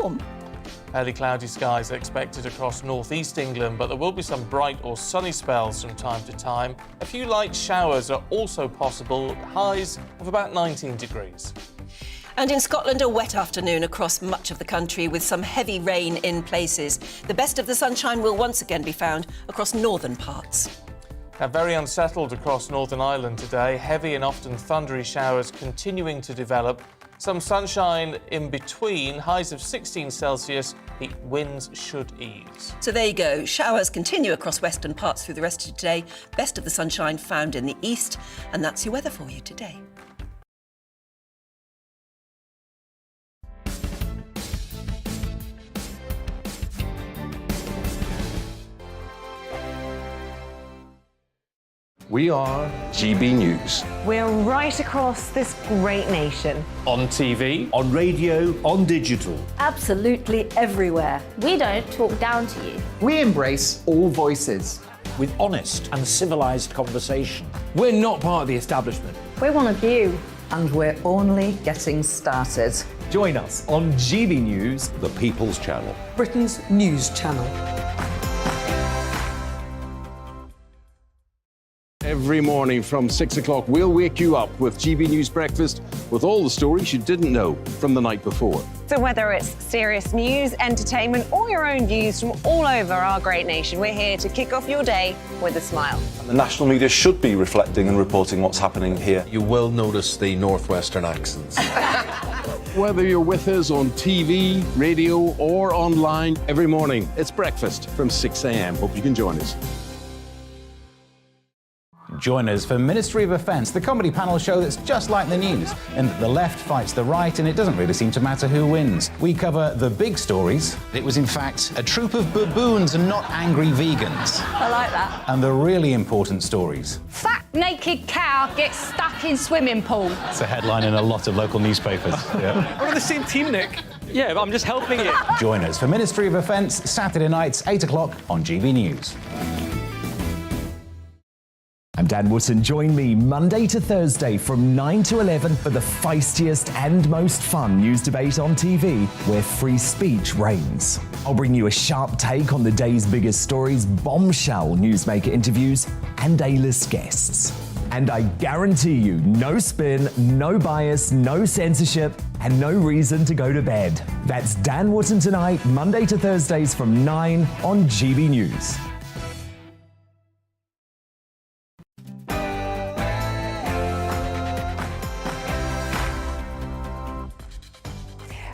warm. Early cloudy skies are expected across northeast England, but there will be some bright or sunny spells from time to time. A few light showers are also possible, highs of about 19 degrees. And in Scotland, a wet afternoon across much of the country with some heavy rain in places. The best of the sunshine will once again be found across northern parts. Now, very unsettled across Northern Ireland today. Heavy and often thundery showers continuing to develop. Some sunshine in between, highs of 16 Celsius. The winds should ease. So there you go. Showers continue across western parts through the rest of today. Best of the sunshine found in the east. And that's your weather for you today. We are GB News. We're right across this great nation. On TV, on radio, on digital. Absolutely everywhere. We don't talk down to you. We embrace all voices. With honest and civilised conversation. We're not part of the establishment. We're one of you. And we're only getting started. Join us on GB News, the People's Channel. Britain's news channel. Every morning from 6 o'clock, we'll wake you up with GB News Breakfast with all the stories you didn't know from the night before. So whether it's serious news, entertainment, or your own views from all over our great nation, we're here to kick off your day with a smile. And the national media should be reflecting and reporting what's happening here. You will notice the northwestern accents. Whether you're with us on TV, radio, or online, every morning, it's breakfast from 6 a.m. Hope you can join us. Join us for Ministry of Offence, the comedy panel show that's just like the news, in that the left fights the right and it doesn't really seem to matter who wins. We cover the big stories. It was in fact a troop of baboons and not angry vegans. I like that. And the really important stories. Fat naked cow gets stuck in swimming pool. It's a headline in a lot of local newspapers. Yeah. We're on the same team, Nick. Yeah, but I'm just helping you. Join us for Ministry of Offence, Saturday nights, 8 o'clock on GB News. I'm Dan Wootton. Join me Monday to Thursday from 9 to 11 for the feistiest and most fun news debate on TV, where free speech reigns. I'll bring you a sharp take on the day's biggest stories, bombshell newsmaker interviews, and A-list guests. And I guarantee you, no spin, no bias, no censorship, and no reason to go to bed. That's Dan Wootton tonight, Monday to Thursdays from 9 on GB News.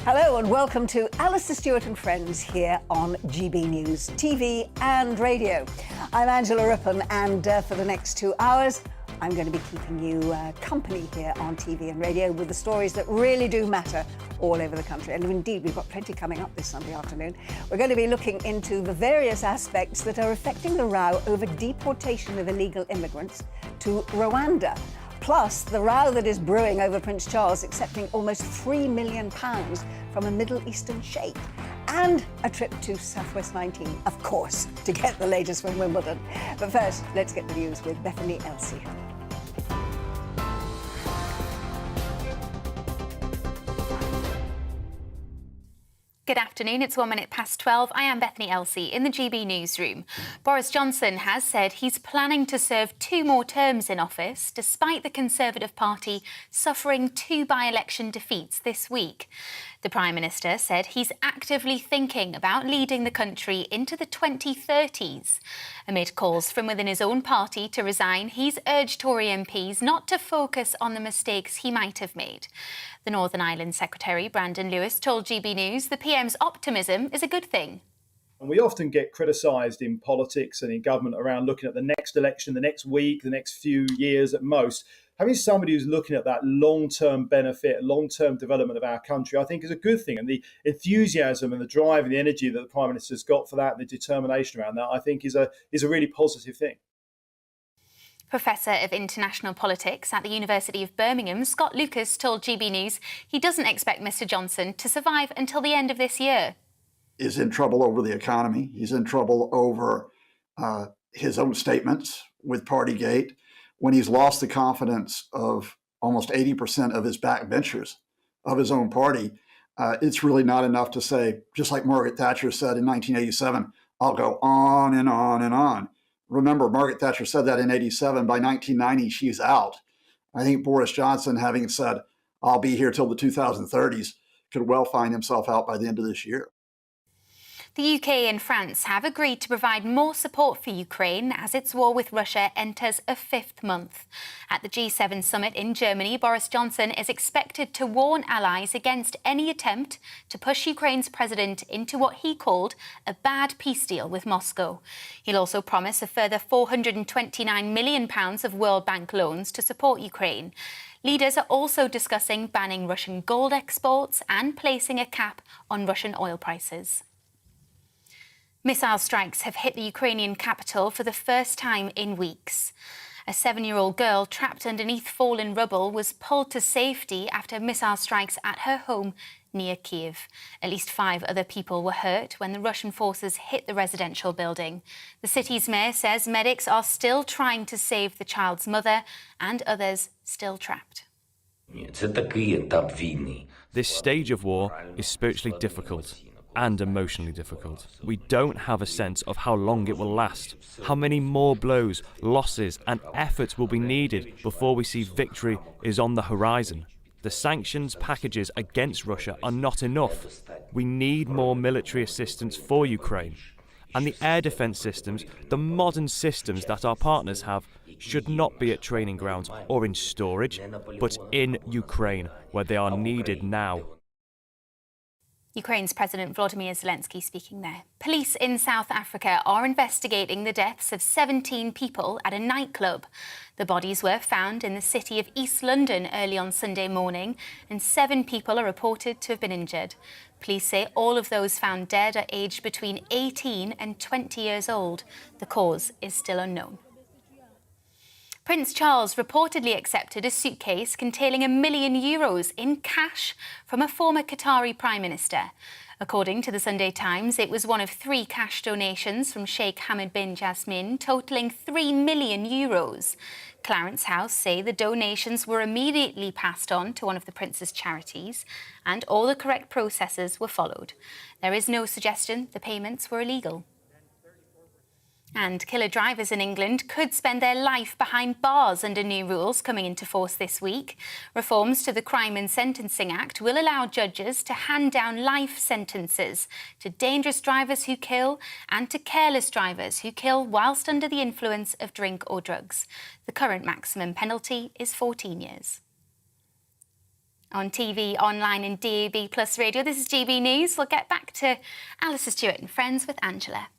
Hello and welcome to Alastair Stewart and Friends here on GB News, TV and radio. I'm Angela Rippon, and for the next 2 hours, I'm going to be keeping you company here on TV and radio with the stories that really do matter all over the country. And indeed, we've got plenty coming up this Sunday afternoon. We're going to be looking into the various aspects that are affecting the row over deportation of illegal immigrants to Rwanda. Plus, the row that is brewing over Prince Charles accepting almost £3 million from a Middle Eastern sheikh. And a trip to Southwest 19, of course, to get the latest from Wimbledon. But first, let's get the news with Bethany Elsey. Good afternoon, it's 1 minute past 12. I am Bethany Elsey in the GB newsroom. Boris Johnson has said he's planning to serve 2 more terms in office, despite the Conservative Party suffering 2 by-election defeats this week. The Prime Minister said he's actively thinking about leading the country into the 2030s. Amid calls from within his own party to resign, he's urged Tory MPs not to focus on the mistakes he might have made. The Northern Ireland Secretary, Brandon Lewis, told GB News the PM's optimism is a good thing. And we often get criticised in politics and in government around looking at the next election, the next week, the next few years at most. Having somebody who's looking at that long-term benefit, long-term development of our country, I think is a good thing. And the enthusiasm and the drive and the energy that the Prime Minister's got for that and the determination around that, I think is a really positive thing. Professor of International Politics at the University of Birmingham, Scott Lucas, told GB News he doesn't expect Mr Johnson to survive until the end of this year. He's in trouble over the economy. He's in trouble over his own statements with Partygate. When he's lost the confidence of almost 80% of his backbenchers of his own party, It's really not enough to say, just like Margaret Thatcher said in 1987, I'll go on and on and on. Remember, Margaret Thatcher said that in 87. By 1990, she's out. I think Boris Johnson, having said, I'll be here till the 2030s, could well find himself out by the end of this year. The UK and France have agreed to provide more support for Ukraine as its war with Russia enters a 5th month. At the G7 summit in Germany, Boris Johnson is expected to warn allies against any attempt to push Ukraine's president into what he called a bad peace deal with Moscow. He'll also promise a further £429 million of World Bank loans to support Ukraine. Leaders are also discussing banning Russian gold exports and placing a cap on Russian oil prices. Missile strikes have hit the Ukrainian capital for the first time in weeks. A 7-year-old girl trapped underneath fallen rubble was pulled to safety after missile strikes at her home near Kiev. At least 5 other people were hurt when the Russian forces hit the residential building. The city's mayor says medics are still trying to save the child's mother and others still trapped. This stage of war is spiritually difficult and emotionally difficult. We don't have a sense of how long it will last, how many more blows, losses and efforts will be needed before we see victory is on the horizon. The sanctions packages against Russia are not enough. We need more military assistance for Ukraine. And the air defence systems, the modern systems that our partners have, should not be at training grounds or in storage, but in Ukraine, where they are needed now. Ukraine's President Volodymyr Zelensky speaking there. Police in South Africa are investigating the deaths of 17 people at a nightclub. The bodies were found in the city of East London early on Sunday morning, and 7 people are reported to have been injured. Police say all of those found dead are aged between 18 and 20 years old. The cause is still unknown. Prince Charles reportedly accepted a suitcase containing €1 million in cash from a former Qatari Prime Minister. According to the Sunday Times, it was one of 3 cash donations from Sheikh Hamad bin Jasmin, totalling €3 million. Clarence House say the donations were immediately passed on to one of the Prince's charities and all the correct processes were followed. There is no suggestion the payments were illegal. And killer drivers in England could spend their life behind bars under new rules coming into force this week. Reforms to the Crime and Sentencing Act will allow judges to hand down life sentences to dangerous drivers who kill and to careless drivers who kill whilst under the influence of drink or drugs. The current maximum penalty is 14 years. On TV, online and DAB Plus Radio, this is GB News. We'll get back to Alistair Stewart and Friends with Angela.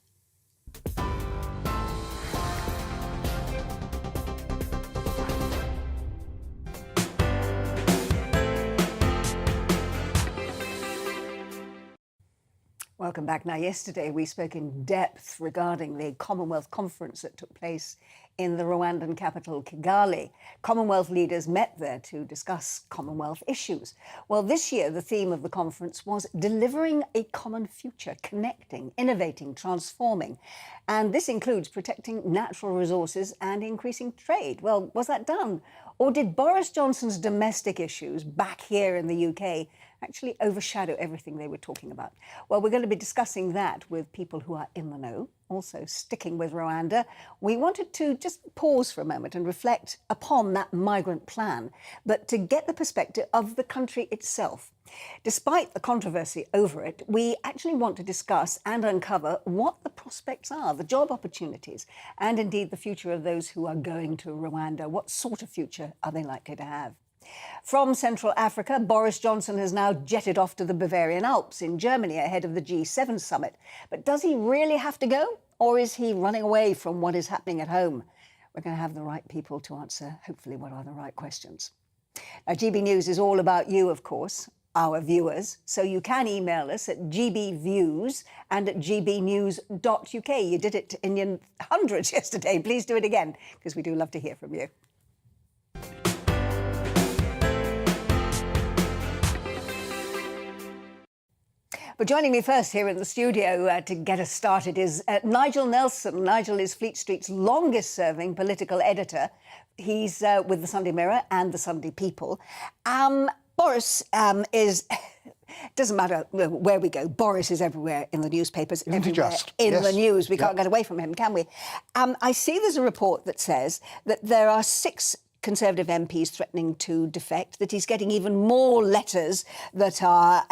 Welcome back. Now, yesterday we spoke in depth regarding the Commonwealth conference that took place in the Rwandan capital, Kigali. Commonwealth leaders met there to discuss Commonwealth issues. Well, this year, the theme of the conference was delivering a common future, connecting, innovating, transforming. And this includes protecting natural resources and increasing trade. Well, was that done? Or did Boris Johnson's domestic issues back here in the UK actually overshadow everything they were talking about? Well, we're going to be discussing that with people who are in the know. Also, sticking with Rwanda, we wanted to just pause for a moment and reflect upon that migrant plan, but to get the perspective of the country itself. Despite the controversy over it, we actually want to discuss and uncover what the prospects are, the job opportunities, and indeed the future of those who are going to Rwanda. What sort of future are they likely to have? From Central Africa, Boris Johnson has now jetted off to the Bavarian Alps in Germany ahead of the G7 summit. But does he really have to go? Or is he running away from what is happening at home? We're going to have the right people to answer, hopefully, what are the right questions. Now, GB News is all about you, of course, our viewers. So you can email us at gbviews and at gbnews.uk. You did it in your hundreds yesterday. Please do it again, because we do love to hear from you. But joining me first here in the studio to get us started is Nigel Nelson. Nigel is Fleet Street's longest-serving political editor. He's with the Sunday Mirror and the Sunday People. Boris is doesn't matter where we go, Boris is everywhere in the newspapers, Isn't he everywhere just? in Yes. the news. We can't Yep. get away from him, can we? I see there's a report that says that there are 6 Conservative MPs threatening to defect, that he's getting even more letters that are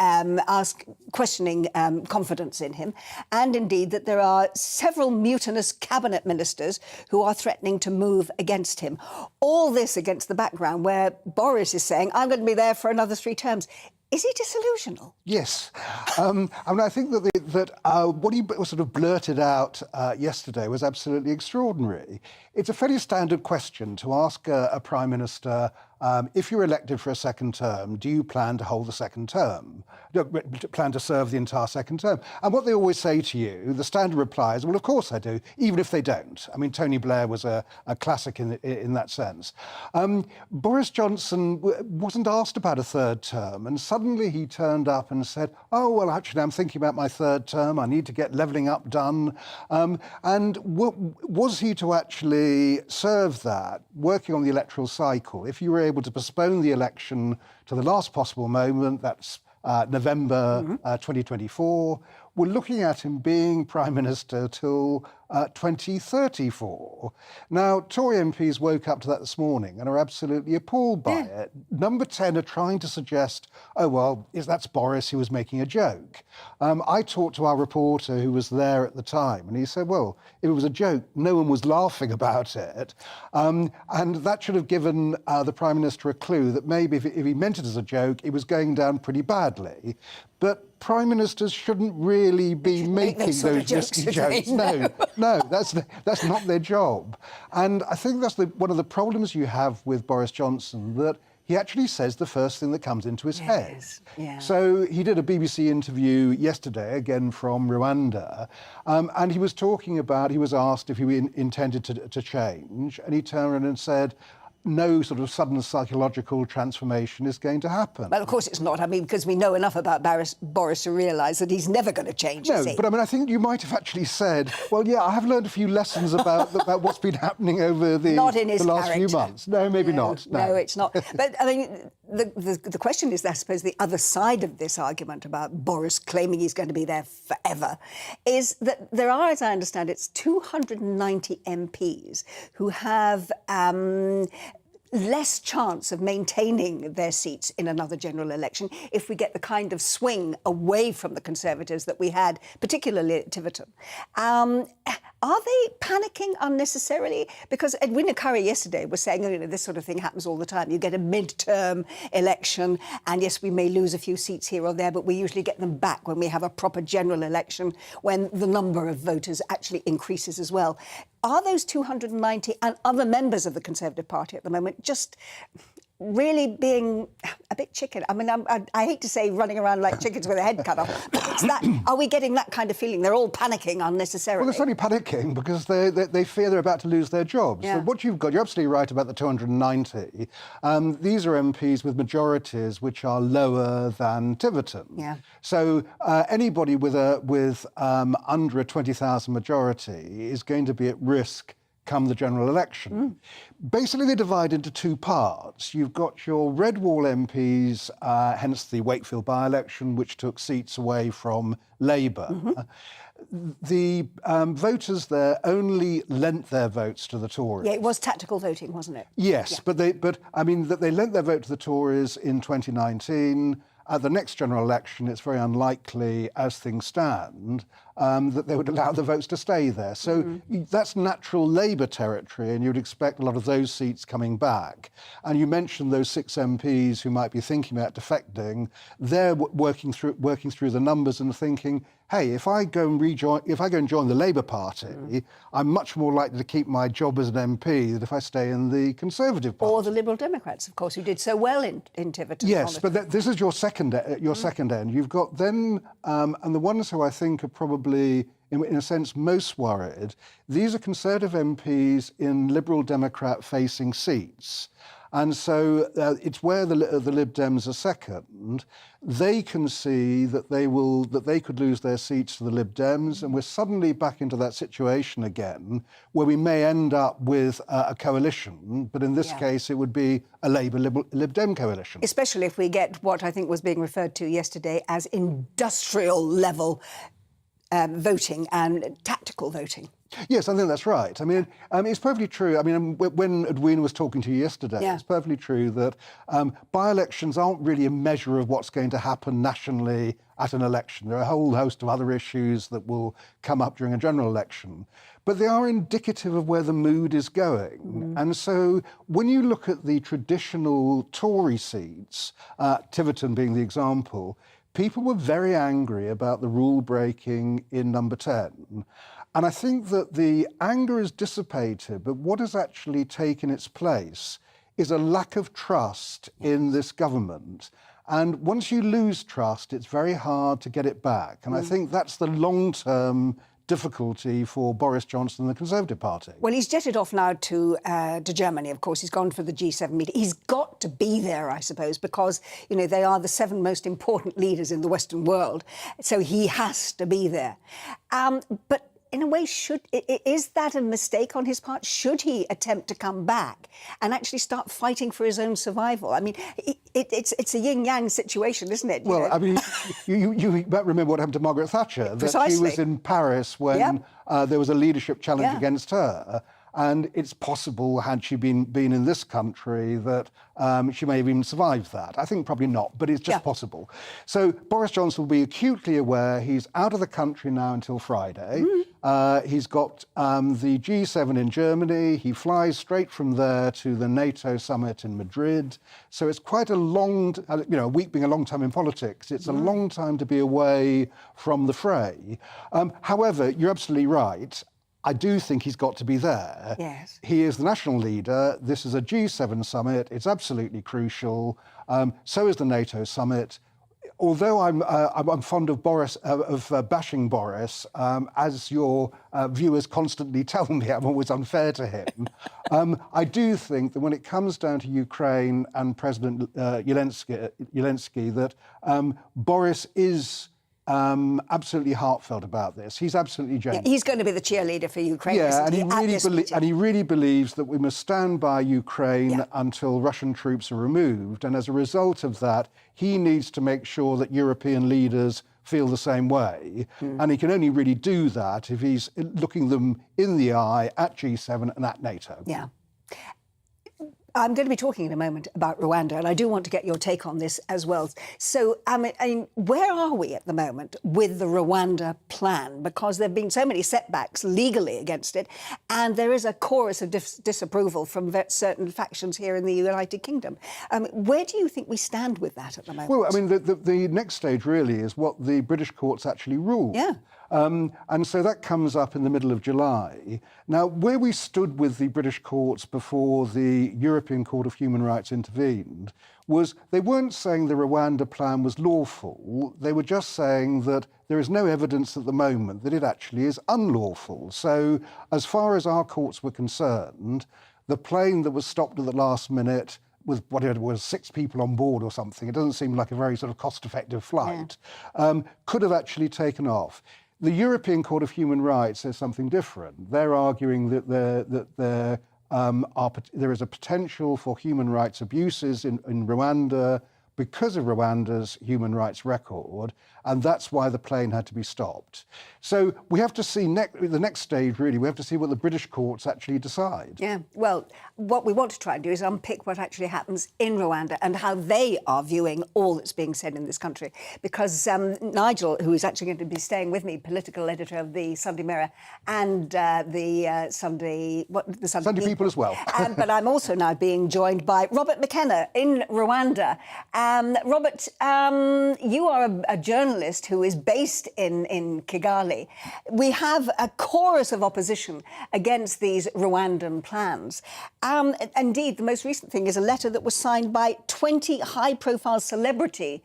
questioning confidence in him, and indeed that there are several mutinous cabinet ministers who are threatening to move against him. All this against the background where Boris is saying, I'm going to be there for another 3 terms. Is he disillusional? Yes. I mean, I think that what he sort of blurted out yesterday was absolutely extraordinary. It's a fairly standard question to ask a Prime Minister, if you're elected for a second term, do you plan to hold the second term? Plan to serve the entire second term? And what they always say to you, the standard reply is, well, of course I do, even if they don't. I mean, Tony Blair was a classic in that sense. Boris Johnson wasn't asked about a third term, and suddenly he turned up and said, oh, well, actually, I'm thinking about my third term. I need to get levelling up done. And was he to actually serve that, working on the electoral cycle, if you were able to postpone the election to the last possible moment, that's November 2024, we're looking at him being Prime Minister till 2034. Now, Tory MPs woke up to that this morning and are absolutely appalled by it. Number 10 are trying to suggest, oh, well, that's Boris who was making a joke. I talked to our reporter who was there at the time, and he said, well, if it was a joke, no one was laughing about it. And that should have given the Prime Minister a clue that maybe if he meant it as a joke, it was going down pretty badly. But Prime Ministers shouldn't really be making those risky jokes. No, that's not their job. And I think that's one of the problems you have with Boris Johnson, that he actually says the first thing that comes into his head. Yeah. So he did a BBC interview yesterday, again from Rwanda, and he was talking about, he was asked if he intended to change, and he turned around and said, no sort of sudden psychological transformation is going to happen. Well, of course it's not. I mean, because we know enough about Boris to realise that he's never going to change, is he? No, but I mean, I think you might have actually said, well, yeah, I have learned a few lessons about what's been happening over the last few months. No, maybe not. No, it's not. But, I mean, the question is, I suppose, the other side of this argument about Boris claiming he's going to be there forever, is that there are, as I understand it, 290 MPs who have less chance of maintaining their seats in another general election if we get the kind of swing away from the Conservatives that we had, particularly at Tiverton. Are they panicking unnecessarily? Because Edwina Currie yesterday was saying, you know, this sort of thing happens all the time. You get a mid-term election, and yes, we may lose a few seats here or there, but we usually get them back when we have a proper general election, when the number of voters actually increases as well. Are those 290 and other members of the Conservative Party at the moment just really being a bit chicken? I mean, I hate to say running around like chickens with a head cut off, but it's that, are we getting that kind of feeling? They're all panicking unnecessarily. Well, they're certainly panicking because they fear they're about to lose their jobs. Yeah. So what you've got, you're absolutely right about the 290. These are MPs with majorities which are lower than Tiverton. Yeah. So anybody with under a 20,000 majority is going to be at risk come the general election. Basically, they divide into 2 parts. You've got your red wall MPs, hence the Wakefield by-election, which took seats away from Labour. The voters there only lent their votes to the Tories. Yeah, it was tactical voting, wasn't it? Yes, yeah. but I mean that they lent their vote to the Tories in 2019. At the next general election, it's very unlikely, as things stand, that they would allow the votes to stay there. So that's natural Labour territory, and you'd expect a lot of those seats coming back. And you mentioned those 6 MPs who might be thinking about defecting. They're working through the numbers and thinking, hey, if I go and join the Labour Party, I'm much more likely to keep my job as an MP than if I stay in the Conservative Party. Or the Liberal Democrats, of course, who did so well in Tiverton. Yes, but this is your second end. You've got them, and the ones who I think are probably, in a sense, most worried. These are Conservative MPs in Liberal Democrat-facing seats. And so it's where the Lib Dems are second. They can see that they could lose their seats to the Lib Dems, and we're suddenly back into that situation again, where we may end up with a coalition, but in this case it would be a Labour-Lib Dem coalition. Especially if we get what I think was being referred to yesterday as industrial level voting and tactical voting. Yes, I think that's right. I mean, it's perfectly true. I mean, when Edwina was talking to you yesterday, it's perfectly true that by-elections aren't really a measure of what's going to happen nationally at an election. There are a whole host of other issues that will come up during a general election, but they are indicative of where the mood is going. And so when you look at the traditional Tory seats, Tiverton being the example, people were very angry about the rule breaking in number 10. And I think that the anger is dissipated, but what has actually taken its place is a lack of trust in this government. And once you lose trust, it's very hard to get it back. And I think that's the long-term difficulty for Boris Johnson and the Conservative Party. Well, he's jetted off now to Germany, of course. He's gone for the G7 meeting. He's got to be there, I suppose, because, you know, they are the 7 most important leaders in the Western world. So he has to be there. But in a way, is that a mistake on his part? Should he attempt to come back and actually start fighting for his own survival? I mean, it's a yin-yang situation, isn't it? Well, I mean, you might remember what happened to Margaret Thatcher. Precisely. That she was in Paris when there was a leadership challenge against her. And it's possible, had she been in this country, that she may have even survived that. I think probably not, but it's just possible. So Boris Johnson will be acutely aware he's out of the country now until Friday. He's got the G7 in Germany. He flies straight from there to the NATO summit in Madrid. So it's quite a long, a week being a long time in politics, it's a long time to be away from the fray. However, you're absolutely right. I do think he's got to be there. Yes. He is the national leader. This is a G7 summit. It's absolutely crucial. So is the NATO summit. Although I'm fond of Boris, bashing Boris, as your viewers constantly tell me, I'm always unfair to him. I do think that when it comes down to Ukraine and President Zelensky, that Boris is absolutely heartfelt about this. He's absolutely genuine. He's going to be the cheerleader for Ukraine, and he really believes that we must stand by Ukraine until Russian troops are removed. And as a result of that, he needs to make sure that European leaders feel the same way. And he can only really do that if he's looking them in the eye at G7 and at NATO. Yeah. I'm going to be talking in a moment about Rwanda, and I do want to get your take on this as well. So, I mean, where are we at the moment with the Rwanda plan? Because there have been so many setbacks legally against it, and there is a chorus of disapproval from certain factions here in the United Kingdom. Where do you think we stand with that at the moment? Well, I mean, the next stage really is what the British courts actually rule. Yeah. And so that comes up in the middle of July. Now, where we stood with the British courts before the European Court of Human Rights intervened was they weren't saying the Rwanda plan was lawful. They were just saying that there is no evidence at the moment that it actually is unlawful. So as far as our courts were concerned, the plane that was stopped at the last minute with whatever it was, 6 people on board or something, it doesn't seem like a very sort of cost-effective flight, could have actually taken off. The European Court of Human Rights says something different. They're arguing that there is a potential for human rights abuses in Rwanda because of Rwanda's human rights record, and that's why the plane had to be stopped. So we have to see the next stage, really, we have to see what the British courts actually decide. Yeah, well, what we want to try and do is unpick what actually happens in Rwanda and how they are viewing all that's being said in this country. Because Nigel, who is actually going to be staying with me, political editor of the Sunday Mirror and the Sunday People as well. But I'm also now being joined by Robert McKenna in Rwanda. Robert, you are a journalist who is based in Kigali. We have a chorus of opposition against these Rwandan plans. Indeed, the most recent thing is a letter that was signed by 20 high-profile celebrity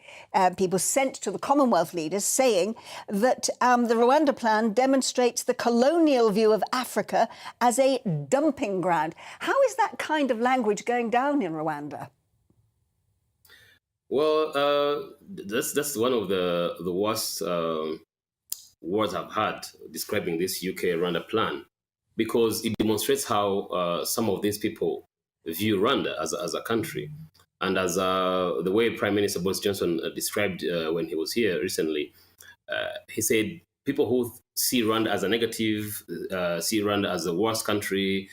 people sent to the Commonwealth leaders saying that the Rwanda plan demonstrates the colonial view of Africa as a dumping ground. How is that kind of language going down in Rwanda? Well, that's one of the worst words I've had describing this UK-Rwanda plan, because it demonstrates how some of these people view Rwanda as a country. And as the way Prime Minister Boris Johnson described when he was here recently, he said people who see Rwanda as a negative, see Rwanda as the worst country,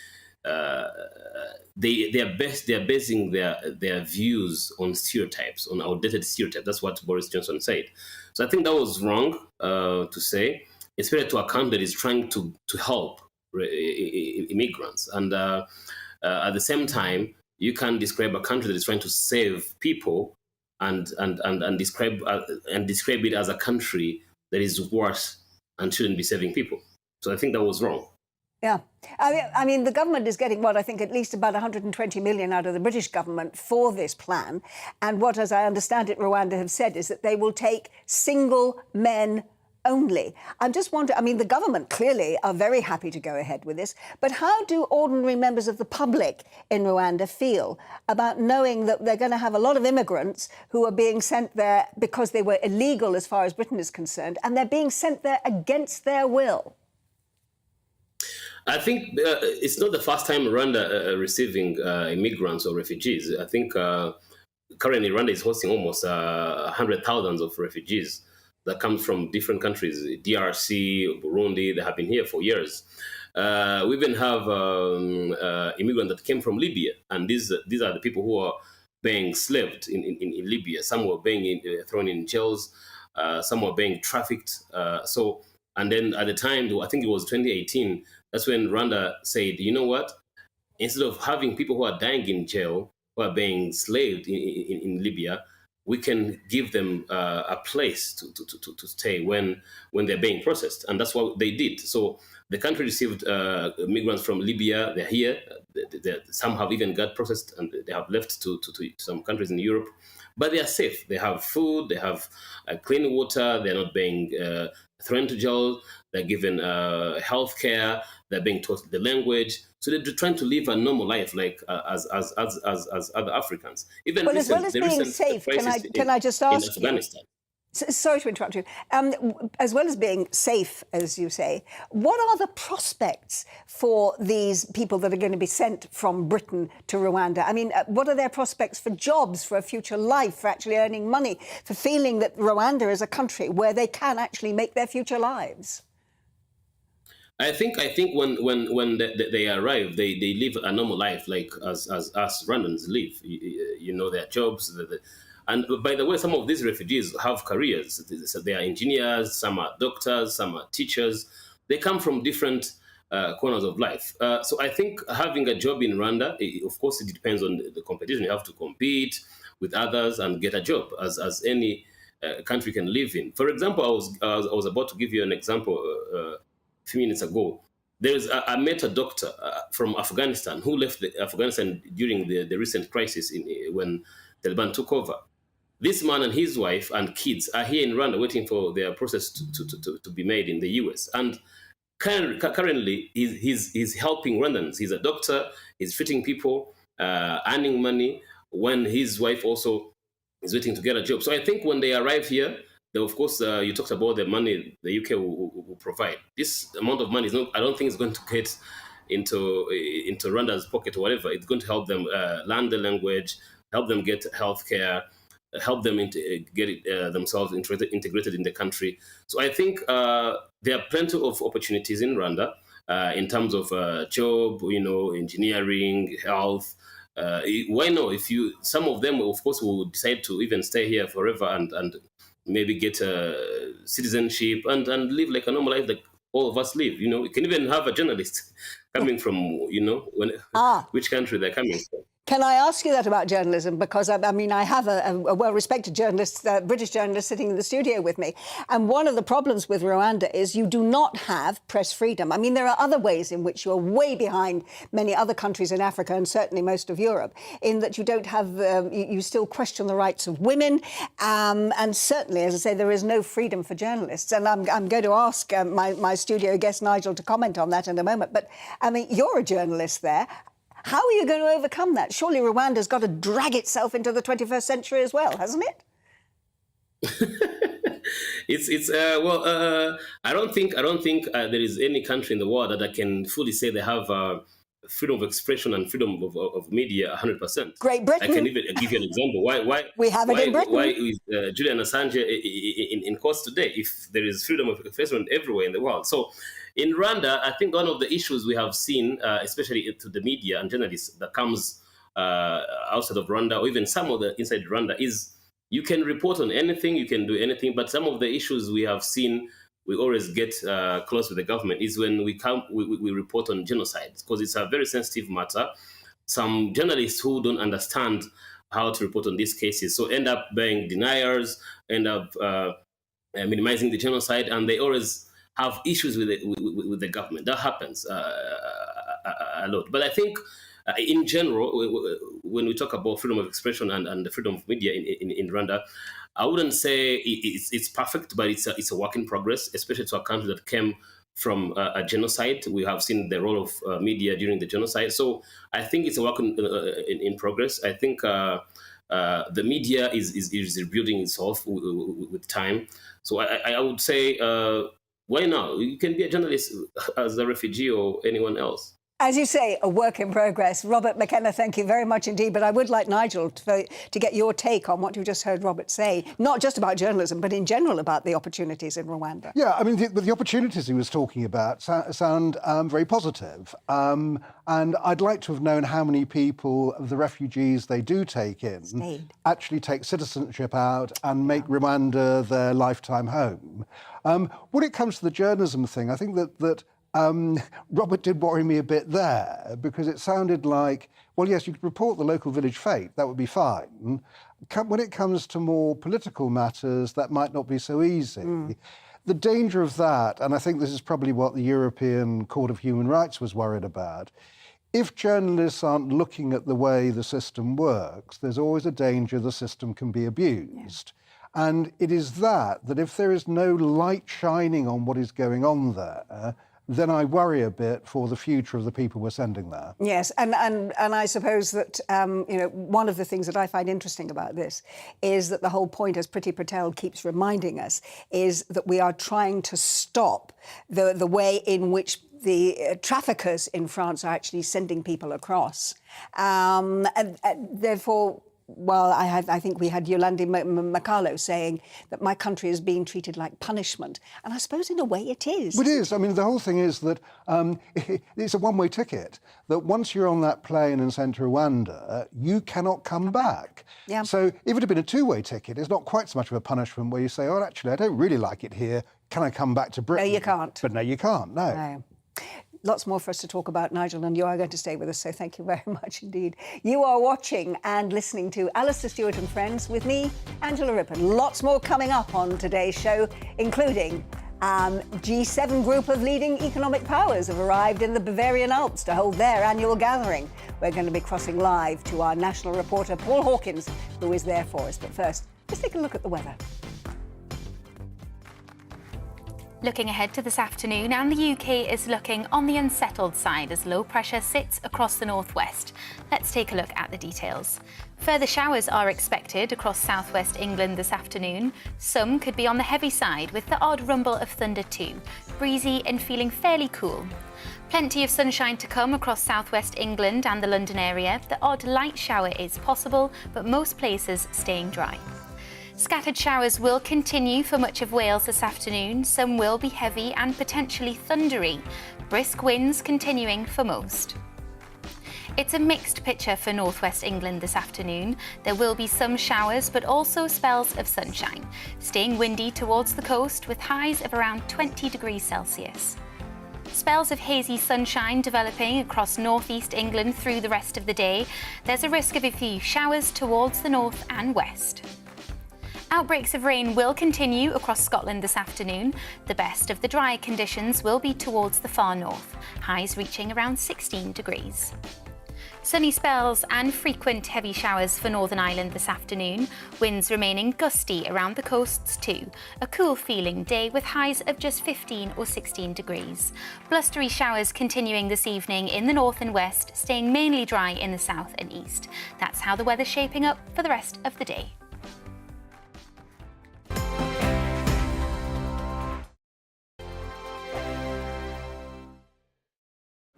they are basing their views on stereotypes, on outdated stereotypes. That's what Boris Johnson said. So I think that was wrong to say. It's better to account that he's trying to help immigrants, and at the same time, you can describe a country that is trying to save people, and describe it as a country that is worse and shouldn't be saving people. So I think that was wrong. Yeah. I mean, the government is getting, I think at least about 120 million out of the British government for this plan. And what, as I understand it, Rwanda have said is that they will take single men only. I'm just wondering, I mean, the government clearly are very happy to go ahead with this, but how do ordinary members of the public in Rwanda feel about knowing that they're going to have a lot of immigrants who are being sent there because they were illegal as far as Britain is concerned, and they're being sent there against their will? I think it's not the first time Rwanda receiving immigrants or refugees. I think currently Rwanda is hosting almost 100,000 of refugees that come from different countries, DRC, Burundi. They have been here for years. We even have immigrants that came from Libya, and these are the people who are being slaved in Libya. Some were being thrown in jails, some were being trafficked. And then at the time, I think it was 2018, that's when Rwanda said, you know what? Instead of having people who are dying in jail, who are being slaved in Libya, we can give them a place to stay when they're being processed. And that's what they did. So the country received migrants from Libya. They're here. Some have even got processed and they have left to some countries in Europe. But they are safe. They have food. They have clean water. They're not being thrown to jail. They're given health care. They're being taught the language. So they're trying to live a normal life like as other Africans. Even well, as well as being safe, can I just ask in Afghanistan. Sorry to interrupt you. As well as being safe, as you say, what are the prospects for these people that are going to be sent from Britain to Rwanda? I mean, what are their prospects for jobs, for a future life, for actually earning money, for feeling that Rwanda is a country where they can actually make their future lives? I think when they arrive, they live a normal life like as us Rwandans live. You know, their jobs. And by the way, some of these refugees have careers. So they are engineers, some are doctors, some are teachers. They come from different corners of life. So I think having a job in Rwanda, of course, it depends on the competition. You have to compete with others and get a job as any country can live in. For example, I was about to give you an example a few minutes ago. I met a doctor from Afghanistan who left Afghanistan during the recent crisis when Taliban took over. This man and his wife and kids are here in Rwanda waiting for their process to be made in the US. And currently, he's helping Rwandans. He's a doctor, he's treating people, earning money, when his wife also is waiting to get a job. So I think when they arrive here, of course, you talked about the money the UK will provide. This amount of money I don't think it's going to get into Rwanda's pocket or whatever. It's going to help them learn the language, help them get healthcare, help them get themselves integrated in the country. So I think there are plenty of opportunities in Rwanda in terms of job, engineering, health. Why not? Some of them, of course, will decide to even stay here forever and maybe get citizenship and live like a normal life like all of us live. You can even have a journalist coming from, which country they're coming from. Can I ask you that about journalism? Because, I mean, I have a well-respected journalist, British journalist, sitting in the studio with me. And one of the problems with Rwanda is you do not have press freedom. I mean, there are other ways in which you're way behind many other countries in Africa and certainly most of Europe, in that you don't have, you still question the rights of women. And certainly, as I say, there is no freedom for journalists. And I'm going to ask my studio guest, Nigel, to comment on that in a moment. But, I mean, you're a journalist there. How are you going to overcome that? Surely Rwanda's got to drag itself into the 21st century as well, hasn't it? I don't think there is any country in the world that I can fully say they have freedom of expression and freedom of media 100%. Great Britain. I can even give you an example. Why we have it in Britain. Why is Julian Assange in court today if there is freedom of expression everywhere in the world? So in Rwanda, I think one of the issues we have seen, especially to the media and journalists that comes outside of Rwanda or even some of the inside Rwanda is you can report on anything, you can do anything, but some of the issues we have seen, we always get close with the government is when we report on genocide because it's a very sensitive matter. Some journalists who don't understand how to report on these cases, so end up being deniers, end up minimizing the genocide, and they always have issues with the government. That happens a lot. But I think in general, when we talk about freedom of expression and the freedom of media in Rwanda, I wouldn't say it's perfect, but it's a work in progress, especially to a country that came from a genocide. We have seen the role of media during the genocide. So I think it's a work in progress. I think the media is rebuilding itself with time. So I would say, why not? You can be a journalist as a refugee or anyone else. As you say, a work in progress. Robert McKenna, thank you very much indeed. But I would like Nigel to get your take on what you just heard Robert say, not just about journalism, but in general about the opportunities in Rwanda. Yeah, I mean, the opportunities he was talking about sound very positive. And I'd like to have known how many people of the refugees they do take in actually take citizenship out and make Rwanda their lifetime home. When it comes to the journalism thing, I think that Robert did worry me a bit there because it sounded like, well, yes, you could report the local village fete, that would be fine. When it comes to more political matters, that might not be so easy. The danger of that, and I think this is probably what the European Court of Human Rights was worried about, if journalists aren't looking at the way the system works, there's always a danger the system can be abused. Yeah. And it is that if there is no light shining on what is going on there, then I worry a bit for the future of the people we're sending there. Yes, and I suppose that, one of the things that I find interesting about this is that the whole point, as Priti Patel keeps reminding us, is that we are trying to stop the way in which the traffickers in France are actually sending people across. And therefore, well, I think we had Yolande Makalo saying that my country is being treated like punishment. And I suppose in a way it is. It is. I mean, the whole thing is that it's a one-way ticket, that once you're on that plane and sent to Rwanda, you cannot come back. Yeah. So if it had been a two-way ticket, it's not quite so much of a punishment where you say, oh, actually, I don't really like it here. Can I come back to Britain? No, you can't. But no, you can't, no. Lots more for us to talk about, Nigel, and you are going to stay with us, so thank you very much indeed. You are watching and listening to Alastair Stewart and Friends with me, Angela Rippon. Lots more coming up on today's show, including G7 group of leading economic powers have arrived in the Bavarian Alps to hold their annual gathering. We're going to be crossing live to our national reporter, Paul Hawkins, who is there for us. But first, let's take a look at the weather. Looking ahead to this afternoon, and the UK is looking on the unsettled side as low pressure sits across the northwest. Let's take a look at the details. Further showers are expected across southwest England this afternoon. Some could be on the heavy side with the odd rumble of thunder too. Breezy and feeling fairly cool. Plenty of sunshine to come across southwest England and the London area. The odd light shower is possible, but most places staying dry. Scattered showers will continue for much of Wales this afternoon. Some will be heavy and potentially thundery. Brisk winds continuing for most. It's a mixed picture for northwest England this afternoon. There will be some showers, but also spells of sunshine. Staying windy towards the coast with highs of around 20 degrees Celsius. Spells of hazy sunshine developing across northeast England through the rest of the day. There's a risk of a few showers towards the north and west. Outbreaks of rain will continue across Scotland this afternoon. The best of the dry conditions will be towards the far north, highs reaching around 16 degrees. Sunny spells and frequent heavy showers for Northern Ireland this afternoon. Winds remaining gusty around the coasts too. A cool feeling day with highs of just 15 or 16 degrees. Blustery showers continuing this evening in the north and west, staying mainly dry in the south and east. That's how the weather's shaping up for the rest of the day.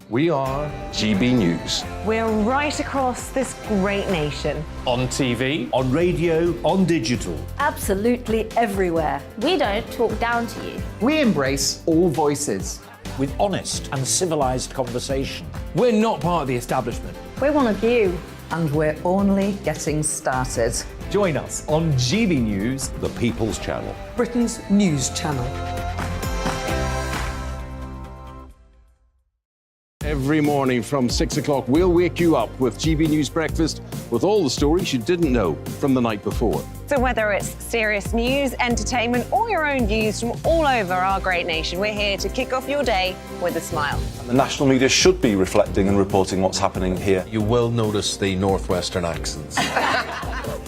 We are GB News. We're right across this great nation. On TV, on radio, on digital. Absolutely everywhere. We don't talk down to you. We embrace all voices. With honest and civilised conversation. We're not part of the establishment. We're one of you. And we're only getting started. Join us on GB News, The People's Channel. Britain's news channel. Every morning from 6 o'clock, we'll wake you up with GB News Breakfast with all the stories you didn't know from the night before. So whether it's serious news, entertainment, or your own views from all over our great nation, we're here to kick off your day with a smile. And the national media should be reflecting and reporting what's happening here. You will notice the northwestern accents.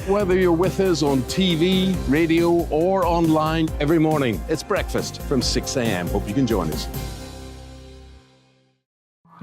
Whether you're with us on TV, radio, or online, every morning, it's breakfast from 6 a.m. Hope you can join us.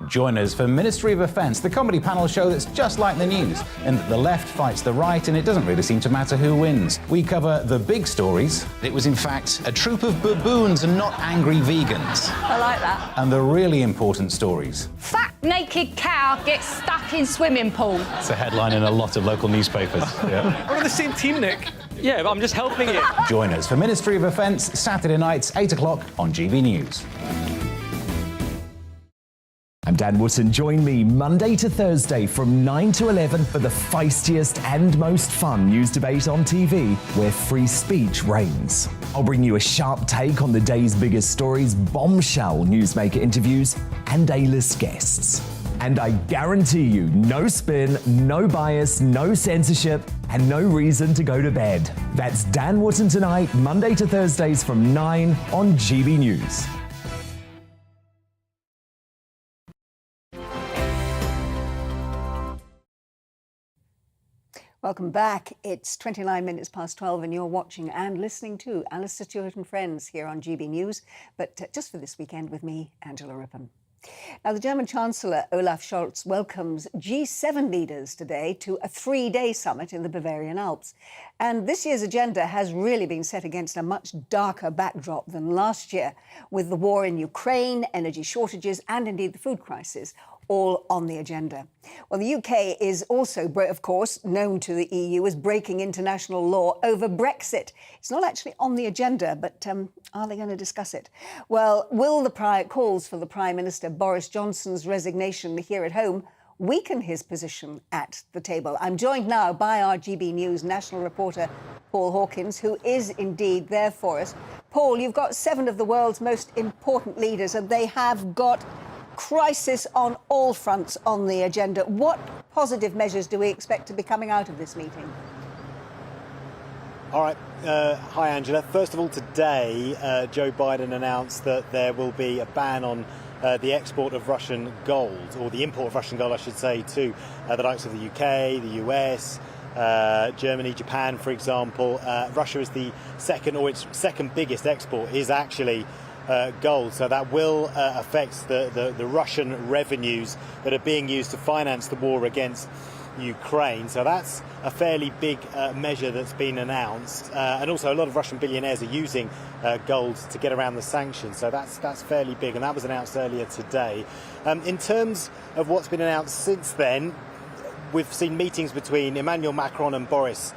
Join us for Ministry of Defence, the comedy panel show that's just like the news, in that the left fights the right and it doesn't really seem to matter who wins. We cover the big stories. It was in fact a troop of baboons and not angry vegans. I like that. And the really important stories. Fat naked cow gets stuck in swimming pool. It's a headline in a lot of local newspapers. Yeah. We're on the same team, Nick. Yeah, but I'm just helping you. Join us for Ministry of Defence, Saturday nights, 8 o'clock on GB News. I'm Dan Wootton. Join me Monday to Thursday from 9 to 11 for the feistiest and most fun news debate on TV, where free speech reigns. I'll bring you a sharp take on the day's biggest stories, bombshell newsmaker interviews, and A-list guests. And I guarantee you, no spin, no bias, no censorship, and no reason to go to bed. That's Dan Wootton tonight, Monday to Thursdays from 9 on GB News. Welcome back. It's 29 minutes past 12 and you're watching and listening to Alastair Stewart and Friends here on GB News, but just for this weekend with me, Angela Rippon. Now, the German Chancellor Olaf Scholz welcomes G7 leaders today to a 3-day summit in the Bavarian Alps. And this year's agenda has really been set against a much darker backdrop than last year, with the war in Ukraine, energy shortages, and indeed the food crisis all on the agenda. Well, the UK is also, of course, known to the EU as breaking international law over Brexit. It's not actually on the agenda, but are they going to discuss it? Well, will the calls for the Prime Minister Boris Johnson's resignation here at home weaken his position at the table? I'm joined now by our GB News national reporter, Paul Hawkins, who is indeed there for us. Paul, you've got 7 of the world's most important leaders, and they have got crisis on all fronts on the agenda. What positive measures do we expect to be coming out of this meeting? All right. Hi, Angela. First of all, today, Joe Biden announced that there will be a ban on the export of Russian gold, or the import of Russian gold, I should say, to the likes of the UK, the US, Germany, Japan, for example. Russia is the second, or its second biggest export is actually gold, so that will affect the Russian revenues that are being used to finance the war against Ukraine. So that's a fairly big measure that's been announced, and also a lot of Russian billionaires are using gold to get around the sanctions. So that's fairly big, and that was announced earlier today. In terms of what's been announced since then, we've seen meetings between Emmanuel Macron and Boris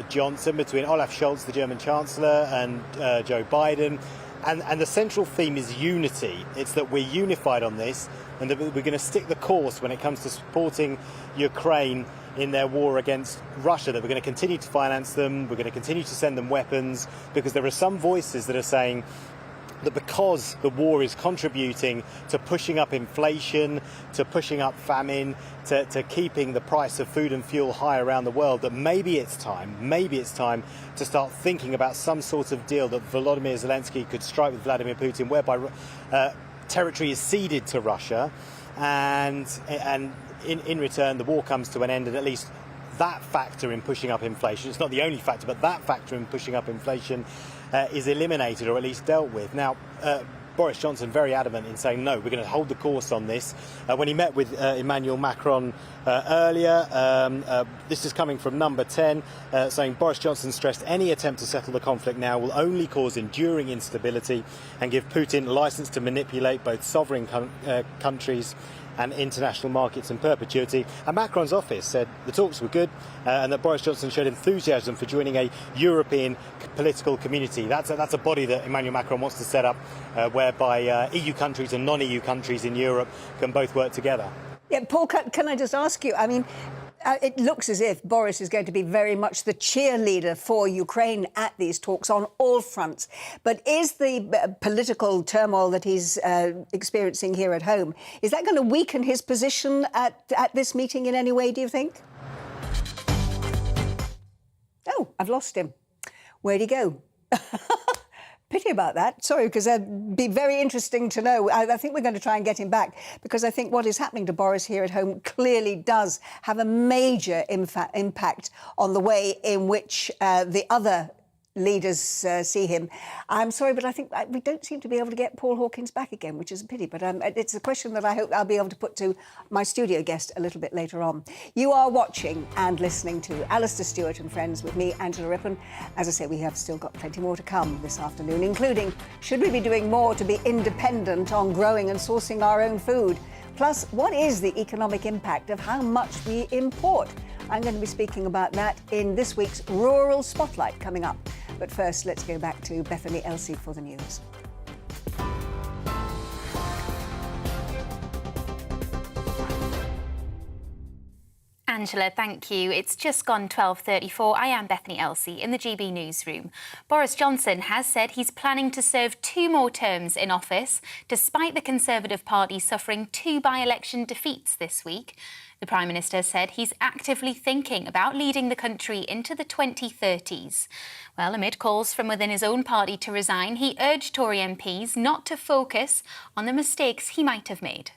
Johnson, between Olaf Scholz, the German Chancellor, and Joe Biden. And the central theme is unity. It's that we're unified on this, and that we're going to stick the course when it comes to supporting Ukraine in their war against Russia, that we're going to continue to finance them, we're going to continue to send them weapons, because there are some voices that are saying that because the war is contributing to pushing up inflation, to pushing up famine, to keeping the price of food and fuel high around the world, that maybe it's time to start thinking about some sort of deal that Volodymyr Zelensky could strike with Vladimir Putin, whereby territory is ceded to Russia, and in return the war comes to an end, and at least that factor in pushing up inflation, it's not the only factor, but that factor in pushing up inflation is eliminated, or at least dealt with. Now, Boris Johnson very adamant in saying, no, we're going to hold the course on this. When he met with Emmanuel Macron earlier, this is coming from Number 10, saying Boris Johnson stressed any attempt to settle the conflict now will only cause enduring instability and give Putin license to manipulate both sovereign countries and international markets in perpetuity. And Macron's office said the talks were good and that Boris Johnson showed enthusiasm for joining a European political community. That's a body that Emmanuel Macron wants to set up whereby EU countries and non-EU countries in Europe can both work together. Yeah, Paul, can I just ask you, I mean, it looks as if Boris is going to be very much the cheerleader for Ukraine at these talks on all fronts. But is the political turmoil that he's experiencing here at home, is that going to weaken his position at this meeting in any way, do you think? Oh, I've lost him. Where'd he go? Pity about that. Sorry, because it'd be very interesting to know. I think we're going to try and get him back, because I think what is happening to Boris here at home clearly does have a major impact on the way in which the other leaders see him. I'm sorry, but I think we don't seem to be able to get Paul Hawkins back again, which is a pity. But it's a question that I hope I'll be able to put to my studio guest a little bit later on. You are watching and listening to Alastair Stewart and Friends with me, Angela Rippon. As I say, we have still got plenty more to come this afternoon, including should we be doing more to be independent on growing and sourcing our own food? Plus, what is the economic impact of how much we import? I'm going to be speaking about that in this week's Rural Spotlight coming up. But first, let's go back to Bethany Elsey for the news. Angela, thank you. It's just gone 12:34. I am Bethany Elsey in the GB newsroom. Boris Johnson has said he's planning to serve 2 more terms in office, despite the Conservative Party suffering 2 by-election defeats this week. The Prime Minister said he's actively thinking about leading the country into the 2030s. Well, amid calls from within his own party to resign, he urged Tory MPs not to focus on the mistakes he might have made.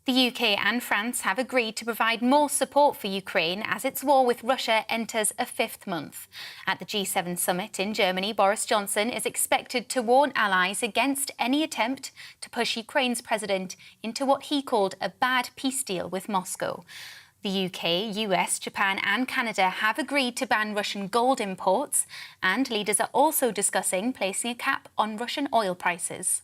The UK and France have agreed to provide more support for Ukraine as its war with Russia enters a 5th month. At the G7 summit in Germany, Boris Johnson is expected to warn allies against any attempt to push Ukraine's president into what he called a bad peace deal with Moscow. The UK, US, Japan and Canada have agreed to ban Russian gold imports, and leaders are also discussing placing a cap on Russian oil prices.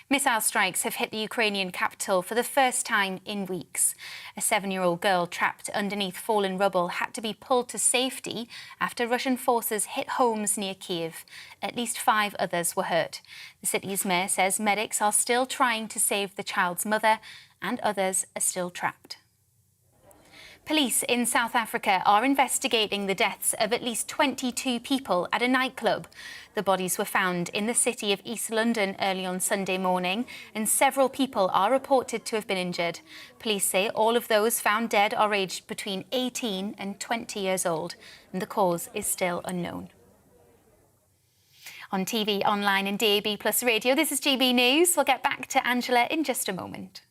Missile strikes have hit the Ukrainian capital for the first time in weeks. A 7-year-old girl trapped underneath fallen rubble had to be pulled to safety after Russian forces hit homes near Kyiv. At least 5 others were hurt. The city's mayor says medics are still trying to save the child's mother and others are still trapped. Police in South Africa are investigating the deaths of at least 22 people at a nightclub. The bodies were found in the city of East London early on Sunday morning, and several people are reported to have been injured. Police say all of those found dead are aged between 18 and 20 years old, and the cause is still unknown. On TV, online and DAB+ radio, this is GB News. We'll get back to Angela in just a moment.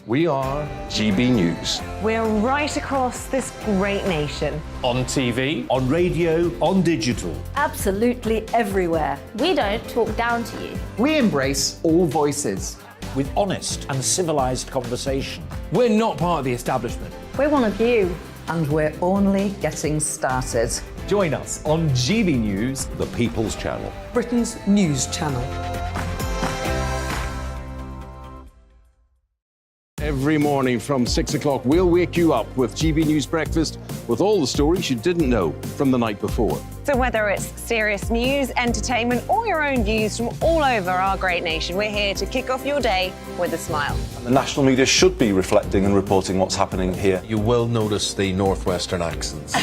We are GB News. We're right across this great nation. On TV, on radio, on digital. Absolutely everywhere. We don't talk down to you. We embrace all voices. With honest and civilised conversation. We're not part of the establishment. We're one of you. And we're only getting started. Join us on GB News, The People's Channel. Britain's news channel. Every morning from 6 o'clock, we'll wake you up with GB News Breakfast with all the stories you didn't know from the night before. So whether it's serious news, entertainment, or your own views from all over our great nation, we're here to kick off your day with a smile. The national media should be reflecting and reporting what's happening here. You will notice the northwestern accents.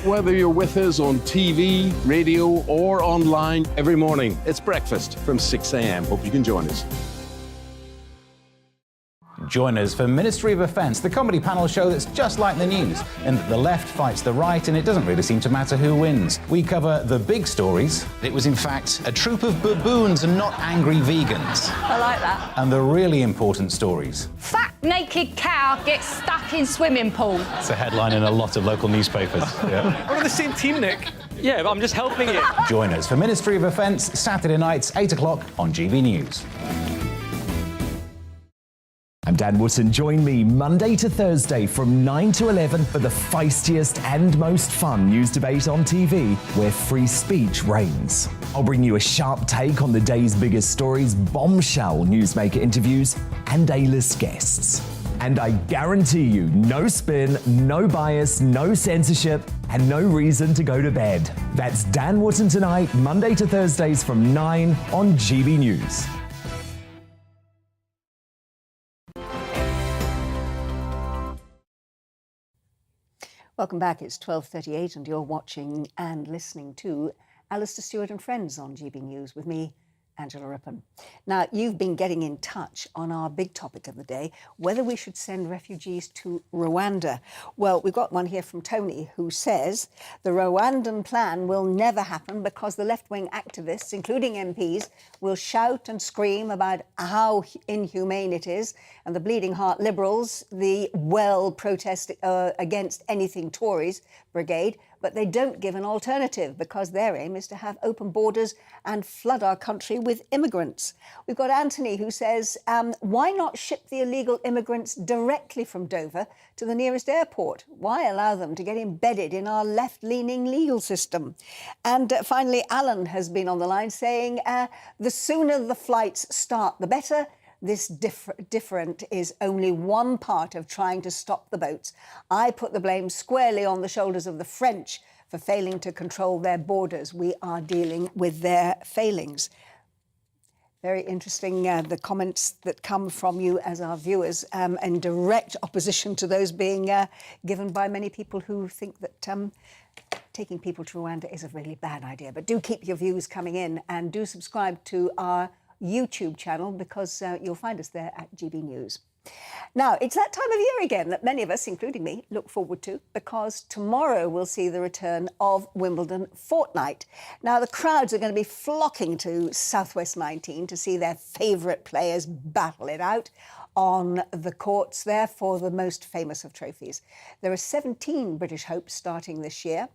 Whether you're with us on TV, radio, or online, every morning, it's breakfast from 6 a.m. Hope you can join us. Join us for Ministry of Defence, the comedy panel show that's just like the news, in that the left fights the right and it doesn't really seem to matter who wins. We cover the big stories. It was in fact a troop of baboons and not angry vegans. I like that. And the really important stories. Fat naked cow gets stuck in swimming pool. It's a headline in a lot of local newspapers. Yeah. We're on the same team, Nick. Yeah, but I'm just helping you. Join us for Ministry of Defence, Saturday nights, 8 o'clock on GB News. I'm Dan Wootton. Join me Monday to Thursday from 9 to 11 for the feistiest and most fun news debate on TV, where free speech reigns. I'll bring you a sharp take on the day's biggest stories, bombshell newsmaker interviews, and A-list guests. And I guarantee you, no spin, no bias, no censorship, and no reason to go to bed. That's Dan Wootton tonight, Monday to Thursdays from 9 on GB News. Welcome back. It's 12:38 and you're watching and listening to Alastair Stewart and Friends on GB News with me, Angela Rippon. Now, you've been getting in touch on our big topic of the day, whether we should send refugees to Rwanda. Well, we've got one here from Tony who says the Rwandan plan will never happen because the left-wing activists, including MPs, will shout and scream about how inhumane it is, and the bleeding heart Liberals, the protest against anything Tories brigade, but they don't give an alternative because their aim is to have open borders and flood our country with immigrants. We've got Anthony who says, why not ship the illegal immigrants directly from Dover to the nearest airport? Why allow them to get embedded in our left-leaning legal system? And finally, Alan has been on the line saying, the sooner the flights start, the better. This different is only one part of trying to stop the boats. I put the blame squarely on the shoulders of the French for failing to control their borders. We are dealing with their failings. Very interesting, the comments that come from you as our viewers, in direct opposition to those being given by many people who think that taking people to Rwanda is a really bad idea. But do keep your views coming in and do subscribe to our YouTube channel because you'll find us there at GB News. Now, it's that time of year again that many of us, including me, look forward to because tomorrow we'll see the return of Wimbledon Fortnight. Now, the crowds are going to be flocking to Southwest 19 to see their favourite players battle it out on the courts there for the most famous of trophies. There are 17 British hopes starting this year.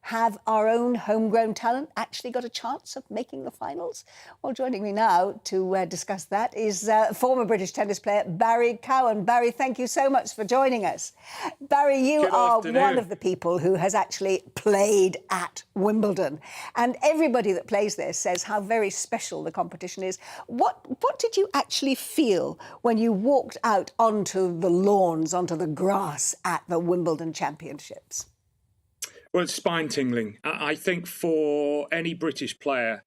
Have our own homegrown talent actually got a chance of making the finals? Well, joining me now to discuss that is former British tennis player Barry Cowan. Barry, thank you so much for joining us. Barry, you are one of the people who has actually played at Wimbledon. And everybody that plays there says how very special the competition is. What did you actually feel when you walked out onto the lawns, onto the grass at the Wimbledon Championships? Well, it's spine-tingling. I think for any British player,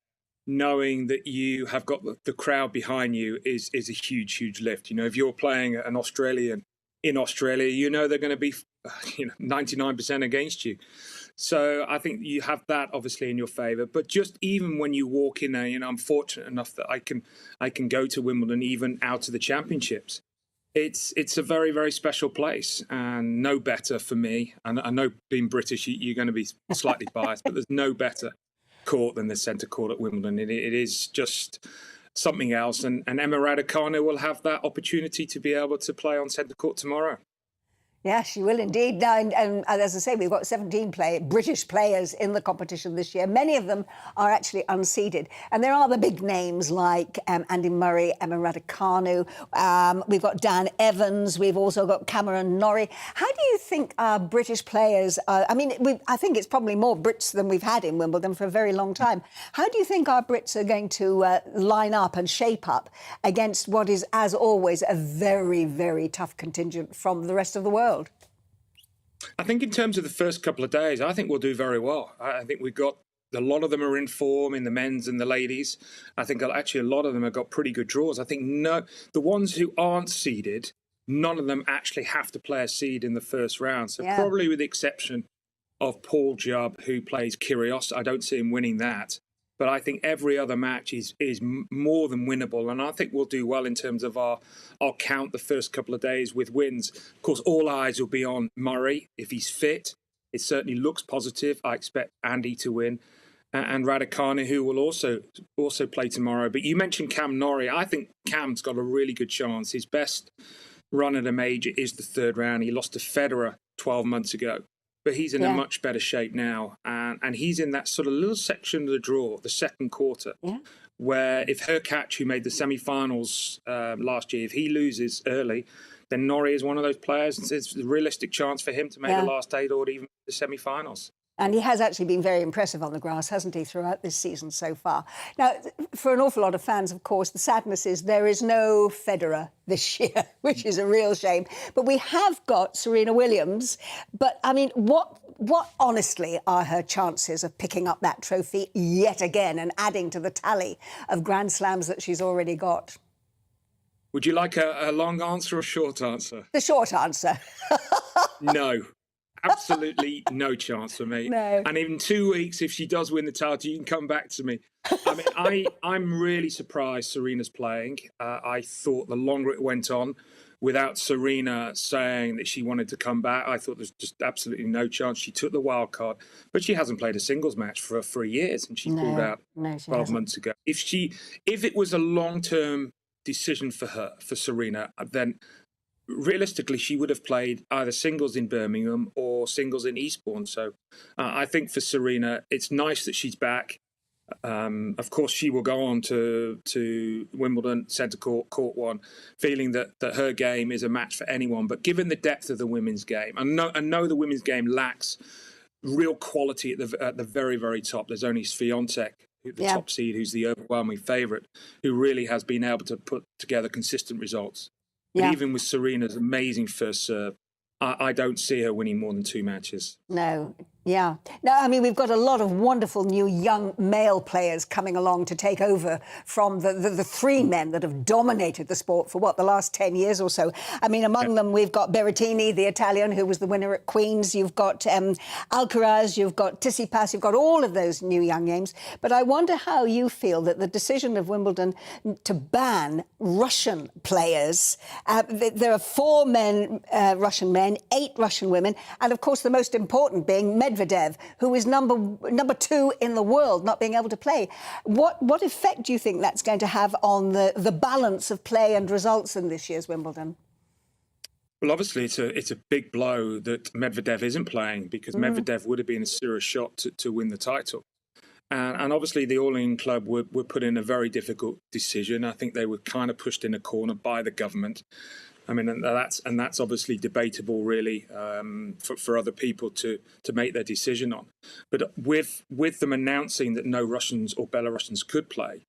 knowing that you have got the crowd behind you is a huge, huge lift. You know, if you're playing an Australian in Australia, you know they're going to be 99% against you. So I think you have that obviously in your favour. But just even when you walk in there, you know, I'm fortunate enough that I can go to Wimbledon even out of the championships. It's a very, very special place and no better for me. And I know being British, you're going to be slightly biased, but there's no better court than the centre court at Wimbledon. It is just something else. And Emma Raducanu will have that opportunity to be able to play on centre court tomorrow. Yeah, she will indeed. Now, and as I say, we've got 17 British players in the competition this year. Many of them are actually unseeded. And there are the big names like Andy Murray, Emma Raducanu. We've got Dan Evans. We've also got Cameron Norrie. How do you think our British players are? I mean, I think it's probably more Brits than we've had in Wimbledon for a very long time. How do you think our Brits are going to line up and shape up against what is, as always, a very, very tough contingent from the rest of the world? I think in terms of the first couple of days, I think we'll do very well. I think we've got a lot of them are in form in the men's and the ladies. I think actually a lot of them have got pretty good draws. I think the ones who aren't seeded, none of them actually have to play a seed in the first round. So probably with the exception of Paul Jubb, who plays Kyrgios. I don't see him winning that. But I think every other match is more than winnable. And I think we'll do well in terms of I'll count the first couple of days with wins. Of course, all eyes will be on Murray. If he's fit, it certainly looks positive. I expect Andy to win. And Raducanu, who will also play tomorrow. But you mentioned Cam Norrie. I think Cam's got a really good chance. His best run at a major is the third round. He lost to Federer 12 months ago. But he's in a much better shape now. And he's in that sort of little section of the draw, the second quarter, where if Hurkacz, who made the semi-finals last year, if he loses early, then Norrie is one of those players. It's a realistic chance for him to make the last 8 or even the semi-finals. And he has actually been very impressive on the grass, hasn't he, throughout this season so far? Now, for an awful lot of fans, of course, the sadness is there is no Federer this year, which is a real shame. But we have got Serena Williams. But, I mean, what honestly are her chances of picking up that trophy yet again and adding to the tally of Grand Slams that she's already got? Would you like a long answer or a short answer? The short answer. No. Absolutely no chance for me. No. And in 2 weeks, if she does win the title, you can come back to me. I mean, I'm really surprised Serena's playing. I thought the longer it went on, without Serena saying that she wanted to come back, I thought there's just absolutely no chance. She took the wild card, but she hasn't played a singles match for 3 years, and she pulled out 12 months ago. If it was a long-term decision for Serena, then realistically, she would have played either singles in Birmingham or singles in Eastbourne. So I think for Serena, it's nice that she's back. Of course, she will go on to Wimbledon, Centre Court, Court 1, feeling that her game is a match for anyone. But given the depth of the women's game, I know the women's game lacks real quality at the very, very top. There's only Swiatek, the top seed, who's the overwhelming favourite, who really has been able to put together consistent results. But even with Serena's amazing first serve, I don't see her winning more than 2 matches. No. Yeah. No, I mean, we've got a lot of wonderful new young male players coming along to take over from the 3 men that have dominated the sport for, the last 10 years or so. I mean, among them, we've got Berrettini, the Italian, who was the winner at Queen's. You've got Alcaraz, you've got Tsitsipas, you've got all of those new young names. But I wonder how you feel that the decision of Wimbledon to ban Russian players, there are 4 Russian men, 8 Russian women, and, of course, the most important being Medvedev, who is number 2 in the world, not being able to play. What effect do you think that's going to have on the balance of play and results in this year's Wimbledon? Well, obviously, it's a big blow that Medvedev isn't playing, because Medvedev would have been a serious shot to win the title. And obviously, the All England club were put in a very difficult decision. I think they were kind of pushed in a corner by the government. I mean, and that's obviously debatable, really, for other people to make their decision on. But with them announcing that no Russians or Belarusians could play,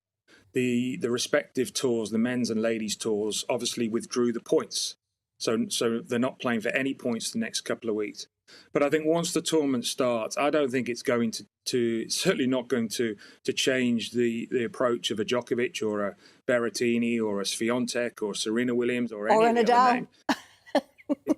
the respective tours, the men's and ladies' tours, obviously withdrew the points. So they're not playing for any points the next couple of weeks. But I think once the tournament starts, I don't think it's going to certainly not going to change the approach of a Djokovic or a Berrettini or a Swiatek or Serena Williams or any of the other name.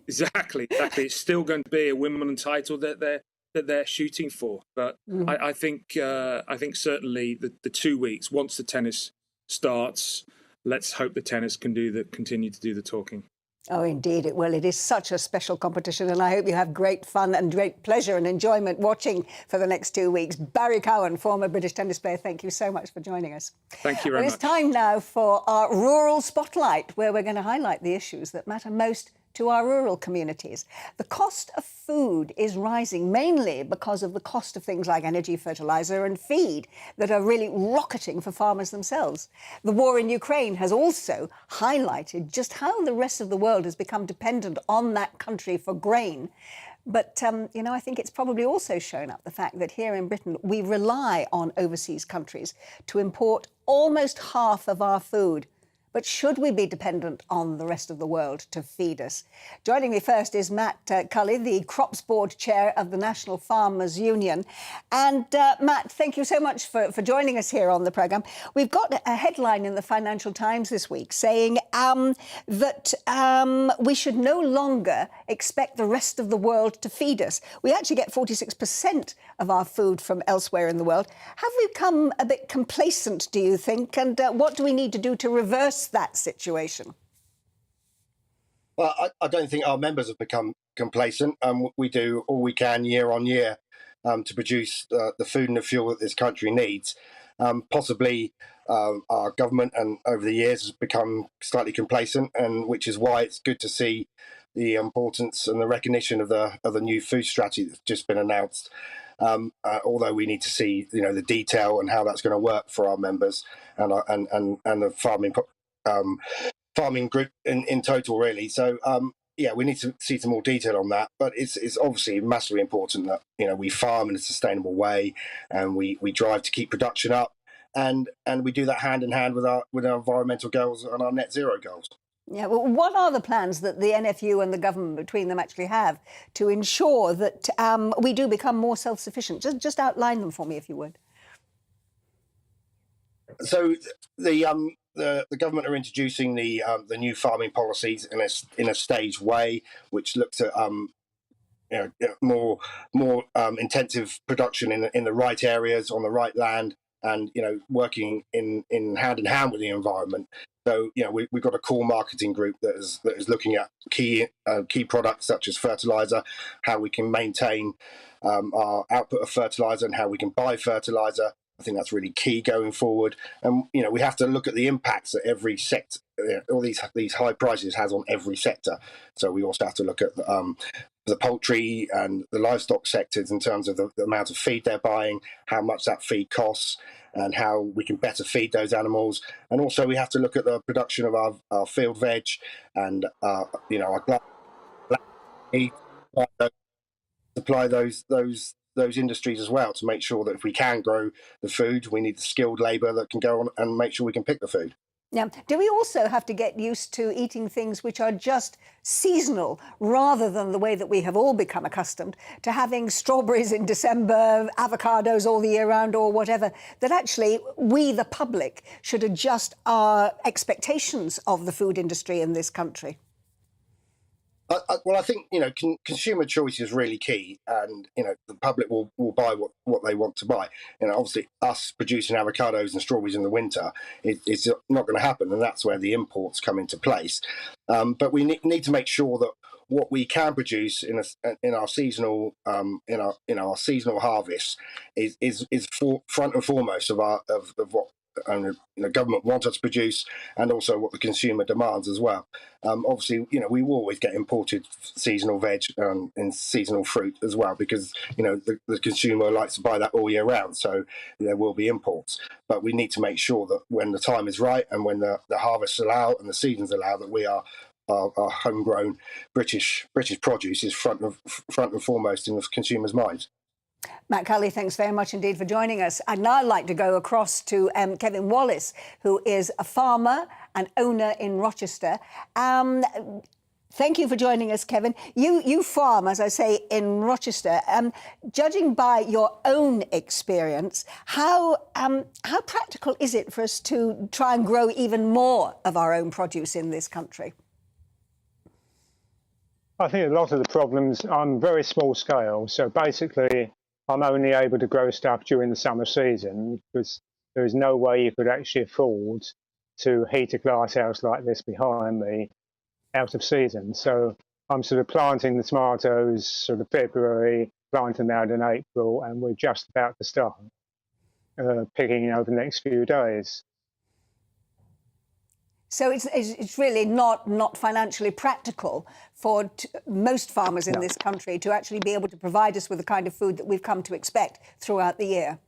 Exactly. It's still going to be a Wimbledon title that they're shooting for. But I think certainly the 2 weeks, once the tennis starts, let's hope the tennis can continue to do the talking. Oh, indeed it will. It is such a special competition, and I hope you have great fun and great pleasure and enjoyment watching for the next 2 weeks. Barry Cowan, former British tennis player, thank you so much for joining us. Thank you very much. It's time now for our Rural Spotlight, where we're going to highlight the issues that matter most to our rural communities. The cost of food is rising mainly because of the cost of things like energy, fertiliser and feed that are really rocketing for farmers themselves. The war in Ukraine has also highlighted just how the rest of the world has become dependent on that country for grain. But, you know, I think it's probably also shown up the fact that here in Britain, we rely on overseas countries to import almost half of our food. But should we be dependent on the rest of the world to feed us? Joining me first is Matt Cully, the Crops Board Chair of the National Farmers Union. And Matt, thank you so much for joining us here on the programme. We've got a headline in the Financial Times this week saying that we should no longer expect the rest of the world to feed us. We actually get 46% of our food from elsewhere in the world. Have we become a bit complacent, do you think? And what do we need to do to reverse that situation? Well, I don't think our members have become complacent. We do all we can year on year to produce the food and the fuel that this country needs. Possibly our government and over the years has become slightly complacent, and which is why it's good to see the importance and the recognition of the new food strategy that's just been announced. Although we need to see, you know, the detail and how that's going to work for our members and the farming group in total, really. So yeah, we need to see some more detail on that. But it's obviously massively important that, you know, we farm in a sustainable way and we drive to keep production up, and we do that hand in hand with our environmental goals and our net zero goals. Yeah, well, what are the plans that the NFU and the government between them actually have to ensure that we do become more self-sufficient? Just outline them for me, if you would. So the government are introducing the new farming policies in a staged way, which looks at more intensive production in the right areas on the right land, and, you know, working in hand with the environment. So, you know, we've got a core marketing group that is looking at key products such as fertiliser, how we can maintain our output of fertiliser and how we can buy fertiliser. I think that's really key going forward. And, you know, we have to look at the impacts that every sector, all these high prices has on every sector. So we also have to look at the poultry and the livestock sectors in terms of the amount of feed they're buying, how much that feed costs, and how we can better feed those animals. And also we have to look at the production of our field veg and you know, our meat, supply those industries as well, to make sure that if we can grow the food, we need the skilled labour that can go on and make sure we can pick the food. Now, do we also have to get used to eating things which are just seasonal, rather than the way that we have all become accustomed to having strawberries in December, avocados all the year round or whatever, that actually we, the public, should adjust our expectations of the food industry in this country? Well, I think, you know, consumer choice is really key, and, you know, the public will buy what they want to buy. You know, obviously, us producing avocados and strawberries in the winter, it's not going to happen, and that's where the imports come into place. But we need to make sure that what we can produce in our seasonal seasonal harvest is front and foremost of what the government wants us to produce, and also what the consumer demands as well. Obviously, you know, we will always get imported seasonal veg and seasonal fruit as well, because, you know, the consumer likes to buy that all year round, so there will be imports. But we need to make sure that when the time is right and when the harvests allow and the seasons allow, that we are our homegrown British produce is front and foremost in the consumer's minds. Matt Cully, thanks very much indeed for joining us. I'd now like to go across to Kevin Wallace, who is a farmer and owner in Rochester. Thank you for joining us, Kevin. You farm, as I say, in Rochester. Judging by your own experience, how practical is it for us to try and grow even more of our own produce in this country? I think a lot of the problems on very small scale. So basically, I'm only able to grow stuff during the summer season, because there is no way you could actually afford to heat a glass house like this behind me out of season. So I'm sort of planting the tomatoes sort of February, planting them out in April, and we're just about to start picking over the next few days. So it's really not financially practical for most farmers in this country to actually be able to provide us with the kind of food that we've come to expect throughout the year.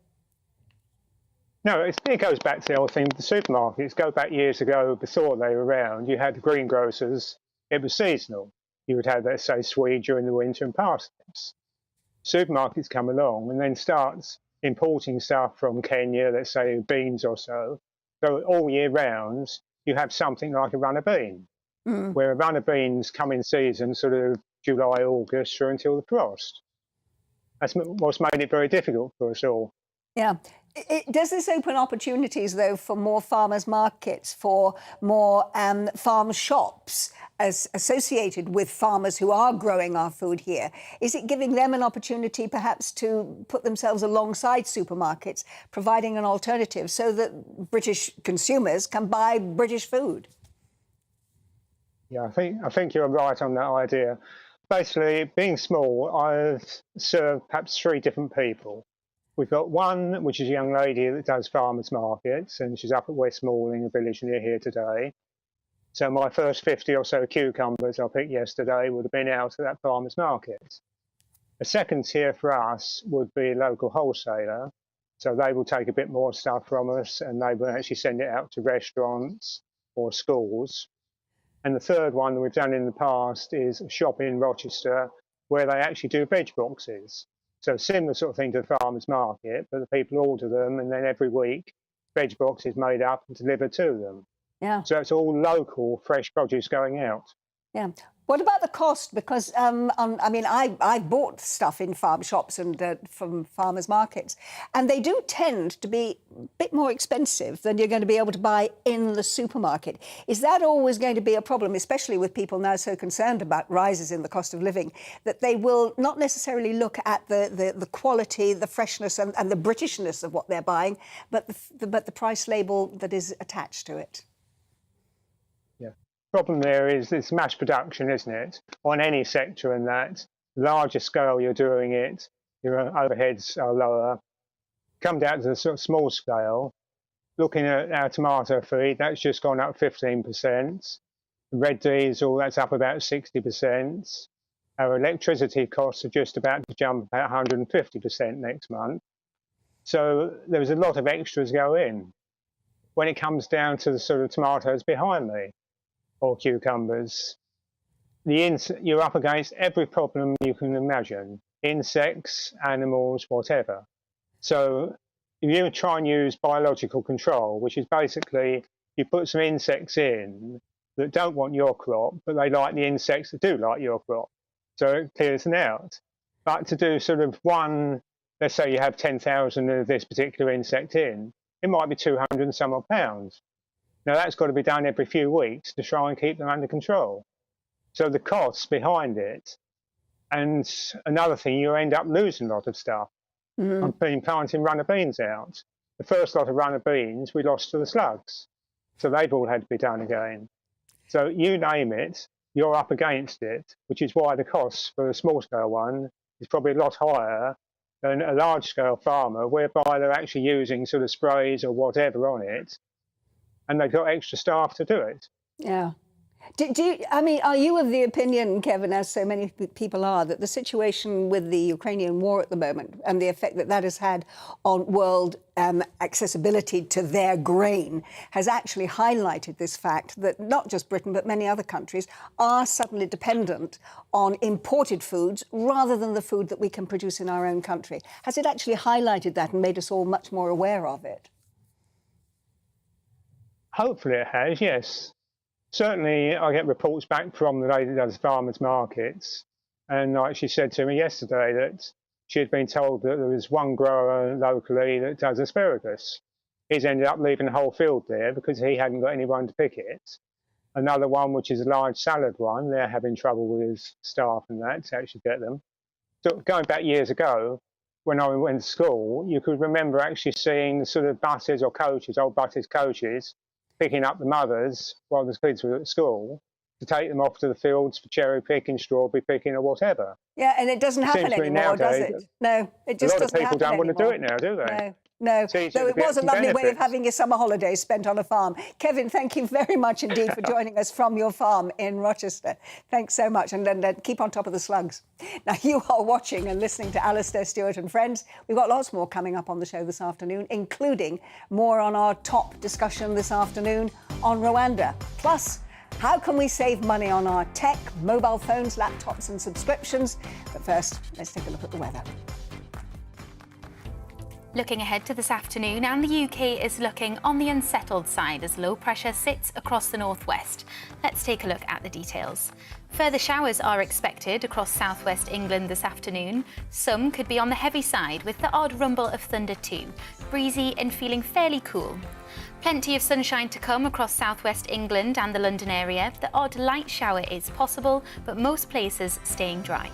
No, it goes back to the old thing. The supermarkets go back years ago before they were around. You had the greengrocers. It was seasonal. You would have, let's say, swede during the winter and parsnips. Supermarkets come along and then starts importing stuff from Kenya, let's say beans or so. So all year round, you have something like a runner bean, where a runner beans come in season sort of July, August through until the frost. That's what's made it very difficult for us all. Yeah. Does this open opportunities, though, for more farmers' markets, for more farm shops associated with farmers who are growing our food here? Is it giving them an opportunity, perhaps, to put themselves alongside supermarkets, providing an alternative so that British consumers can buy British food? Yeah, I think you're right on that idea. Basically, being small, I've served perhaps 3 different people. We've got one, which is a young lady that does farmers markets, and she's up at Westmoreland, a village near here today. So my first 50 or so cucumbers I picked yesterday would have been out at that farmers market. A second tier for us would be a local wholesaler. So they will take a bit more stuff from us and they will actually send it out to restaurants or schools. And the third one that we've done in the past is a shop in Rochester where they actually do veg boxes. So similar sort of thing to the farmers market, but the people order them and then every week veg box is made up and delivered to them. Yeah. So it's all local, fresh produce going out. Yeah. What about the cost? Because, I mean, I bought stuff in farm shops and from farmers markets, and they do tend to be a bit more expensive than you're going to be able to buy in the supermarket. Is that always going to be a problem, especially with people now so concerned about rises in the cost of living, that they will not necessarily look at the quality, the freshness and the Britishness of what they're buying, but the price label that is attached to it? Problem there is it's mass production, isn't it? On any sector, and that larger scale you're doing it, your overheads are lower. Come down to the sort of small scale, looking at our tomato feed, that's just gone up 15%. Red diesel, that's up about 60%. Our electricity costs are just about to jump about 150% next month. So there's a lot of extras go in. When it comes down to the sort of tomatoes behind me, or cucumbers, you're up against every problem you can imagine, insects, animals, whatever. So if you try and use biological control, which is basically you put some insects in that don't want your crop, but they like the insects that do like your crop. So it clears them out. But to do sort of one, let's say you have 10,000 of this particular insect in, it might be 200 and some odd pounds. Now, that's got to be done every few weeks to try and keep them under control. So the costs behind it. And another thing, you end up losing a lot of stuff. I've been planting runner beans out. The first lot of runner beans we lost to the slugs. So they've all had to be done again. So you name it, you're up against it, which is why the costs for a small-scale one is probably a lot higher than a large-scale farmer, whereby they're actually using sort of sprays or whatever on it, and they've got extra staff to do it. Yeah. I mean, are you of the opinion, Kevin, as so many people are, that the situation with the Ukrainian war at the moment and the effect that that has had on world accessibility to their grain has actually highlighted this fact that not just Britain, but many other countries are suddenly dependent on imported foods rather than the food that we can produce in our own country? Has it actually highlighted that and made us all much more aware of it? Hopefully it has, yes. Certainly, I get reports back from the lady that does farmers markets, and like she said to me yesterday that she had been told that there was one grower locally that does asparagus. He's ended up leaving the whole field there because he hadn't got anyone to pick it. Another one, which is a large salad one, they're having trouble with staff and that to actually get them. So going back years ago, when I went to school, you could remember actually seeing the sort of buses or coaches, old buses coaches, picking up the mothers while the kids were at school to take them off to the fields for cherry picking, strawberry picking or whatever. Yeah, and it doesn't happen anymore, does it? No, it just doesn't happen anymore. A lot of people don't want to do it now, do they? No, So though it was a lovely way of having your summer holidays spent on a farm. Kevin, thank you very much indeed for joining us from your farm in Rochester. Thanks so much, and then keep on top of the slugs. Now, you are watching and listening to Alastair Stewart and Friends. We've got lots more coming up on the show this afternoon, including more on our top discussion this afternoon on Rwanda. Plus, how can we save money on our tech, mobile phones, laptops and subscriptions? But first, let's take a look at the weather. Looking ahead to this afternoon, and the UK is looking on the unsettled side as low pressure sits across the northwest. Let's take a look at the details. Further showers are expected across southwest England this afternoon. Some could be on the heavy side with the odd rumble of thunder too. Breezy and feeling fairly cool. Plenty of sunshine to come across southwest England and the London area. The odd light shower is possible, but most places staying dry.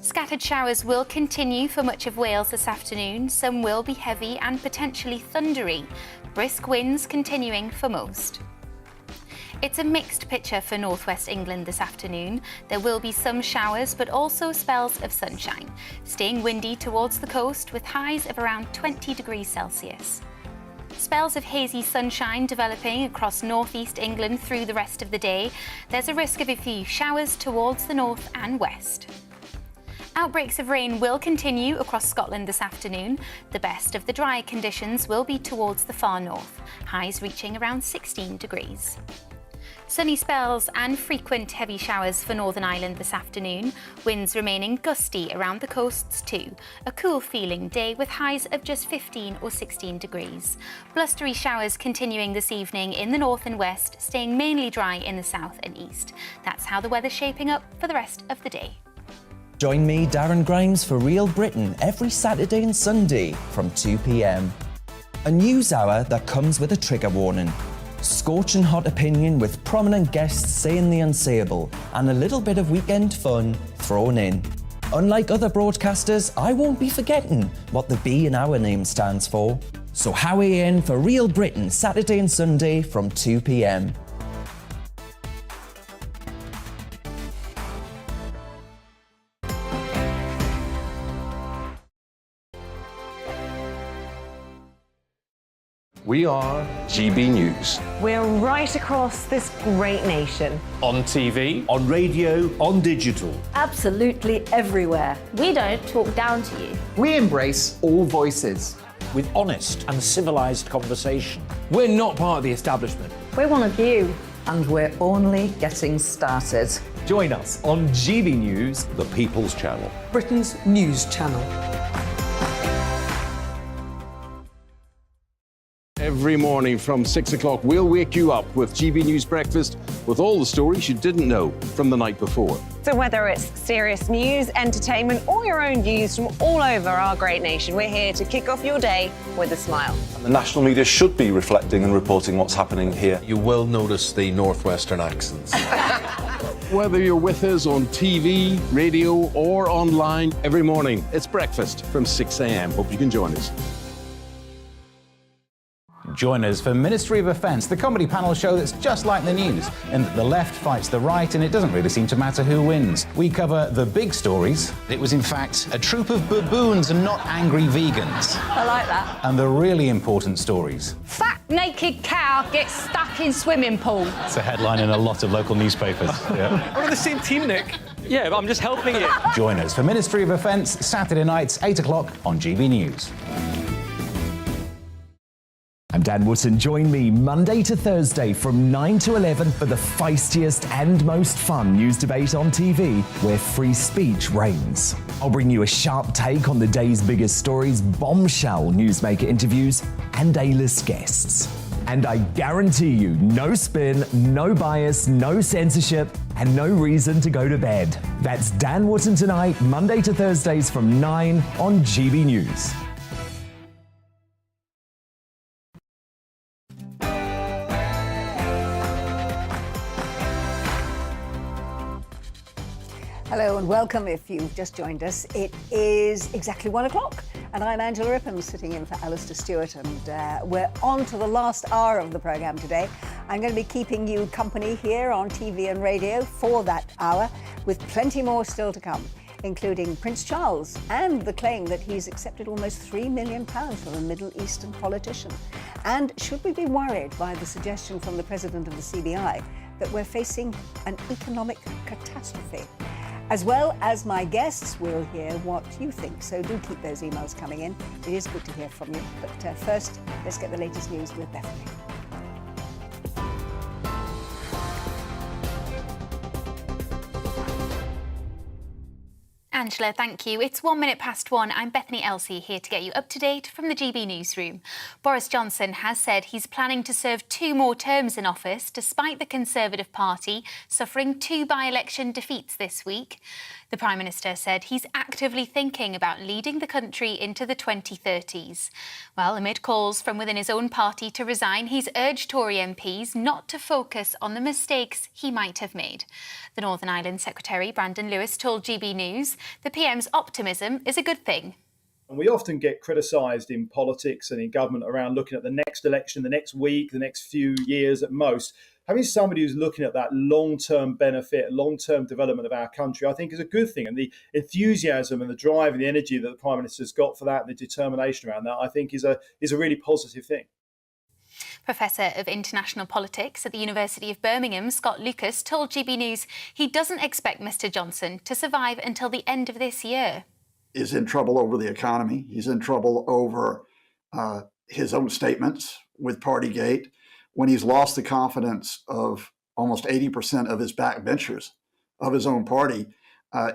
Scattered showers will continue for much of Wales this afternoon. Some will be heavy and potentially thundery. Brisk winds continuing for most. It's a mixed picture for northwest England this afternoon. There will be some showers, but also spells of sunshine. Staying windy towards the coast with highs of around 20 degrees Celsius. Spells of hazy sunshine developing across northeast England through the rest of the day. There's a risk of a few showers towards the north and west. Outbreaks of rain will continue across Scotland this afternoon. The best of the dry conditions will be towards the far north, highs reaching around 16 degrees. Sunny spells and frequent heavy showers for Northern Ireland this afternoon. Winds remaining gusty around the coasts too. A cool feeling day with highs of just 15 or 16 degrees. Blustery showers continuing this evening in the north and west, staying mainly dry in the south and east. That's how the weather's shaping up for the rest of the day. Join me, Darren Grimes, for Real Britain every Saturday and Sunday from 2 p.m. A news hour that comes with a trigger warning. Scorching hot opinion with prominent guests saying the unsayable and a little bit of weekend fun thrown in. Unlike other broadcasters, I won't be forgetting what the B in our name stands for. So howie in for Real Britain Saturday and Sunday from 2 p.m. We are GB News. We're right across this great nation. On TV, on radio, on digital. Absolutely everywhere. We don't talk down to you. We embrace all voices. With honest and civilised conversation. We're not part of the establishment. We're one of you. And we're only getting started. Join us on GB News, The People's Channel. Britain's news channel. Every morning from 6 o'clock, we'll wake you up with GB News Breakfast with all the stories you didn't know from the night before. So whether it's serious news, entertainment, or your own views from all over our great nation, we're here to kick off your day with a smile. The national media should be reflecting and reporting what's happening here. You will notice the northwestern accents. Whether you're with us on TV, radio, or online, every morning, it's breakfast from 6 a.m. Hope you can join us. Join us for Ministry of Offence, the comedy panel show that's just like the news, in that the left fights the right and it doesn't really seem to matter who wins. We cover the big stories. It was in fact a troop of baboons and not angry vegans. I like that. And the really important stories. Fat naked cow gets stuck in swimming pool. It's a headline in a lot of local newspapers. Yeah. We're on the same team, Nick. Yeah, but I'm just helping you. Join us for Ministry of Offence, Saturday nights, 8 o'clock on GB News. I'm Dan Wootton. Join me Monday to Thursday from 9 to 11 for the feistiest and most fun news debate on TV, where free speech reigns. I'll bring you a sharp take on the day's biggest stories, bombshell newsmaker interviews, and A-list guests. And I guarantee you, no spin, no bias, no censorship, and no reason to go to bed. That's Dan Wootton tonight, Monday to Thursdays from 9 on GB News. Hello and welcome if you've just joined us. It is exactly 1 o'clock and I'm Angela Rippon sitting in for Alistair Stewart, and we're on to the last hour of the programme today. I'm going to be keeping you company here on TV and radio for that hour with plenty more still to come. including Prince Charles and the claim that he's accepted almost £3 million from a Middle Eastern politician. And should we be worried by the suggestion from the president of the CBI that we're facing an economic catastrophe? As well as my guests, we'll hear what you think, so do keep those emails coming in. It is good to hear from you. But first, let's get the latest news with Bethany. Angela, thank you. It's 1 minute past 1. I'm Bethany Elsey here to get you up to date from the GB newsroom. Boris Johnson has said he's planning to serve 2 more terms in office, despite the Conservative Party suffering 2 by-election defeats this week. The Prime Minister said he's actively thinking about leading the country into the 2030s. Well, amid calls from within his own party to resign, he's urged Tory MPs not to focus on the mistakes he might have made. The Northern Ireland Secretary, Brandon Lewis, told GB News the PM's optimism is a good thing. And we often get criticised in politics and in government around looking at the next election, the next week, the next few years at most. Having somebody who's looking at that long-term benefit, long-term development of our country, I think is a good thing. And the enthusiasm and the drive and the energy that the Prime Minister's got for that, and the determination around that, I think is a really positive thing. Professor of International Politics at the University of Birmingham, Scott Lucas, told GB News he doesn't expect Mr Johnson to survive until the end of this year. Is in trouble over the economy. He's in trouble over his own statements with Partygate. When he's lost the confidence of almost 80% of his backbenchers of his own party,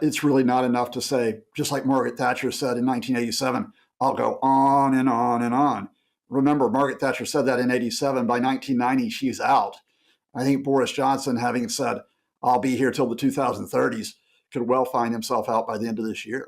it's really not enough to say, just like Margaret Thatcher said in 1987, I'll go on and on and on. Remember, Margaret Thatcher said that in 87. By 1990, she's out. I think Boris Johnson, having said, I'll be here till the 2030s, could well find himself out by the end of this year.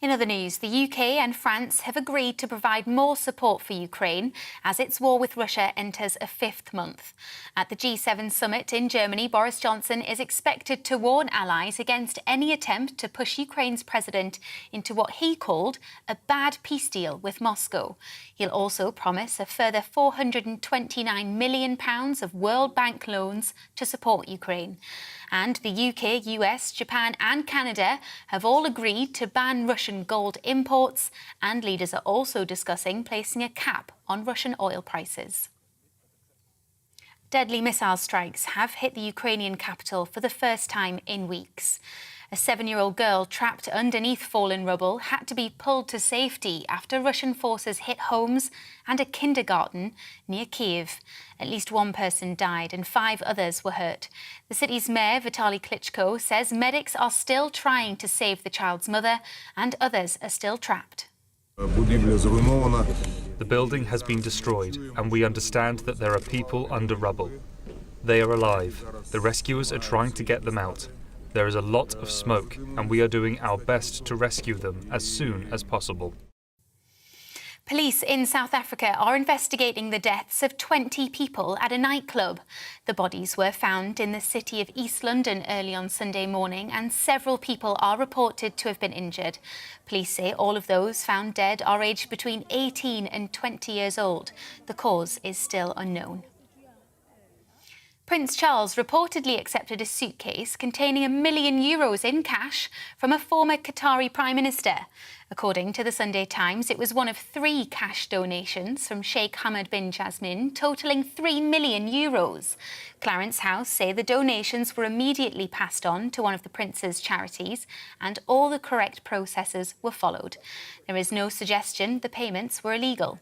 In other news, the UK and France have agreed to provide more support for Ukraine as its war with Russia enters a 5th month. At the G7 summit in Germany, Boris Johnson is expected to warn allies against any attempt to push Ukraine's president into what he called a bad peace deal with Moscow. He'll also promise a further £429 million of World Bank loans to support Ukraine. And the UK, US, Japan and Canada have all agreed to ban Russian gold imports, and leaders are also discussing placing a cap on Russian oil prices. Deadly missile strikes have hit the Ukrainian capital for the first time in weeks. A 7-year-old girl trapped underneath fallen rubble had to be pulled to safety after Russian forces hit homes and a kindergarten near Kyiv. At least 1 person died and 5 others were hurt. The city's mayor, Vitaly Klitschko, says medics are still trying to save the child's mother and others are still trapped. The building has been destroyed and we understand that there are people under rubble. They are alive. The rescuers are trying to get them out. There is a lot of smoke and we are doing our best to rescue them as soon as possible. Police in South Africa are investigating the deaths of 20 people at a nightclub. The bodies were found in the city of East London early on Sunday morning and several people are reported to have been injured. Police say all of those found dead are aged between 18 and 20 years old. The cause is still unknown. Prince Charles reportedly accepted a suitcase containing €1 million in cash from a former Qatari Prime Minister. According to the Sunday Times, it was one of 3 cash donations from Sheikh Hamad bin Jasmin, totalling €3 million. Clarence House say the donations were immediately passed on to one of the Prince's charities and all the correct processes were followed. There is no suggestion the payments were illegal.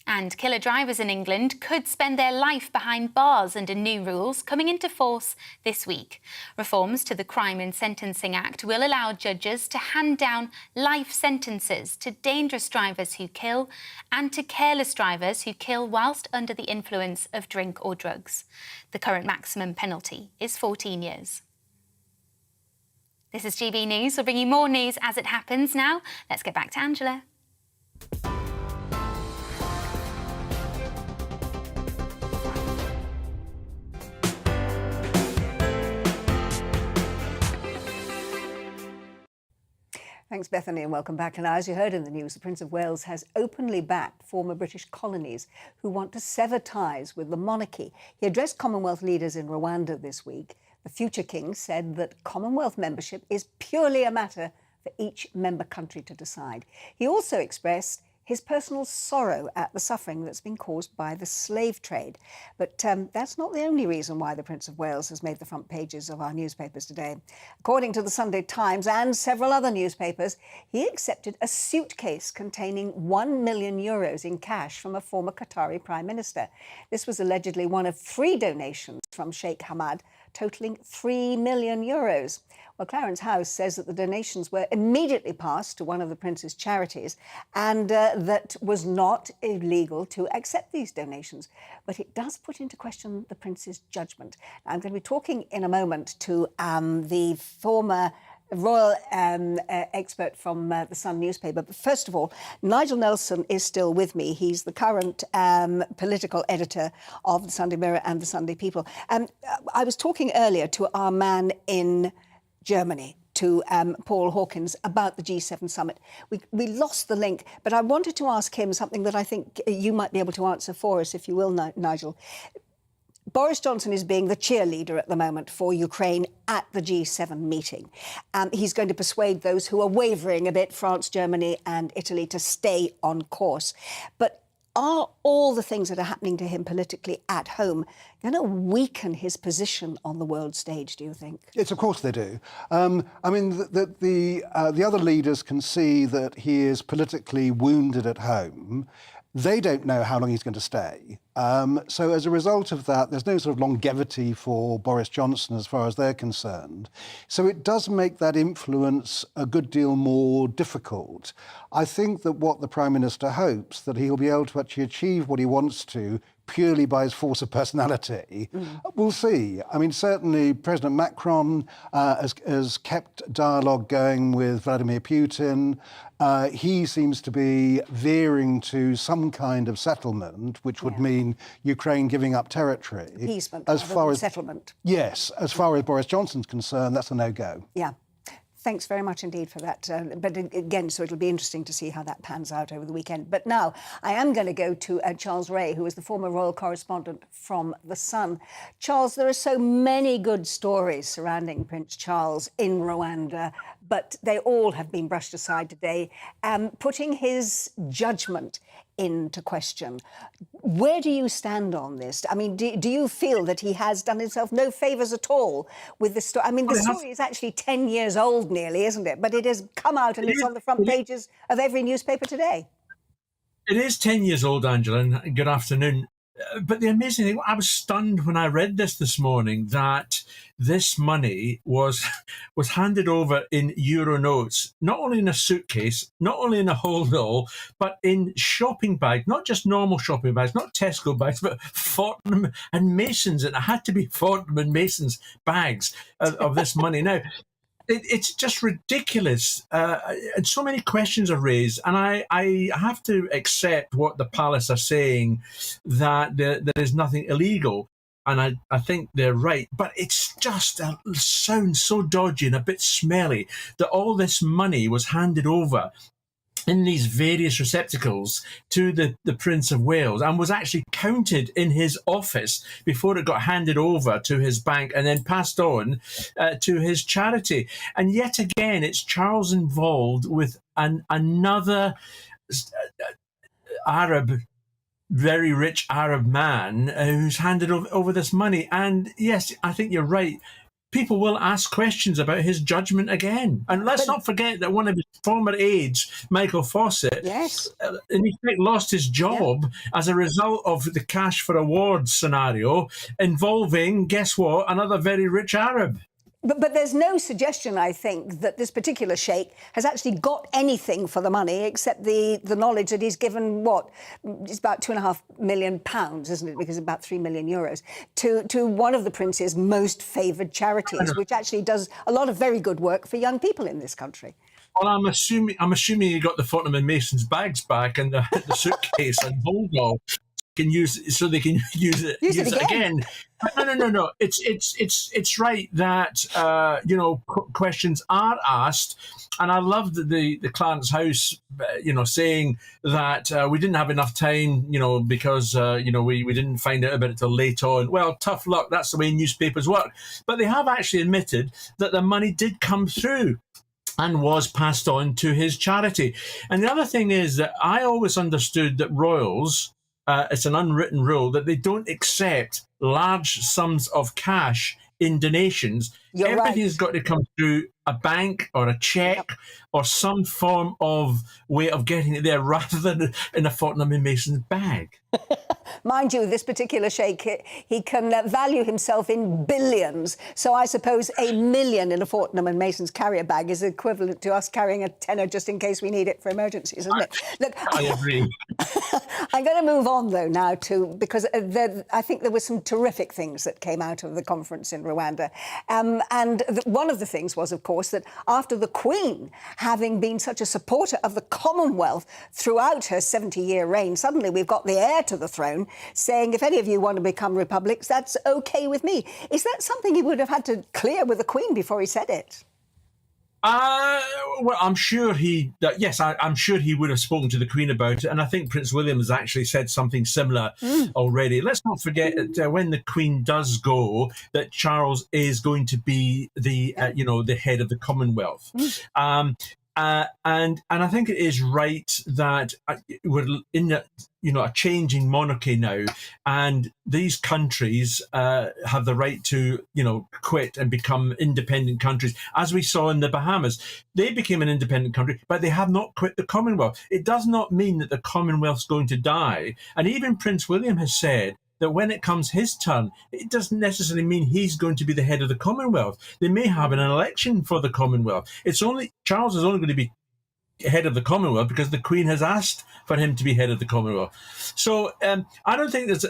And killer drivers in England could spend their life behind bars under new rules coming into force this week. Reforms to the Crime and Sentencing Act will allow judges to hand down life sentences to dangerous drivers who kill and to careless drivers who kill whilst under the influence of drink or drugs. The current maximum penalty is 14 years. This is GB News. We'll bring you more news as it happens now. Let's get back to Angela. Thanks, Bethany, and welcome back. And as you heard in the news, the Prince of Wales has openly backed former British colonies who want to sever ties with the monarchy. He addressed Commonwealth leaders in Rwanda this week. The future king said that Commonwealth membership is purely a matter for each member country to decide. He also expressed his personal sorrow at the suffering that's been caused by the slave trade. But that's not the only reason why the Prince of Wales has made the front pages of our newspapers today. According to the Sunday Times and several other newspapers, he accepted a suitcase containing €1 million in cash from a former Qatari Prime Minister. This was allegedly one of 3 donations from Sheikh Hamad, totalling €3 million. Well, Clarence House says that the donations were immediately passed to one of the Prince's charities and that was not illegal to accept these donations. But it does put into question the Prince's judgment. I'm going to be talking in a moment to the former royal expert from the Sun newspaper. But first of all, Nigel Nelson is still with me. He's the current political editor of the Sunday Mirror and the Sunday People. I was talking earlier to our man in Germany, to Paul Hawkins, about the G7 summit. We lost the link, but I wanted to ask him something that I think you might be able to answer for us, if you will, Nigel. Boris Johnson is being the cheerleader at the moment for Ukraine at the G7 meeting. He's going to persuade those who are wavering a bit, France, Germany and Italy, to stay on course. But are all the things that are happening to him politically at home going to weaken his position on the world stage, do you think? Yes, of course they do. I mean, the other leaders can see that he is politically wounded at home. They don't know how long he's going to stay. So as a result of that, there's no sort of longevity for Boris Johnson as far as they're concerned. So it does make that influence a good deal more difficult. I think that what the Prime Minister hopes, that he'll be able to actually achieve what he wants to purely by his force of personality. We'll see. I mean, certainly President Macron has kept dialogue going with Vladimir Putin. He seems to be veering to some kind of settlement, which would mean Ukraine giving up territory. Appeasement as far as settlement. Yes, as far as Boris Johnson's concerned, that's a no-go. Yeah. Thanks very much indeed for that. But again, so it'll be interesting to see how that pans out over the weekend. But now I am going to go to Charles Ray, who is the former royal correspondent from The Sun. Charles, there are so many good stories surrounding Prince Charles in Rwanda, but they all have been brushed aside today, putting his judgment into question. Where do you stand on this? I mean, do you feel that he has done himself no favours at all with the story? I mean, the story is actually 10 years old nearly, isn't it? But it has come out and it's on the front pages of every newspaper today. It is 10 years old, Angela, and good afternoon. But the amazing thing, I was stunned when I read this morning, that this money was handed over in euro notes, not only in a suitcase, not only in a holdall, but in shopping bags, not just normal shopping bags, not Tesco bags, but Fortnum and Mason's. And it had to be Fortnum and Mason's bags of this money. Now, it's just ridiculous. And so many questions are raised. And I have to accept what the palace are saying, that there is nothing illegal. And I think they're right. But it's just sounds so dodgy and a bit smelly that all this money was handed over in these various receptacles to the Prince of Wales and was actually counted in his office before it got handed over to his bank and then passed on to his charity. And yet again, it's Charles involved with another very rich Arab man who's handed over this money. And yes, I think you're right. People will ask questions about his judgment again. And let's not forget that one of his former aides, Michael Fawcett, in effect lost his job as a result of the cash for awards scenario involving, guess what, another very rich Arab. But there's no suggestion, I think, that this particular sheikh has actually got anything for the money except the knowledge that he's given, it's about £2.5 million, isn't it? Because it's about €3 million, to one of the prince's most favoured charities, which actually does a lot of very good work for young people in this country. Well, I'm assuming you got the Fortnum and Mason's bags back and the suitcase and holdall. can use so they can use it again. No. It's right that questions are asked, and I loved the Clarence House, saying that we didn't have enough time, because we didn't find out about it till late on. Well, tough luck. That's the way newspapers work. But they have actually admitted that the money did come through and was passed on to his charity. And the other thing is that I always understood that royals, it's an unwritten rule that they don't accept large sums of cash in donations. Everything's got to come through a bank or a cheque or some form of way of getting it there rather than in a Fortnum and Mason's bag. Mind you, this particular sheikh, he can value himself in billions. So I suppose $1 million in a Fortnum and Mason's carrier bag is equivalent to us carrying a tenner just in case we need it for emergencies, isn't it? Look, I agree. I'm going to move on, though, now because I think there were some terrific things that came out of the conference in Rwanda. One of the things was, of course, that after the Queen, having been such a supporter of the Commonwealth throughout her 70-year reign, suddenly we've got the heir to the throne saying, if any of you want to become republics, that's OK with me. Is that something he would have had to clear with the Queen before he said it? Well, I'm sure I'm sure he would have spoken to the Queen about it, and I think Prince William has actually said something similar already. Let's not forget that when the Queen does go, that Charles is going to be the the head of the Commonwealth. And I think it is right that we're in a changing monarchy now, and these countries have the right to quit and become independent countries, as we saw in the Bahamas. They became an independent country, but they have not quit the Commonwealth. It does not mean that the Commonwealth's going to die, and even Prince William has said that when it comes his turn, it doesn't necessarily mean he's going to be the head of the Commonwealth. They may have an election for the Commonwealth. Charles is only going to be head of the Commonwealth because the Queen has asked for him to be head of the Commonwealth. So I don't think there's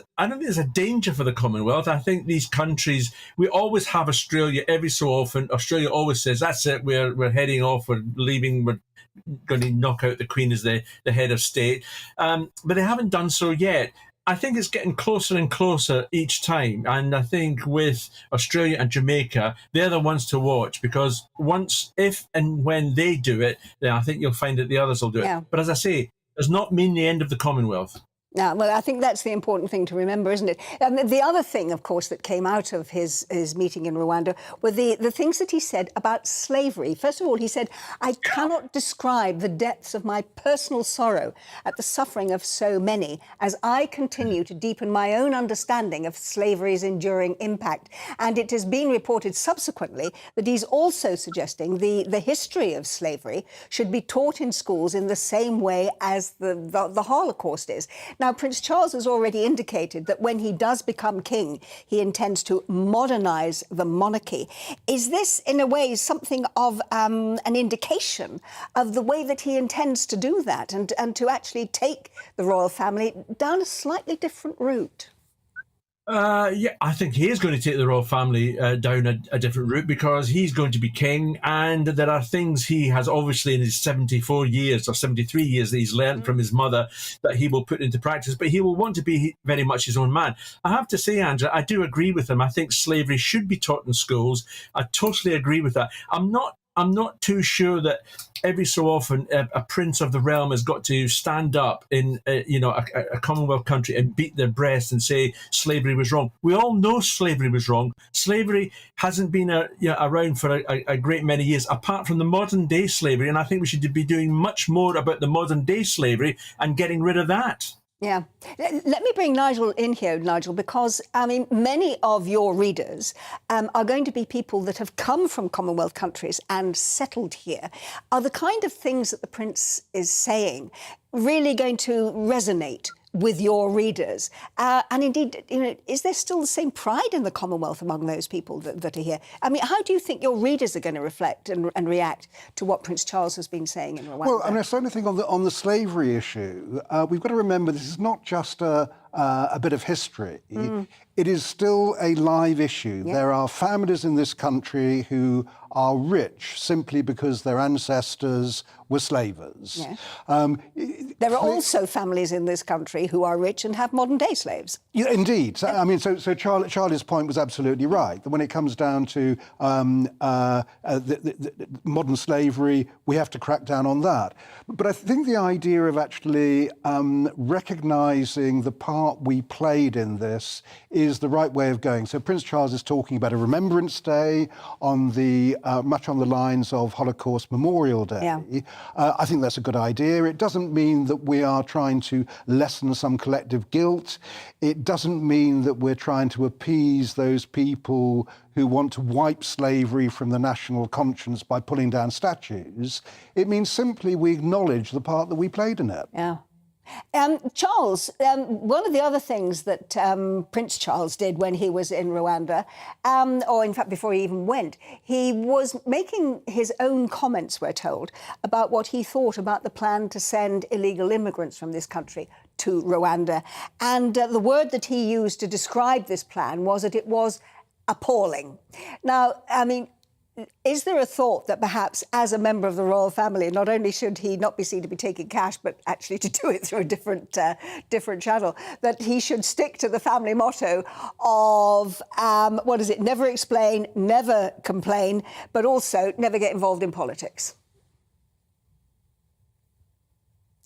a danger for the Commonwealth. I think these countries, we always have Australia every so often. Australia always says, that's it, we're heading off, we're leaving, we're going to knock out the Queen as the head of state. But they haven't done so yet. I think it's getting closer and closer each time. And I think with Australia and Jamaica, they're the ones to watch, because if and when they do it, then I think you'll find that the others will do it. But as I say, does not mean the end of the Commonwealth. Yeah, well, I think that's the important thing to remember, isn't it? The other thing, of course, that came out of his meeting in Rwanda were the things that he said about slavery. First of all, he said, I cannot describe the depths of my personal sorrow at the suffering of so many as I continue to deepen my own understanding of slavery's enduring impact. And it has been reported subsequently that he's also suggesting the history of slavery should be taught in schools in the same way as the Holocaust is. Now, Prince Charles has already indicated that when he does become king, he intends to modernise the monarchy. Is this, in a way, something of an indication of the way that he intends to do that and to actually take the royal family down a slightly different route? Yeah, I think he is going to take the royal family down a different route, because he's going to be king, and there are things he has obviously in his 74 years or 73 years that he's learned from his mother that he will put into practice, but he will want to be very much his own man. I have to say, Angela, I do agree with him. I think slavery should be taught in schools. I totally agree with that. I'm not too sure that every so often a prince of the realm has got to stand up in a Commonwealth country and beat their breast and say slavery was wrong. We all know slavery was wrong. Slavery hasn't been around for a great many years, apart from the modern day slavery, and I think we should be doing much more about the modern day slavery and getting rid of that. Yeah. Let me bring Nigel in here, Nigel, because, I mean, many of your readers are going to be people that have come from Commonwealth countries and settled here. Are the kind of things that the Prince is saying really going to resonate with your readers? And indeed, is there still the same pride in the Commonwealth among those people that are here? I mean, how do you think your readers are going to reflect and react to what Prince Charles has been saying in Rwanda? Well, I mean, I certainly think on the slavery issue, we've got to remember this is not just a bit of history. It is still a live issue. Yeah. There are families in this country who are rich simply because their ancestors were slavers. Yeah. There are also families in this country who are rich and have modern-day slaves. Yeah, indeed. So, I mean, so Charlie's point was absolutely right. That when it comes down to the modern slavery, we have to crack down on that. But I think the idea of actually recognising the part we played in this is the right way of going. So Prince Charles is talking about a Remembrance Day on the much on the lines of Holocaust Memorial Day. Yeah. I think that's a good idea. It doesn't mean that we are trying to lessen some collective guilt. It doesn't mean that we're trying to appease those people who want to wipe slavery from the national conscience by pulling down statues. It means simply we acknowledge the part that we played in it. Yeah. Charles, one of the other things that Prince Charles did when he was in Rwanda, or in fact before he even went, he was making his own comments, we're told, about what he thought about the plan to send illegal immigrants from this country to Rwanda. And the word that he used to describe this plan was that it was appalling. Now, I mean, is there a thought that perhaps as a member of the royal family, not only should he not be seen to be taking cash, but actually to do it through a different channel, that he should stick to the family motto of, never explain, never complain, but also never get involved in politics?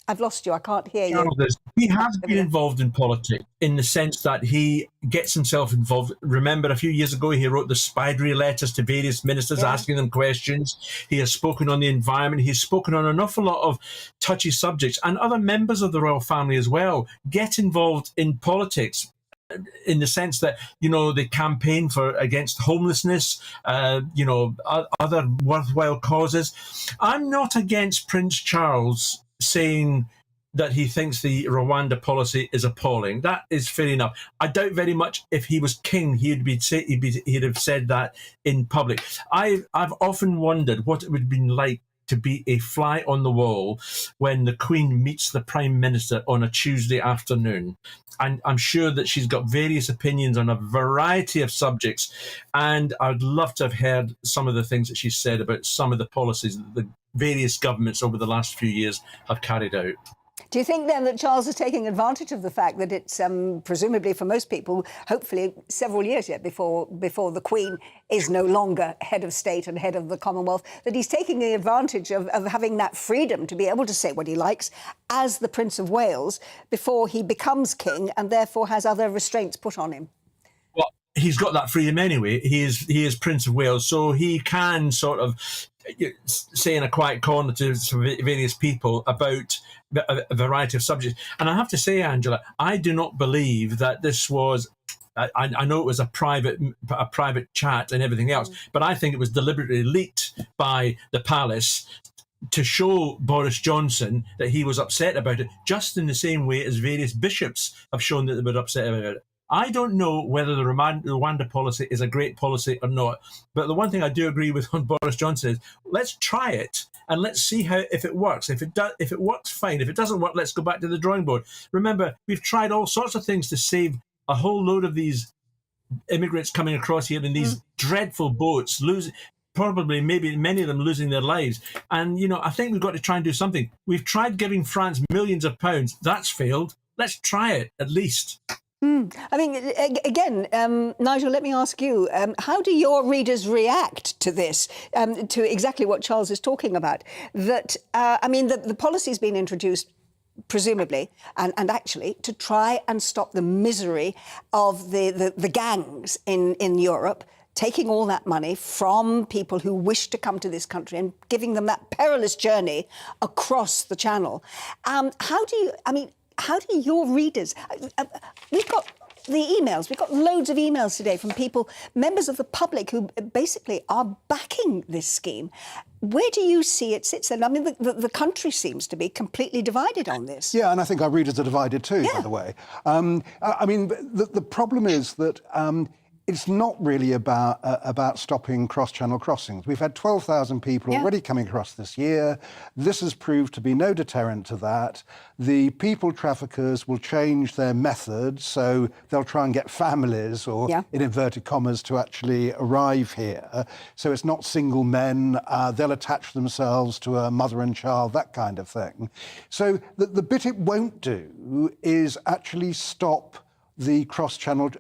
I've lost you. I can't hear you. He has been involved in politics in the sense that he gets himself involved. Remember, a few years ago, he wrote the spidery letters to various ministers asking them questions. He has spoken on the environment. He's spoken on an awful lot of touchy subjects. And other members of the royal family as well get involved in politics, in the sense that, they campaign against homelessness, other worthwhile causes. I'm not against Prince Charles saying that he thinks the Rwanda policy is appalling. That is fair enough. I doubt very much if he was king, he'd have said that in public. I've often wondered what it would have been like to be a fly on the wall when the Queen meets the Prime Minister on a Tuesday afternoon. And I'm sure that she's got various opinions on a variety of subjects. And I'd love to have heard some of the things that she said about some of the policies that the various governments over the last few years have carried out. Do you think then that Charles is taking advantage of the fact that it's presumably for most people, hopefully several years yet before the Queen is no longer head of state and head of the Commonwealth, that he's taking the advantage of having that freedom to be able to say what he likes as the Prince of Wales before he becomes king and therefore has other restraints put on him? Well, he's got that freedom anyway. He is Prince of Wales, so he can sort of say in a quiet corner to various people about a variety of subjects. And I have to say, Angela, I do not believe that this was, I know it was a private chat and everything else, but I think it was deliberately leaked by the palace to show Boris Johnson that he was upset about it, just in the same way as various bishops have shown that they were upset about it. I don't know whether the Rwanda policy is a great policy or not, but the one thing I do agree with on Boris Johnson is let's try it and let's see if it works. If it works, fine. If it doesn't work, let's go back to the drawing board. Remember, we've tried all sorts of things to save a whole load of these immigrants coming across here in these dreadful boats, probably maybe many of them losing their lives. And, I think we've got to try and do something. We've tried giving France millions of pounds. That's failed. Let's try it, at least. I mean, again, Nigel, let me ask you, how do your readers react to this, to exactly what Charles is talking about? That, the policy's been introduced, presumably, and actually, to try and stop the misery of the gangs in Europe, taking all that money from people who wish to come to this country and giving them that perilous journey across the Channel. How do your readers... we've got the emails. We've got loads of emails today from people, members of the public, who basically are backing this scheme. Where do you see it sits then? I mean, the country seems to be completely divided on this. Yeah, and I think our readers are divided too, by the way. The problem is that it's not really about stopping cross-channel crossings. We've had 12,000 people already coming across this year. This has proved to be no deterrent to that. The people traffickers will change their methods, so they'll try and get families, or in inverted commas, to actually arrive here. So it's not single men. They'll attach themselves to a mother and child, that kind of thing. So the bit it won't do is actually stop the cross-channel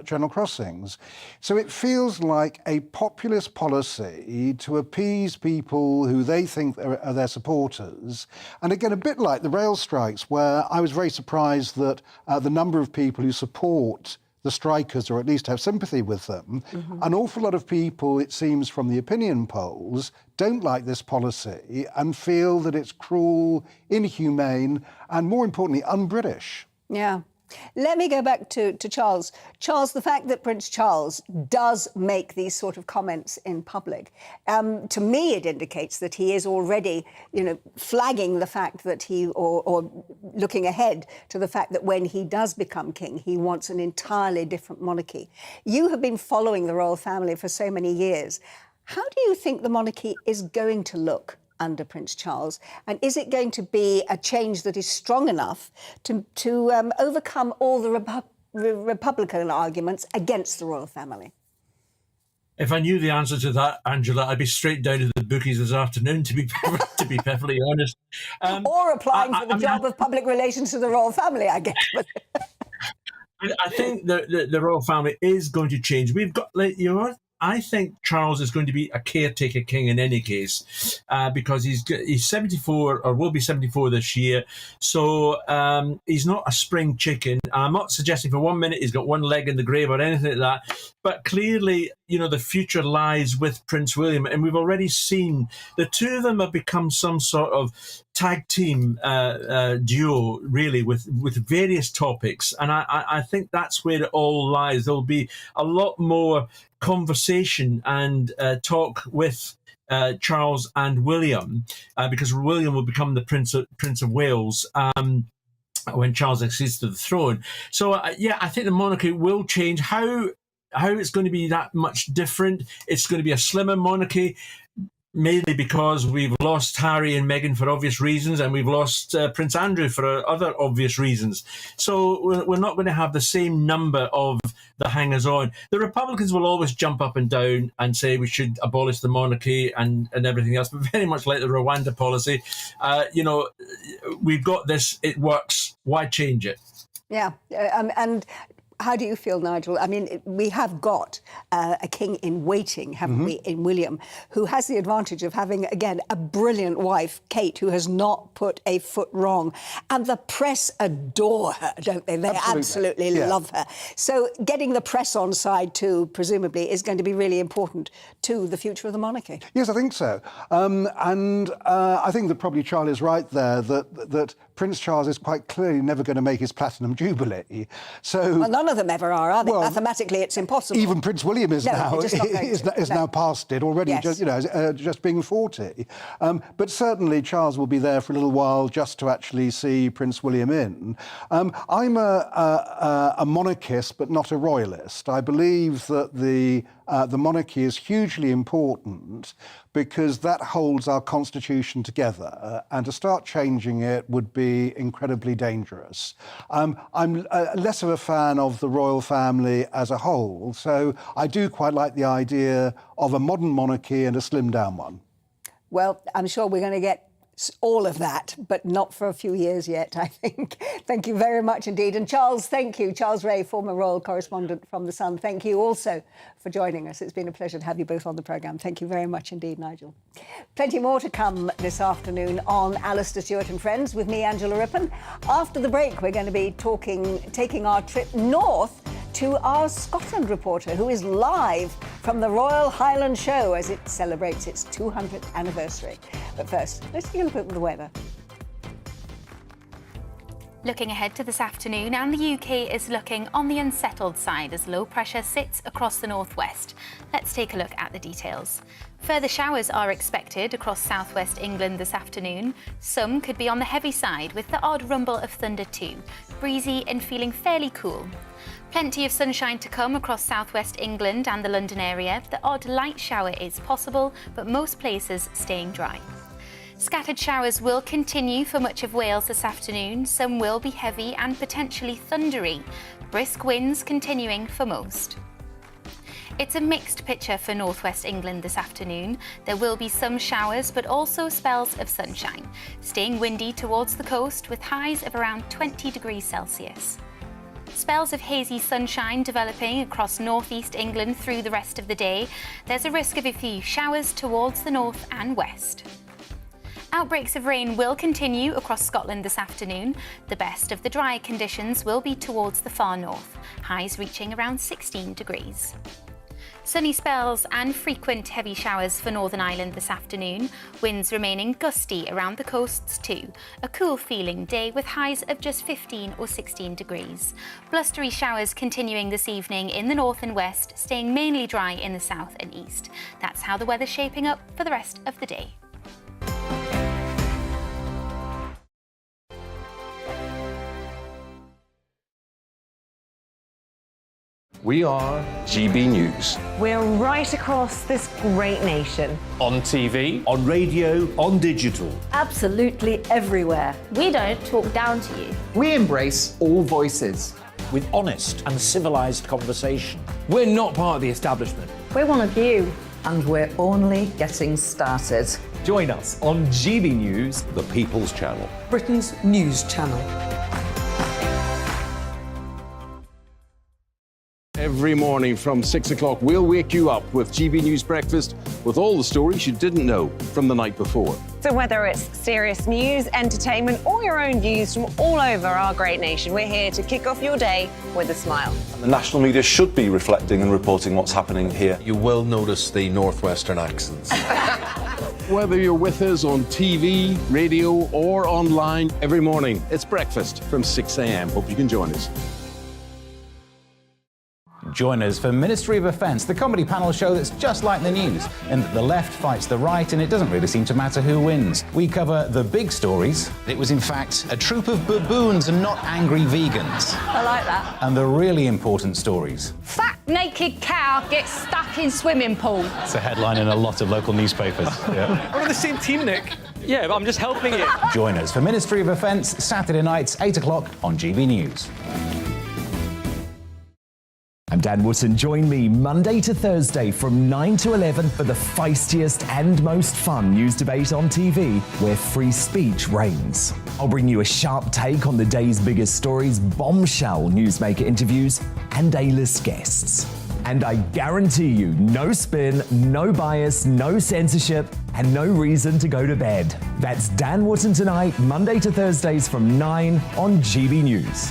channel crossings. So it feels like a populist policy to appease people who they think are their supporters. And again, a bit like the rail strikes, where I was very surprised that the number of people who support the strikers, or at least have sympathy with them, an awful lot of people, it seems from the opinion polls, don't like this policy and feel that it's cruel, inhumane, and more importantly, un-British. Yeah. Let me go back to Charles. Charles, the fact that Prince Charles does make these sort of comments in public, to me it indicates that he is already, flagging the fact that or looking ahead to the fact that when he does become king, he wants an entirely different monarchy. You have been following the royal family for so many years. How do you think the monarchy is going to look under Prince Charles? And is it going to be a change that is strong enough to overcome all the Republican arguments against the royal family? If I knew the answer to that, Angela, I'd be straight down to the bookies this afternoon, to be perfectly honest. Or applying for the job of public relations to the royal family, I guess. I think the royal family is going to change. We've got, I think Charles is going to be a caretaker king in any case, because he's 74, or will be 74 this year. So he's not a spring chicken. I'm not suggesting for 1 minute he's got one leg in the grave or anything like that. But clearly, the future lies with Prince William. And we've already seen the two of them have become some sort of tag team duo, really, with various topics. And I think that's where it all lies. There'll be a lot more conversation and talk with Charles and William, because William will become the Prince of Wales when Charles accedes to the throne. So I think the monarchy will change. How it's going to be that much different? It's going to be a slimmer monarchy, mainly because we've lost Harry and Meghan for obvious reasons, and we've lost Prince Andrew for other obvious reasons. So we're not going to have the same number of the hangers-on. The Republicans will always jump up and down and say we should abolish the monarchy and everything else, but very much like the Rwanda policy, we've got this, it works, why change it? Yeah, and how do you feel, Nigel? I mean, we have got a king in waiting, haven't we, in William, who has the advantage of having, again, a brilliant wife, Kate, who has not put a foot wrong. And the press adore her, don't they? They absolutely love her. So getting the press on side too, presumably, is going to be really important to the future of the monarchy. Yes, I think so. And I think that probably Charlie is right there, that Prince Charles is quite clearly never going to make his Platinum Jubilee. So well, none of them ever are they? Well, mathematically, it's impossible. Even Prince William is now past it already, just being 40. But certainly Charles will be there for a little while just to actually see Prince William in. I'm a monarchist, but not a royalist. I believe that the monarchy is hugely important because that holds our constitution together, and to start changing it would be incredibly dangerous. I'm less of a fan of the royal family as a whole, so I do quite like the idea of a modern monarchy and a slimmed-down one. Well, I'm sure we're going to get all of that, but not for a few years yet, I think. Thank you very much indeed. And Charles, thank you. Charles Ray, former royal correspondent from The Sun, thank you also for joining us. It's been a pleasure to have you both on the programme. Thank you very much indeed, Nigel. Plenty more to come this afternoon on Alastair Stewart and Friends with me, Angela Rippon. After the break, we're going to be taking our trip north to our Scotland reporter, who is live from the Royal Highland Show as it celebrates its 200th anniversary. But first, let's take a look at the weather. Looking ahead to this afternoon, and the UK is looking on the unsettled side as low pressure sits across the northwest. Let's take a look at the details. Further showers are expected across southwest England this afternoon. Some could be on the heavy side with the odd rumble of thunder too. Breezy and feeling fairly cool. Plenty of sunshine to come across southwest England and the London area. The odd light shower is possible, but most places staying dry. Scattered showers will continue for much of Wales this afternoon. Some will be heavy and potentially thundery. Brisk winds continuing for most. It's a mixed picture for northwest England this afternoon. There will be some showers, but also spells of sunshine. Staying windy towards the coast with highs of around 20 degrees Celsius. Spells of hazy sunshine developing across northeast England through the rest of the day. There's a risk of a few showers towards the north and west. Outbreaks of rain will continue across Scotland this afternoon. The best of the dry conditions will be towards the far north, highs reaching around 16 degrees. Sunny spells and frequent heavy showers for Northern Ireland this afternoon. Winds remaining gusty around the coasts too. A cool feeling day with highs of just 15 or 16 degrees. Blustery showers continuing this evening in the north and west, staying mainly dry in the south and east. That's how the weather's shaping up for the rest of the day. We are GB News. We're right across this great nation. On TV, on radio, on digital. Absolutely everywhere. We don't talk down to you. We embrace all voices. With honest and civilised conversation. We're not part of the establishment. We're one of you. And we're only getting started. Join us on GB News, The People's Channel. Britain's news channel. Every morning from 6 o'clock, we'll wake you up with GB News Breakfast with all the stories you didn't know from the night before. So whether it's serious news, entertainment, or your own views from all over our great nation, we're here to kick off your day with a smile. And the national media should be reflecting and reporting what's happening here. You will notice the northwestern accents. Whether you're with us on TV, radio, or online, every morning, it's breakfast from 6 a.m. Hope you can join us. Join us for Ministry of Defence, the comedy panel show that's just like the news, in that the left fights the right and it doesn't really seem to matter who wins. We cover the big stories. It was in fact a troop of baboons and not angry vegans. I like that. And the really important stories. Fat naked cow gets stuck in swimming pool. It's a headline in a lot of local newspapers. Yeah. We're on the same team, Nick. Yeah, but I'm just helping you. Join us for Ministry of Defence, Saturday nights, 8 o'clock on GB News. I'm Dan Wootton. Join me Monday to Thursday from 9 to 11 for the feistiest and most fun news debate on TV, where free speech reigns. I'll bring you a sharp take on the day's biggest stories, bombshell newsmaker interviews, and A-list guests. And I guarantee you, no spin, no bias, no censorship, and no reason to go to bed. That's Dan Wootton tonight, Monday to Thursdays from 9 on GB News.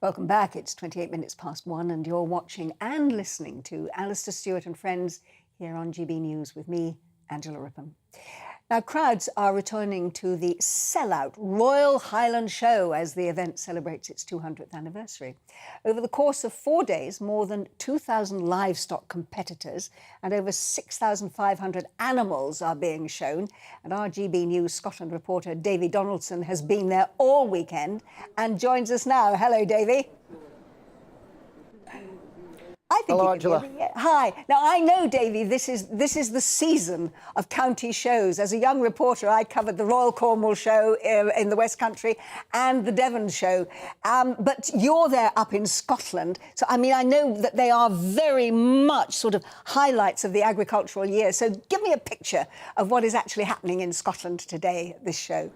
Welcome back. It's 28 minutes past 1 and you're watching and listening to Alastair Stewart and Friends here on GB News with me, Angela Rippon. Now, crowds are returning to the sellout Royal Highland Show as the event celebrates its 200th anniversary. Over the course of 4 days, more than 2,000 livestock competitors and over 6,500 animals are being shown. And our GB News Scotland reporter, Davy Donaldson, has been there all weekend and joins us now. Hello, Davy. Hello, Angela. Hi. Now, I know, Davy, this is the season of county shows. As a young reporter, I covered the Royal Cornwall Show in the West Country and the Devon Show. But you're there up in Scotland. So, I mean, I know that they are very much sort of highlights of the agricultural year. So give me a picture of what is actually happening in Scotland today at this show.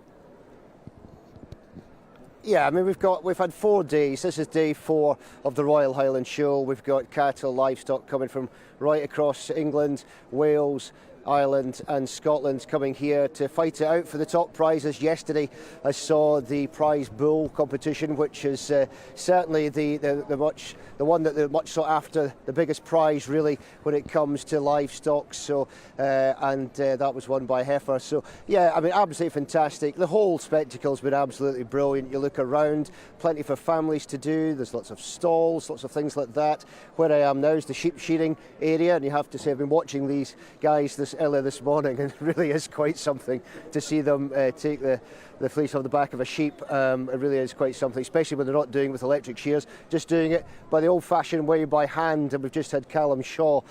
Yeah, I mean, we've had 4 days. This is day 4 of the Royal Highland Show. We've got cattle, livestock coming from right across England, Wales, Ireland and Scotland coming here to fight it out for the top prizes. Yesterday I saw the prize bull competition, which is certainly the one that they're much sought after, the biggest prize really when it comes to livestock. So that was won by heifer. So yeah, I mean, absolutely fantastic. The whole spectacle's been absolutely brilliant. You look around, plenty for families to do. There's lots of stalls, lots of things like that. Where I am now is the sheep shearing area, and you have to say I've been watching these guys earlier this morning, and it really is quite something to see them take the fleece off the back of a sheep. It really is quite something, especially when they're not doing it with electric shears, just doing it by the old-fashioned way, by hand. And we've just had Callum Shaw,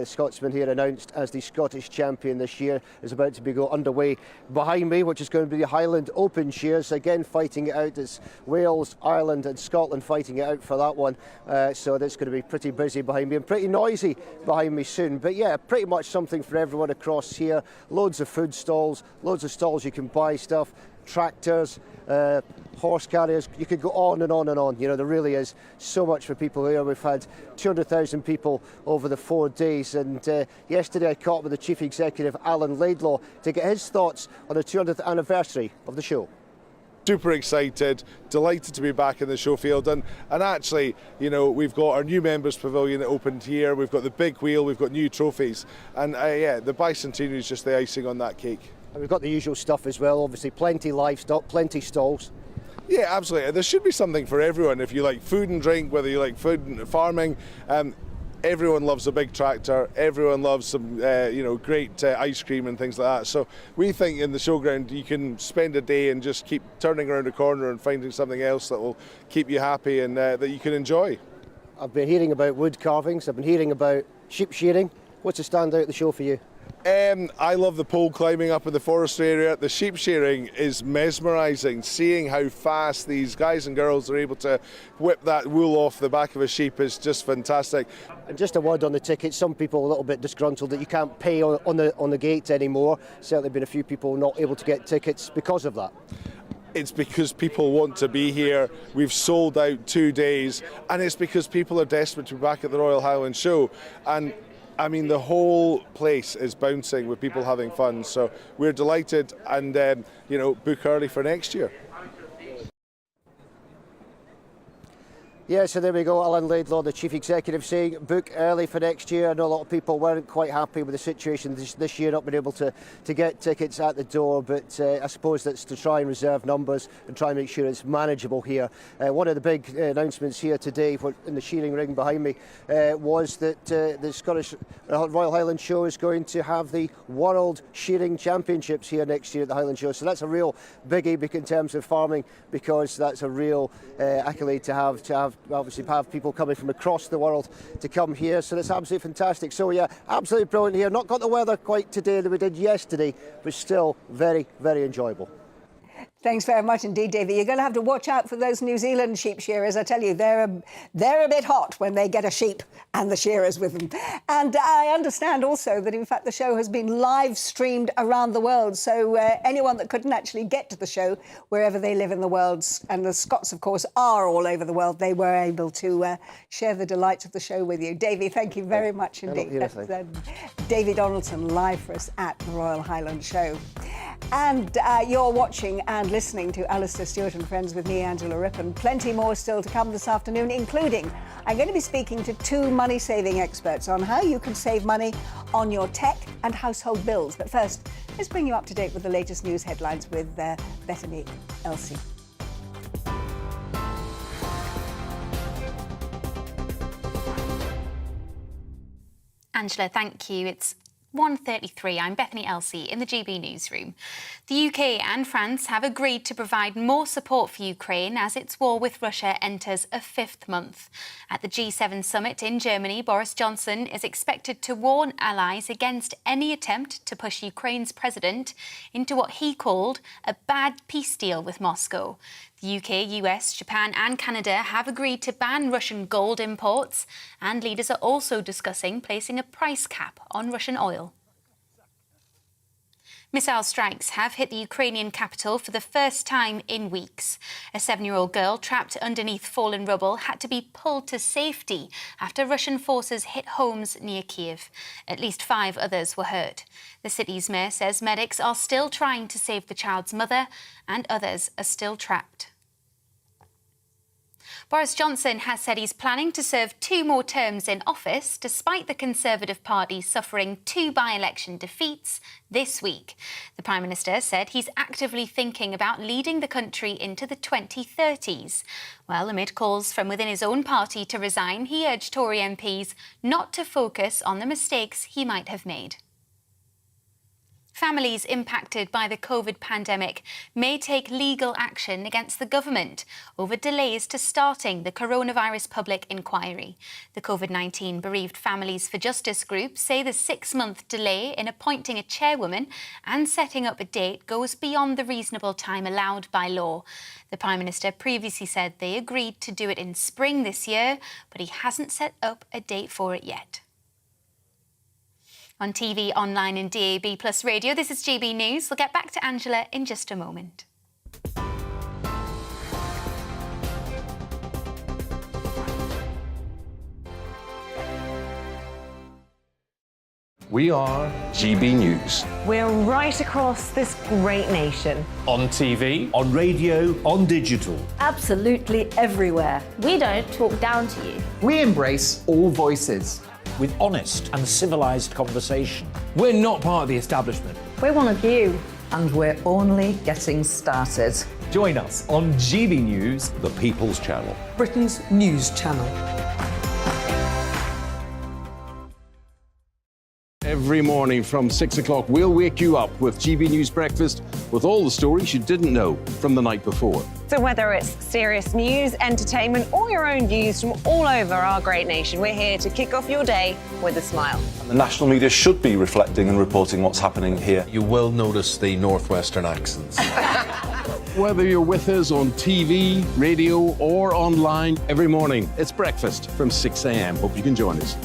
Scotsman here, announced as the Scottish champion this year, is about to be underway behind me, which is going to be the Highland Open Shears. Again, fighting it out. It's Wales, Ireland and Scotland fighting it out for that one. So that's going to be pretty busy behind me and pretty noisy behind me soon. But yeah, pretty much something for everyone across here. Loads of food stalls, loads of stalls you can buy stuff, tractors, horse carriers. You could go on and on and on. You know, there really is so much for people here. We've had 200,000 people over the 4 days, and yesterday I caught up with the Chief Executive, Alan Laidlaw, to get his thoughts on the 200th anniversary of the show. Super excited, delighted to be back in the show field, and actually, you know, we've got our new members pavilion that opened here, we've got the big wheel, we've got new trophies, and yeah, the bicentenary is just the icing on that cake. And we've got the usual stuff as well, obviously plenty livestock, plenty stalls. Yeah, absolutely. There should be something for everyone. If you like food and drink, whether you like food and farming, everyone loves a big tractor. Everyone loves some, great ice cream and things like that. So we think in the showground you can spend a day and just keep turning around a corner and finding something else that will keep you happy and that you can enjoy. I've been hearing about wood carvings. I've been hearing about sheep shearing. What's the standout at the show for you? I love the pole climbing up in the forestry area. The sheep shearing is mesmerising. Seeing how fast these guys and girls are able to whip that wool off the back of a sheep is just fantastic. And just a word on the tickets. Some people a little bit disgruntled that you can't pay on the gate anymore. Certainly been a few people not able to get tickets because of that. It's because people want to be here. We've sold out 2 days, and it's because people are desperate to be back at the Royal Highland Show. And I mean, the whole place is bouncing with people having fun. So we're delighted, and book early for next year. Yeah, so there we go. Alan Laidlaw, the Chief Executive, saying book early for next year. I know a lot of people weren't quite happy with the situation this year, not being able to get tickets at the door, but I suppose that's to try and reserve numbers and try and make sure it's manageable here. One of the big announcements here today in the shearing ring behind me was that the Scottish Royal Highland Show is going to have the World Shearing Championships here next year at the Highland Show. So that's a real biggie in terms of farming, because that's a real accolade to have people coming from across the world to come here. So that's absolutely fantastic. So yeah, absolutely brilliant here. Not got the weather quite today that we did yesterday, but still very, very enjoyable. Thanks very much indeed, Davey. You're going to have to watch out for those New Zealand sheep shearers. I tell you, they're a bit hot when they get a sheep and the shearers with them. And I understand also that, in fact, the show has been live streamed around the world. So anyone that couldn't actually get to the show, wherever they live in the world, and the Scots, of course, are all over the world, they were able to share the delights of the show with you. Davey, thank you very much indeed. Davey Donaldson, live for us at the Royal Highland Show. And you're watching and listening to Alastair Stewart and Friends with me, Angela Rippon. Plenty more still to come this afternoon, including I'm going to be speaking to 2 money-saving experts on how you can save money on your tech and household bills. But first, let's bring you up to date with the latest news headlines with Bethany Elsie. Angela, thank you. It's 1:33. I'm Bethany Elsie in the GB newsroom. The UK and France have agreed to provide more support for Ukraine as its war with Russia enters a 5th month. At the G7 summit in Germany, Boris Johnson is expected to warn allies against any attempt to push Ukraine's president into what he called a bad peace deal with Moscow. The UK, US, Japan and Canada have agreed to ban Russian gold imports, and leaders are also discussing placing a price cap on Russian oil. Missile strikes have hit the Ukrainian capital for the first time in weeks. A 7-year-old girl trapped underneath fallen rubble had to be pulled to safety after Russian forces hit homes near Kiev. At least 5 others were hurt. The city's mayor says medics are still trying to save the child's mother and others are still trapped. Boris Johnson has said he's planning to serve 2 more terms in office, despite the Conservative Party suffering 2 by-election defeats this week. The Prime Minister said he's actively thinking about leading the country into the 2030s. Well, amid calls from within his own party to resign, he urged Tory MPs not to focus on the mistakes he might have made. Families impacted by the COVID pandemic may take legal action against the government over delays to starting the coronavirus public inquiry. The COVID-19 Bereaved Families for Justice group say the 6-month delay in appointing a chairwoman and setting up a date goes beyond the reasonable time allowed by law. The Prime Minister previously said they agreed to do it in spring this year, but he hasn't set up a date for it yet. On TV, online and DAB+ radio, this is GB News. We'll get back to Angela in just a moment. We are GB News. We're right across this great nation. On TV, on radio, on digital. Absolutely everywhere. We don't talk down to you. We embrace all voices. With honest and civilised conversation. We're not part of the establishment. We're one of you. And we're only getting started. join us on GB News, the People's Channel, Britain's news channel. Every morning from 6 o'clock, we'll wake you up with GB News Breakfast with all the stories you didn't know from the night before. So whether it's serious news, entertainment, or your own views from all over our great nation, we're here to kick off your day with a smile. The national media should be reflecting and reporting what's happening here. You will notice the northwestern accents. Whether you're with us on TV, radio, or online, every morning, it's breakfast from 6 a.m. Hope you can join us.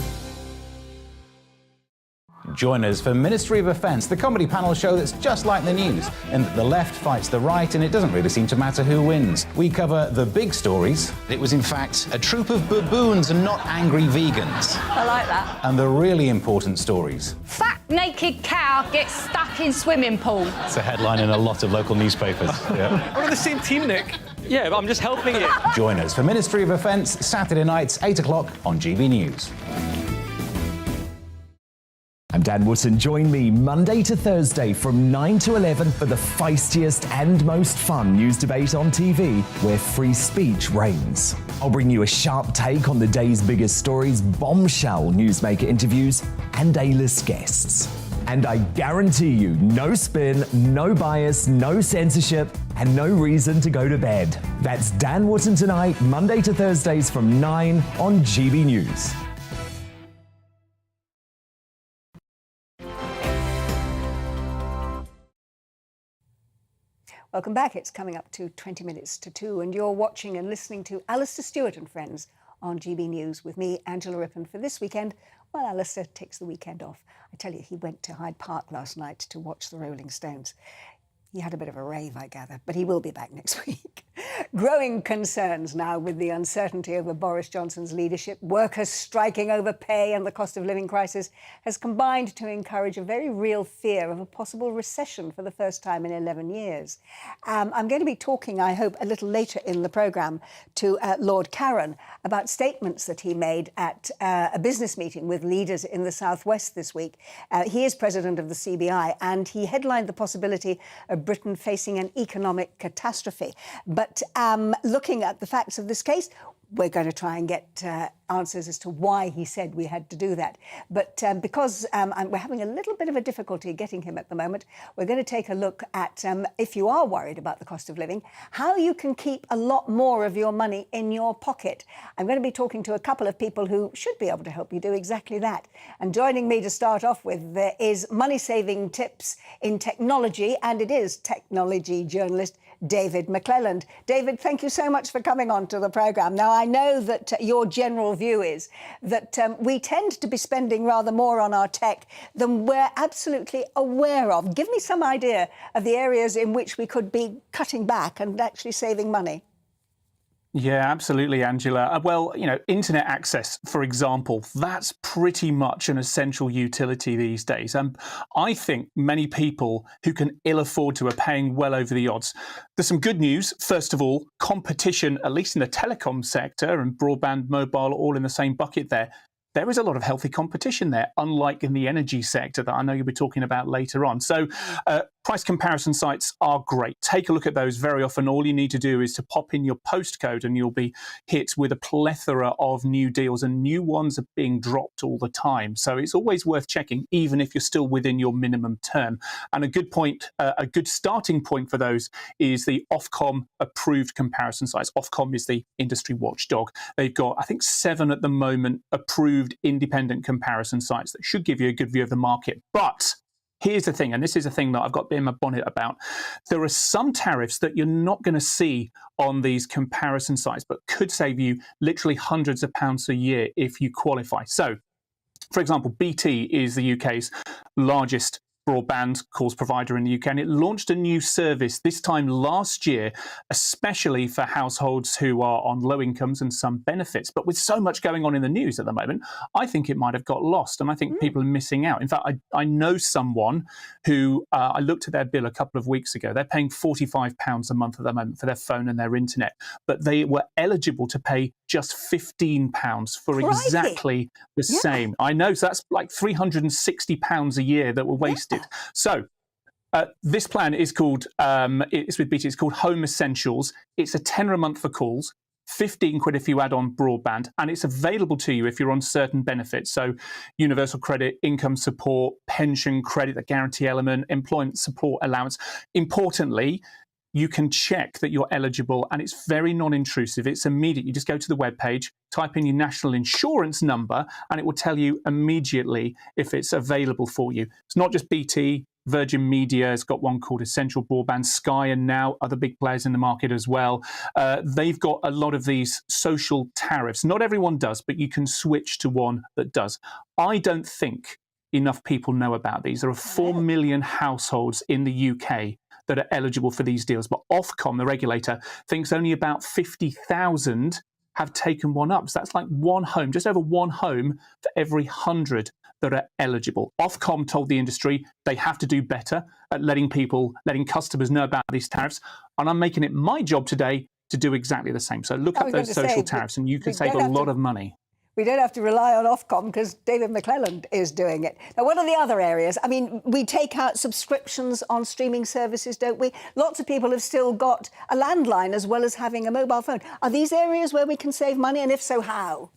Join us for Ministry of Offence, the comedy panel show that's just like the news, in that the left fights the right and it doesn't really seem to matter who wins. We cover the big stories. It was in fact a troop of baboons and not angry vegans. I like that. And the really important stories. Fat naked cow gets stuck in swimming pool. It's a headline in a lot of local newspapers. Yeah. We're on the same team, Nick. Yeah, but I'm just helping you. Join us for Ministry of Offence, Saturday nights, 8 o'clock on GB News. I'm Dan Wootton. Join me Monday to Thursday from 9 to 11 for the feistiest and most fun news debate on TV, where free speech reigns. I'll bring you a sharp take on the day's biggest stories, bombshell newsmaker interviews, and A-list guests. And I guarantee you, no spin, no bias, no censorship, and no reason to go to bed. That's Dan Wootton tonight, Monday to Thursdays from 9 on GB News. Welcome back. It's coming up to 20 minutes to 2, and you're watching and listening to Alastair Stewart and Friends on GB News with me, Angela Rippon, for this weekend, while Alastair takes the weekend off. I tell you, he went to Hyde Park last night to watch the Rolling Stones. He had a bit of a rave, I gather, but he will be back next week. Growing concerns now with the uncertainty over Boris Johnson's leadership. Workers striking over pay and the cost of living crisis has combined to encourage a very real fear of a possible recession for the first time in 11 years. I'm going to be talking, I hope, a little later in the programme to Lord Caron about statements that he made at a business meeting with leaders in the southwest this week. He is president of the CBI, and he headlined the possibility of Britain facing an economic catastrophe. But looking at the facts of this case, we're going to try and get answers as to why he said we had to do that. But because we're having a little bit of a difficulty getting him at the moment, we're going to take a look at, if you are worried about the cost of living, how you can keep a lot more of your money in your pocket. I'm going to be talking to a couple of people who should be able to help you do exactly that. And joining me to start off with is money-saving tips in technology, and it is technology journalist David McClelland. David, thank you so much for coming on to the programme. Now, I know that your general view view is that we tend to be spending rather more on our tech than we're absolutely aware of. Give me some idea of the areas in which we could be cutting back and actually saving money. Yeah, absolutely, Angela. Well, you know, internet access, for example, that's pretty much an essential utility these days. And I think many people who can ill afford to are paying well over the odds. There's some good news. First of all, competition, at least in the telecom sector, and broadband, mobile, all in the same bucket there. There is a lot of healthy competition there, unlike in the energy sector that I know you'll be talking about later on. So price comparison sites are great. Take a look at those. Very often, all you need to do is to pop in your postcode and you'll be hit with a plethora of new deals, and new ones are being dropped all the time. So it's always worth checking, even if you're still within your minimum term. And a good point, a good starting point for those is the Ofcom approved comparison sites. Ofcom is the industry watchdog. They've got, I think, 7 at the moment approved independent comparison sites that should give you a good view of the market. But here's the thing, and this is a thing that I've got a bit in my bonnet about. There are some tariffs that you're not going to see on these comparison sites, but could save you literally hundreds of pounds a year if you qualify. So, for example, BT is the UK's largest broadband calls provider in the UK, and it launched a new service this time last year, especially for households who are on low incomes and some benefits. But with so much going on in the news at the moment, I think it might have got lost, and I think people are missing out. In fact, I know someone who, I looked at their bill a couple of weeks ago. They're paying £45 a month at the moment for their phone and their internet, but they were eligible to pay just £15 for exactly the same. I know, so that's like £360 a year that were wasted. So this plan is called, it's with BT, it's called Home Essentials. It's a tenner a month for calls, 15 quid if you add on broadband, and it's available to you if you're on certain benefits. So universal credit, income support, pension credit, the guarantee element, employment support allowance. Importantly, you can check that you're eligible, and it's very non-intrusive. It's immediate. You just go to the webpage, type in your national insurance number, and it will tell you immediately if it's available for you. It's not just BT. Virgin Media has got one called Essential Broadband, Sky, and now other big players in the market as well. They've got a lot of these social tariffs. Not everyone does, but you can switch to one that does. I don't think enough people know about these. There are 4 million households in the UK that are eligible for these deals. But Ofcom, the regulator, thinks only about 50,000 have taken one up. So that's like one home, just over one home for every 100 that are eligible. Ofcom told the industry they have to do better at letting customers know about these tariffs. And I'm making it my job today to do exactly the same. So look up those social tariffs and you can save a lot of money. We don't have to rely on Ofcom because David McClelland is doing it. Now, what are the other areas? I mean, we take out subscriptions on streaming services, don't we? Lots of people have still got a landline as well as having a mobile phone. Are these areas where we can save money, and if so, how?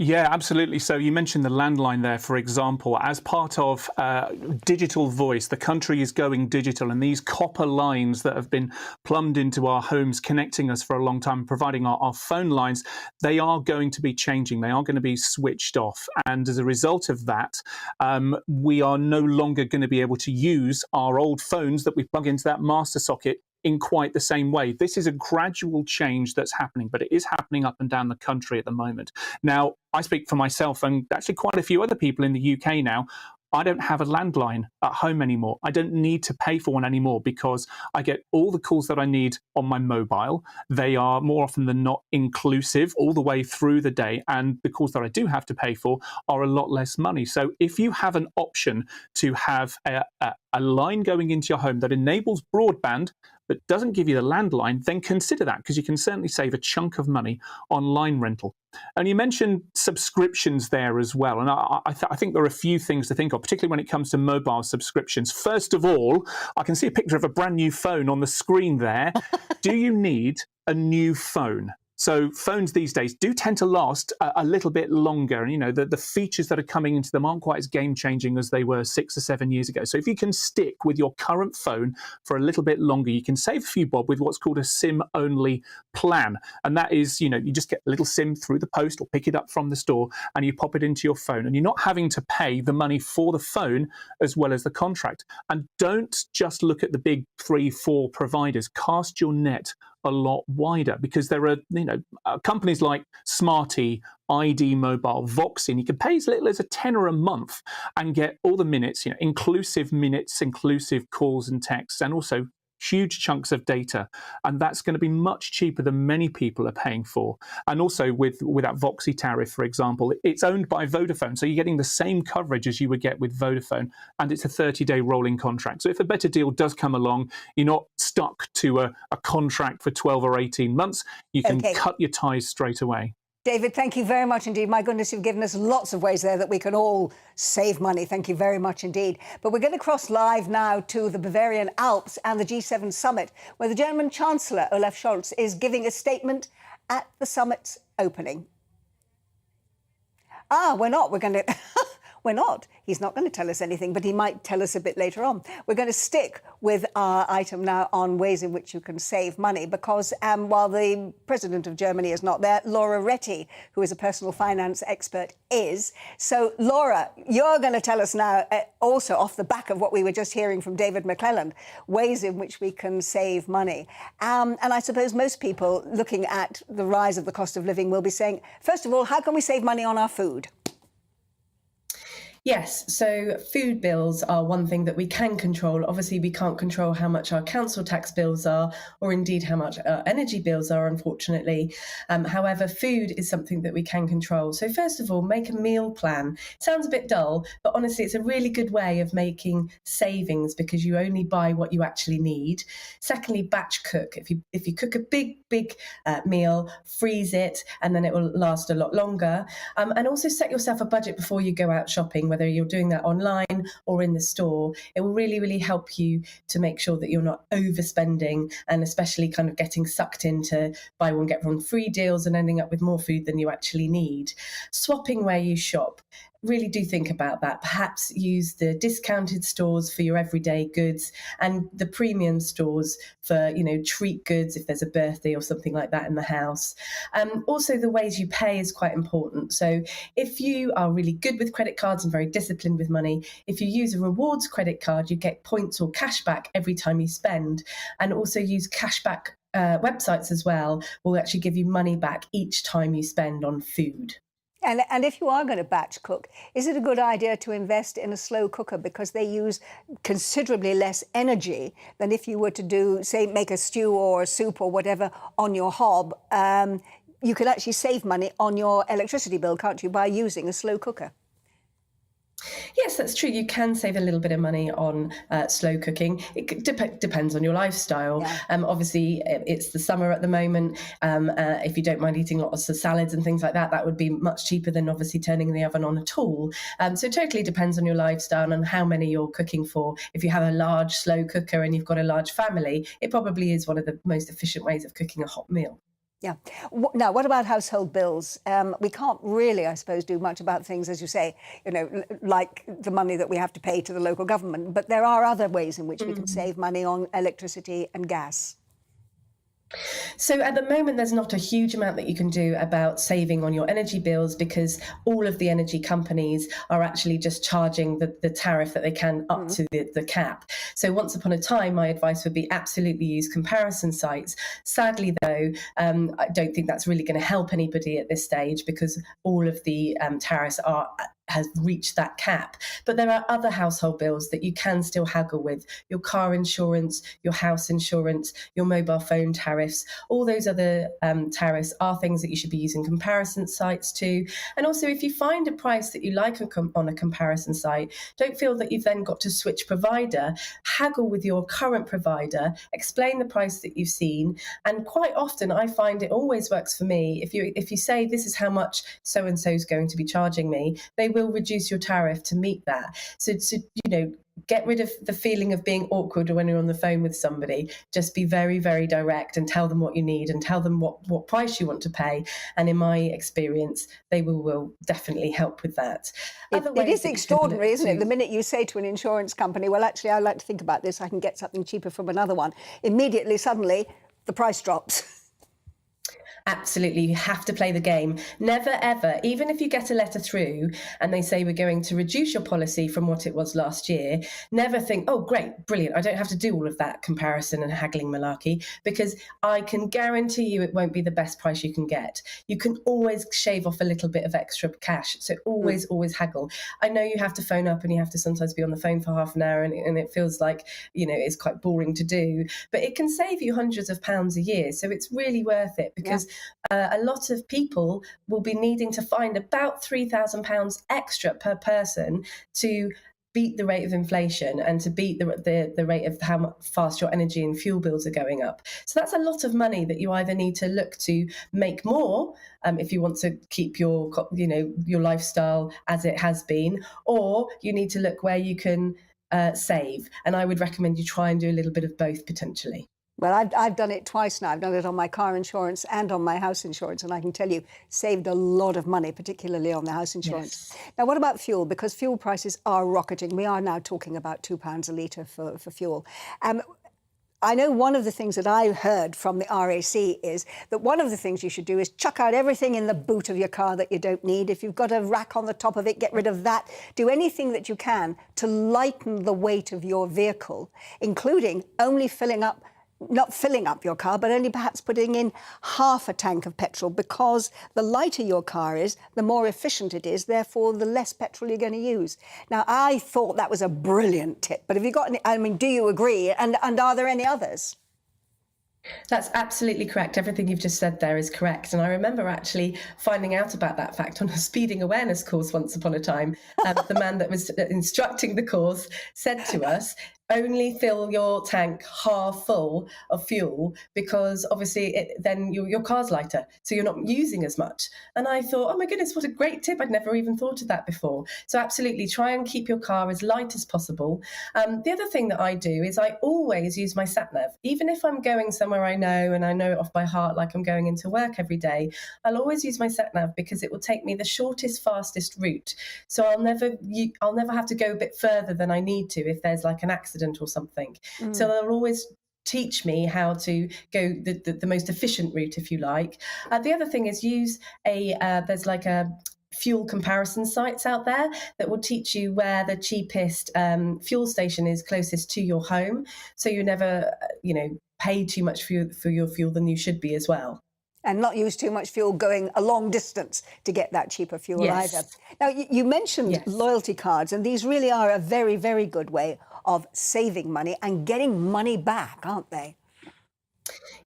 Yeah, absolutely. So you mentioned the landline there, for example. As part of digital voice, the country is going digital, and these copper lines that have been plumbed into our homes, connecting us for a long time, providing our phone lines, they are going to be changing. They are going to be switched off. And as a result of that, we are no longer going to be able to use our old phones that we plug into that master socket in quite the same way. This is a gradual change that's happening, but it is happening up and down the country at the moment. Now, I speak for myself and actually quite a few other people in the UK now. I don't have a landline at home anymore. I don't need to pay for one anymore because I get all the calls that I need on my mobile. They are more often than not inclusive all the way through the day. And the calls that I do have to pay for are a lot less money. So if you have an option to have a line going into your home that enables broadband but doesn't give you the landline, then consider that, because you can certainly save a chunk of money on line rental. And you mentioned subscriptions there as well. And I think there are a few things to think of, particularly when it comes to mobile subscriptions. First of all, I can see a picture of a brand new phone on the screen there. Do you need a new phone? So phones these days do tend to last a little bit longer. And, you know, the features that are coming into them aren't quite as game-changing as they were 6 or 7 years ago. So if you can stick with your current phone for a little bit longer, you can save a few bob with what's called a SIM-only plan. And that is, you know, you just get a little SIM through the post or pick it up from the store and you pop it into your phone. And you're not having to pay the money for the phone as well as the contract. And don't just look at the big 3-4 providers. Cast your net a lot wider, because there are, companies like Smarty, ID Mobile, Voxin. You can pay as little as a tenner a month and get all the minutes, inclusive calls and texts, and also huge chunks of data, and that's going to be much cheaper than many people are paying for. And also with that Voxy tariff, for example, it's owned by Vodafone, so you're getting the same coverage as you would get with Vodafone, and it's a 30-day rolling contract. So if a better deal does come along, you're not stuck to a contract for 12 or 18 months. You can cut your ties straight away. David, thank you very much indeed. My goodness, you've given us lots of ways there that we can all save money. Thank you very much indeed. But we're going to cross live now to the Bavarian Alps and the G7 summit, where the German Chancellor, Olaf Scholz, is giving a statement at the summit's opening. We're not. We're going to... We're not. He's not going to tell us anything, but he might tell us a bit later on. We're going to stick with our item now on ways in which you can save money, because while the President of Germany is not there, Laura Retty, who is a personal finance expert, is. So, Laura, you're going to tell us now, also off the back of what we were just hearing from David McClelland, ways in which we can save money. And I suppose most people looking at the rise of the cost of living will be saying, first of all, how can we save money on our food? Yes, so food bills are one thing that we can control. Obviously, we can't control how much our council tax bills are, or indeed how much our energy bills are, unfortunately. However, food is something that we can control. So first of all, make a meal plan. Sounds a bit dull, but honestly, it's a really good way of making savings, because you only buy what you actually need. Secondly, batch cook. If you cook a big meal, freeze it, and then it will last a lot longer. And also set yourself a budget before you go out shopping, whether you're doing that online or in the store. It will really, really help you to make sure that you're not overspending, and especially kind of getting sucked into buy one, get one free deals and ending up with more food than you actually need. Swapping where you shop. Really do think about that. Perhaps use the discounted stores for your everyday goods and the premium stores for, treat goods if there's a birthday or something like that in the house. Also, the ways you pay is quite important. So if you are really good with credit cards and very disciplined with money, if you use a rewards credit card, you get points or cash back every time you spend. And also use cashback websites as well, will actually give you money back each time you spend on food. And if you are going to batch cook, is it a good idea to invest in a slow cooker, because they use considerably less energy than if you were to do, say, make a stew or a soup or whatever on your hob? You could actually save money on your electricity bill, can't you, by using a slow cooker? Yes, that's true. You can save a little bit of money on slow cooking. It depends on your lifestyle. Yeah. Obviously, it's the summer at the moment. If you don't mind eating lots of salads and things like that, that would be much cheaper than obviously turning the oven on at all. So it totally depends on your lifestyle and how many you're cooking for. If you have a large slow cooker and you've got a large family, it probably is one of the most efficient ways of cooking a hot meal. Yeah. Now, what about household bills? We can't really, I suppose, do much about things, as you say, like the money that we have to pay to the local government. But there are other ways in which we can save money on electricity and gas. So at the moment, there's not a huge amount that you can do about saving on your energy bills, because all of the energy companies are actually just charging the tariff that they can up to the cap. So once upon a time, my advice would be absolutely use comparison sites. Sadly, though, I don't think that's really going to help anybody at this stage, because all of the tariffs has reached that cap. But there are other household bills that you can still haggle with. Your car insurance, your house insurance, your mobile phone tariffs, all those other tariffs are things that you should be using comparison sites to. And also, if you find a price that you like on a comparison site, don't feel that you've then got to switch provider. Haggle with your current provider, explain the price that you've seen. And quite often, I find it always works for me. If you say, this is how much so-and-so is going to be charging me, they will reduce your tariff to meet that. So get rid of the feeling of being awkward when you're on the phone with somebody. Just be very, very direct and tell them what you need and tell them what price you want to pay. And in my experience, they will definitely help with that. It is extraordinary, isn't it? The minute you say to an insurance company, well, actually, I'd like to think about this, I can get something cheaper from another one, immediately, suddenly, the price drops. Absolutely, you have to play the game. Never ever, even if you get a letter through and they say we're going to reduce your policy from what it was last year, never think, oh great, brilliant, I don't have to do all of that comparison and haggling malarkey, because I can guarantee you it won't be the best price you can get. You can always shave off a little bit of extra cash, so always haggle. I know you have to phone up and you have to sometimes be on the phone for half an hour, and it feels like, you know, it's quite boring to do, but it can save you hundreds of pounds a year, so it's really worth it, because a lot of people will be needing to find about £3,000 extra per person to beat the rate of inflation and to beat the rate of how fast your energy and fuel bills are going up. So that's a lot of money that you either need to look to make more if you want to keep your, you know, your lifestyle as it has been, or you need to look where you can save. And I would recommend you try and do a little bit of both potentially. Well, I've done it twice now. I've done it on my car insurance and on my house insurance, and I can tell you, saved a lot of money, particularly on the house insurance. Yes. Now, what about fuel? Because fuel prices are rocketing. We are now talking about £2 a litre for fuel. I know one of the things that I heard from the RAC is that one of the things you should do is chuck out everything in the boot of your car that you don't need. If you've got a rack on the top of it, get rid of that. Do anything that you can to lighten the weight of your vehicle, including only not filling up your car, but only perhaps putting in half a tank of petrol, because the lighter your car is, the more efficient it is, therefore the less petrol you're going to use. Now, I thought that was a brilliant tip, but have you got any, I mean, do you agree? And are there any others? That's absolutely correct. Everything you've just said there is correct. And I remember actually finding out about that fact on a speeding awareness course once upon a time. The man that was instructing the course said to us, only fill your tank half full of fuel, because obviously then your car's lighter, so you're not using as much. And I thought, oh my goodness, what a great tip. I'd never even thought of that before. So absolutely try and keep your car as light as possible. The other thing that I do is I always use my sat-nav. Even if I'm going somewhere I know and I know it off by heart, like I'm going into work every day, I'll always use my sat-nav because it will take me the shortest, fastest route. So I'll never have to go a bit further than I need to if there's like an accident or something. So they'll always teach me how to go the most efficient route, if you like. The other thing is use there's like a fuel comparison sites out there that will teach you where the cheapest fuel station is closest to your home, so you never pay too much for your fuel than you should be as well. And not use too much fuel going a long distance to get that cheaper fuel either. Now, you mentioned loyalty cards, and these really are a very, very good way of saving money and getting money back, aren't they?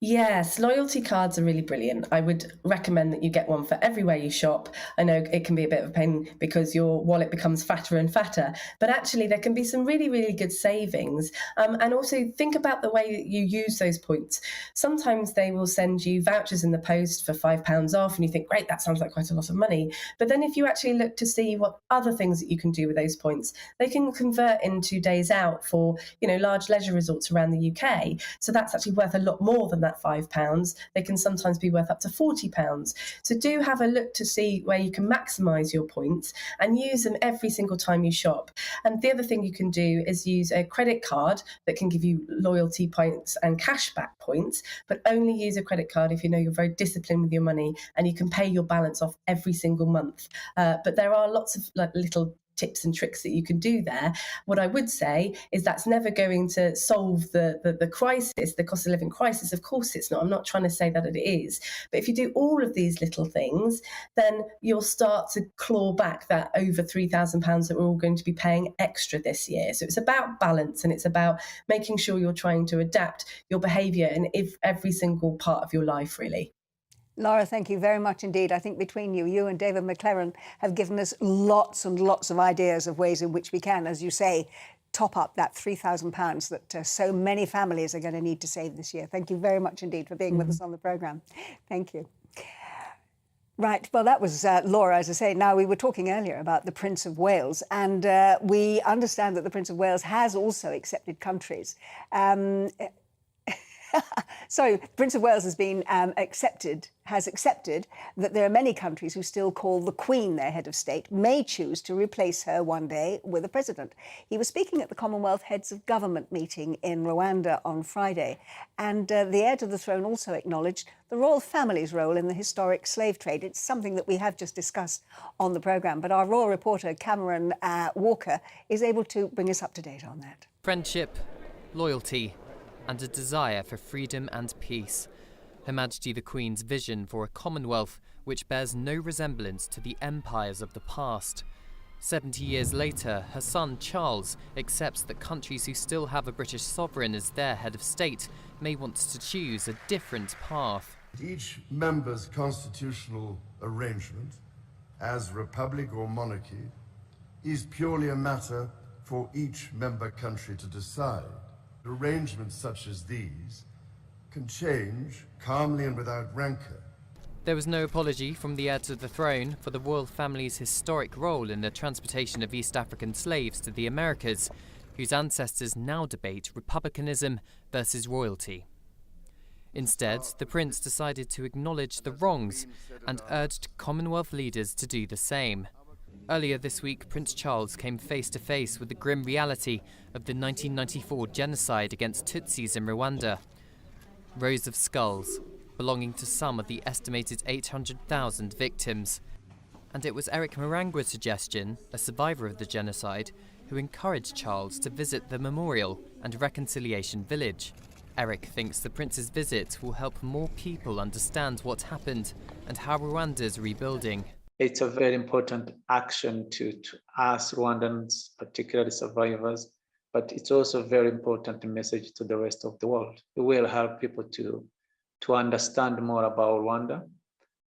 Yes, loyalty cards are really brilliant. I would recommend that you get one for everywhere you shop. I know it can be a bit of a pain because your wallet becomes fatter and fatter, but actually there can be some really, really good savings. And also think about the way that you use those points. Sometimes they will send you vouchers in the post for £5 off, and you think, great, that sounds like quite a lot of money. But then if you actually look to see what other things that you can do with those points, they can convert into days out for, large leisure resorts around the UK. So that's actually worth a lot more than that £5. They can sometimes be worth up to £40. So do have a look to see where you can maximise your points and use them every single time you shop. And the other thing you can do is use a credit card that can give you loyalty points and cashback points, but only use a credit card if you know you're very disciplined with your money and you can pay your balance off every single month. But there are lots of little tips and tricks that you can do there. What I would say is that's never going to solve the crisis, the cost of living crisis. Of course it's not. I'm not trying to say that it is. But if you do all of these little things, then you'll start to claw back that over £3,000 that we're all going to be paying extra this year. So it's about balance, and it's about making sure you're trying to adapt your behaviour in every single part of your life, really. Laura, thank you very much indeed. I think between you and David McLaren have given us lots and lots of ideas of ways in which we can, as you say, top up that £3,000 that so many families are going to need to save this year. Thank you very much indeed for being with us on the programme. Thank you. Right, well, that was Laura, as I say. Now, we were talking earlier about the Prince of Wales, and we understand that the Prince of Wales has also accepted countries. Sorry, Prince of Wales has been has accepted that there are many countries who still call the Queen their head of state, may choose to replace her one day with a president. He was speaking at the Commonwealth Heads of Government meeting in Rwanda on Friday, and the heir to the throne also acknowledged the royal family's role in the historic slave trade. It's something that we have just discussed on the programme, but our royal reporter, Cameron Walker, is able to bring us up to date on that. Friendship, loyalty, and a desire for freedom and peace. Her Majesty the Queen's vision for a Commonwealth which bears no resemblance to the empires of the past. 70 years later, her son Charles accepts that countries who still have a British sovereign as their head of state may want to choose a different path. Each member's constitutional arrangement, as republic or monarchy, is purely a matter for each member country to decide. Arrangements such as these can change calmly and without rancour. There was no apology from the heir to the throne for the royal family's historic role in the transportation of East African slaves to the Americas, whose ancestors now debate republicanism versus royalty. Instead, the prince decided to acknowledge the wrongs and urged Commonwealth leaders to do the same. Earlier this week, Prince Charles came face to face with the grim reality of the 1994 genocide against Tutsis in Rwanda. Rows of skulls, belonging to some of the estimated 800,000 victims. And it was Eric Marangua's suggestion, a survivor of the genocide, who encouraged Charles to visit the memorial and reconciliation village. Eric thinks the prince's visit will help more people understand what happened and how Rwanda's rebuilding. It's a very important action to us Rwandans, particularly survivors, but it's also a very important message to the rest of the world. It will help people to understand more about Rwanda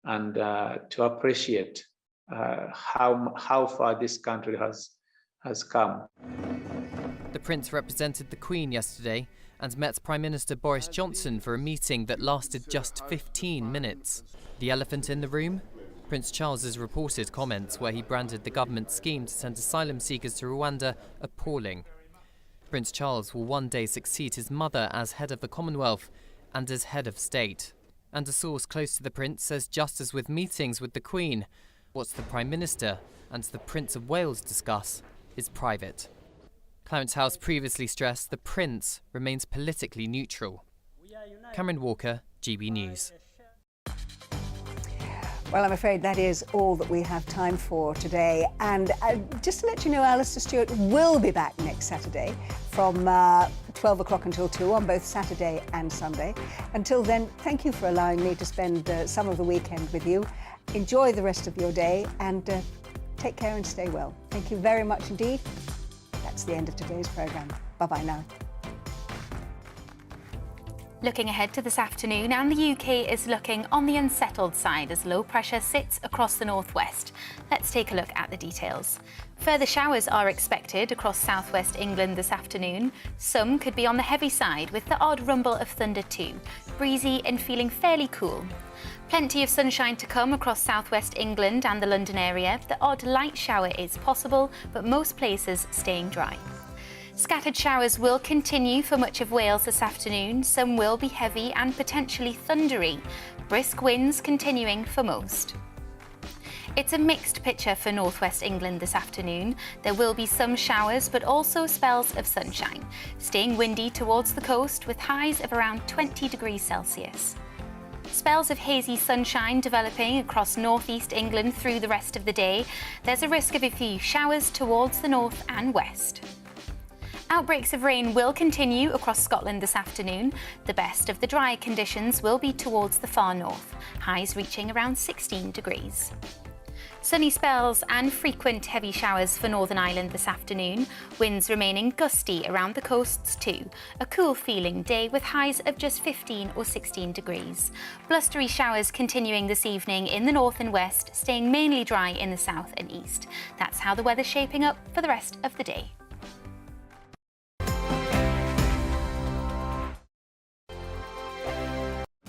and to appreciate how far this country has come. The prince represented the Queen yesterday and met Prime Minister Boris Johnson for a meeting that lasted just 15 minutes. The elephant in the room? Prince Charles's reported comments where he branded the government's scheme to send asylum seekers to Rwanda appalling. Prince Charles will one day succeed his mother as head of the Commonwealth and as head of state. And a source close to the prince says just as with meetings with the Queen, what the Prime Minister and the Prince of Wales discuss is private. Clarence House previously stressed the prince remains politically neutral. Cameron Walker, GB News. Well, I'm afraid that is all that we have time for today. And just to let you know, Alastair Stewart will be back next Saturday from 12 o'clock until 2 on both Saturday and Sunday. Until then, thank you for allowing me to spend some of the weekend with you. Enjoy the rest of your day and take care and stay well. Thank you very much indeed. That's the end of today's programme. Bye-bye now. Looking ahead to this afternoon, and the UK is looking on the unsettled side as low pressure sits across the northwest. Let's take a look at the details. Further showers are expected across southwest England this afternoon. Some could be on the heavy side with the odd rumble of thunder too. Breezy and feeling fairly cool. Plenty of sunshine to come across southwest England and the London area. The odd light shower is possible, but most places staying dry. Scattered showers will continue for much of Wales this afternoon. Some will be heavy and potentially thundery. Brisk winds continuing for most. It's a mixed picture for northwest England this afternoon. There will be some showers, but also spells of sunshine. Staying windy towards the coast with highs of around 20 degrees Celsius. Spells of hazy sunshine developing across northeast England through the rest of the day. There's a risk of a few showers towards the north and west. Outbreaks of rain will continue across Scotland this afternoon. The best of the dry conditions will be towards the far north, highs reaching around 16 degrees. Sunny spells and frequent heavy showers for Northern Ireland this afternoon. Winds remaining gusty around the coasts too. A cool feeling day with highs of just 15 or 16 degrees. Blustery showers continuing this evening in the north and west, staying mainly dry in the south and east. That's how the weather's shaping up for the rest of the day.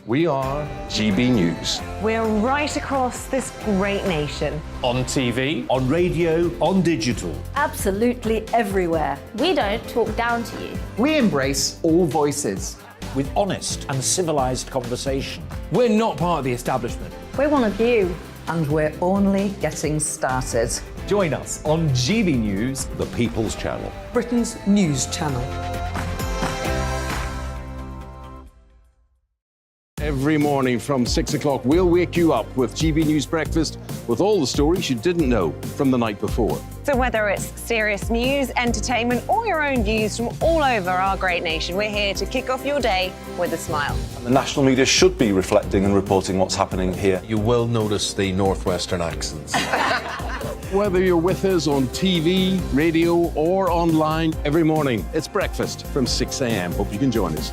We are GB News. We're right across this great nation. On TV, on radio, on digital. Absolutely everywhere. We don't talk down to you. We embrace all voices. with honest and civilised conversation. We're not part of the establishment. We're one of you. And we're only getting started. Join us on GB News, the People's Channel. Britain's news channel. Every morning from 6 o'clock, we'll wake you up with GB News Breakfast with all the stories you didn't know from the night before. So whether it's serious news, entertainment, or your own views from all over our great nation, we're here to kick off your day with a smile. The national media should be reflecting and reporting what's happening here. You will notice the northwestern accents. Whether you're with us on TV, radio, or online, every morning, it's breakfast from 6 a.m. Hope you can join us.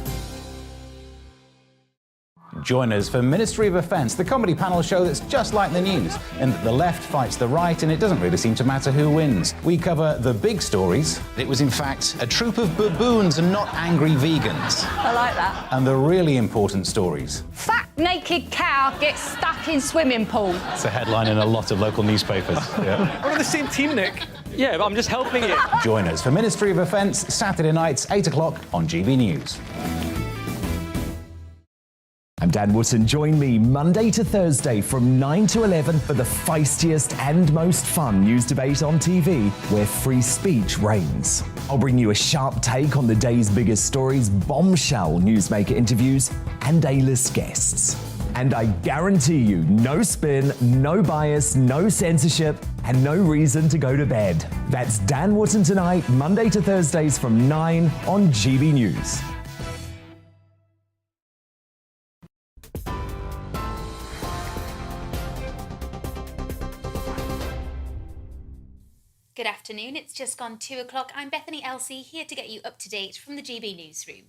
Join us for Ministry of Defence, the comedy panel show that's just like the news, in that the left fights the right and it doesn't really seem to matter who wins. We cover the big stories. It was in fact a troop of baboons and not angry vegans. I like that. And the really important stories. Fat naked cow gets stuck in swimming pool. It's a headline in a lot of local newspapers. Yeah. We're on the same team, Nick. Yeah, but I'm just helping you. Join us for Ministry of Defence, Saturday nights, 8 o'clock on GB News. I'm Dan Wootton. Join me Monday to Thursday from 9 to 11 for the feistiest and most fun news debate on TV, where free speech reigns. I'll bring you a sharp take on the day's biggest stories, bombshell newsmaker interviews, and A-list guests. And I guarantee you, no spin, no bias, no censorship, and no reason to go to bed. That's Dan Wootton tonight, Monday to Thursdays from 9 on GB News. Good afternoon, it's just gone 2 o'clock. I'm Bethany Elsey, here to get you up to date from the GB Newsroom.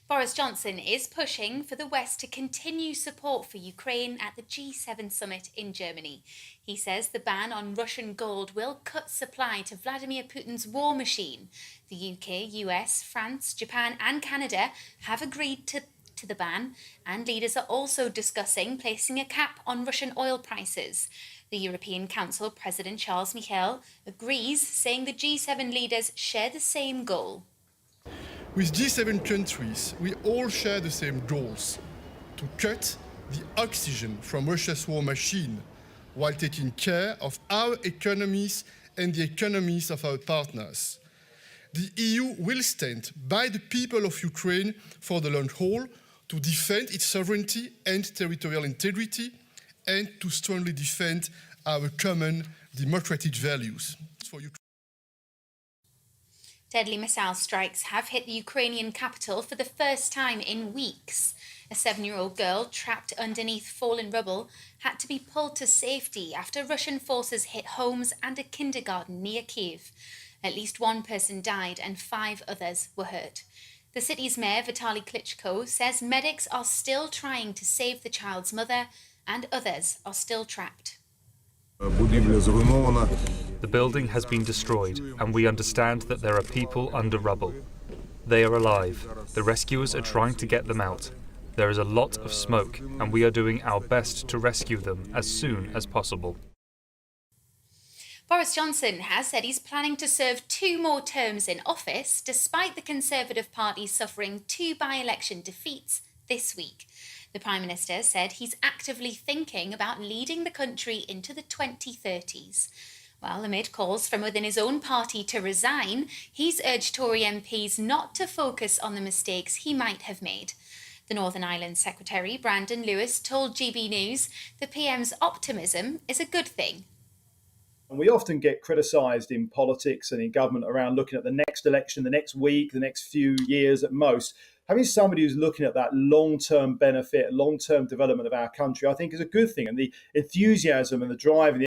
Boris Johnson is pushing for the West to continue support for Ukraine at the G7 summit in Germany. He says the ban on Russian gold will cut supply to Vladimir Putin's war machine. The UK, US, France, Japan and Canada have agreed to the ban, and leaders are also discussing placing a cap on Russian oil prices. The European Council President Charles Michel agrees, saying the G7 leaders share the same goal. With G7 countries, we all share the same goals: to cut the oxygen from Russia's war machine while taking care of our economies and the economies of our partners. The EU will stand by the people of Ukraine for the long haul to defend its sovereignty and territorial integrity, and to strongly defend our common democratic values. Deadly missile strikes have hit the Ukrainian capital for the first time in weeks. A 7-year-old girl trapped underneath fallen rubble had to be pulled to safety after Russian forces hit homes and a kindergarten near Kyiv. At least one person died and 5 others were hurt. The city's mayor, Vitaly Klitschko, says medics are still trying to save the child's mother and others are still trapped. The building has been destroyed and we understand that there are people under rubble. They are alive. The rescuers are trying to get them out. There is a lot of smoke and we are doing our best to rescue them as soon as possible. Boris Johnson has said he's planning to serve 2 more terms in office, despite the Conservative Party suffering 2 by-election defeats this week. The Prime Minister said he's actively thinking about leading the country into the 2030s. Well, amid calls from within his own party to resign, he's urged Tory MPs not to focus on the mistakes he might have made. The Northern Ireland Secretary, Brandon Lewis, told GB News the PM's optimism is a good thing. And we often get criticised in politics and in government around looking at the next election, the next week, the next few years at most. Having somebody who's looking at that long-term benefit, long-term development of our country, I think is a good thing. And the enthusiasm and the drive and the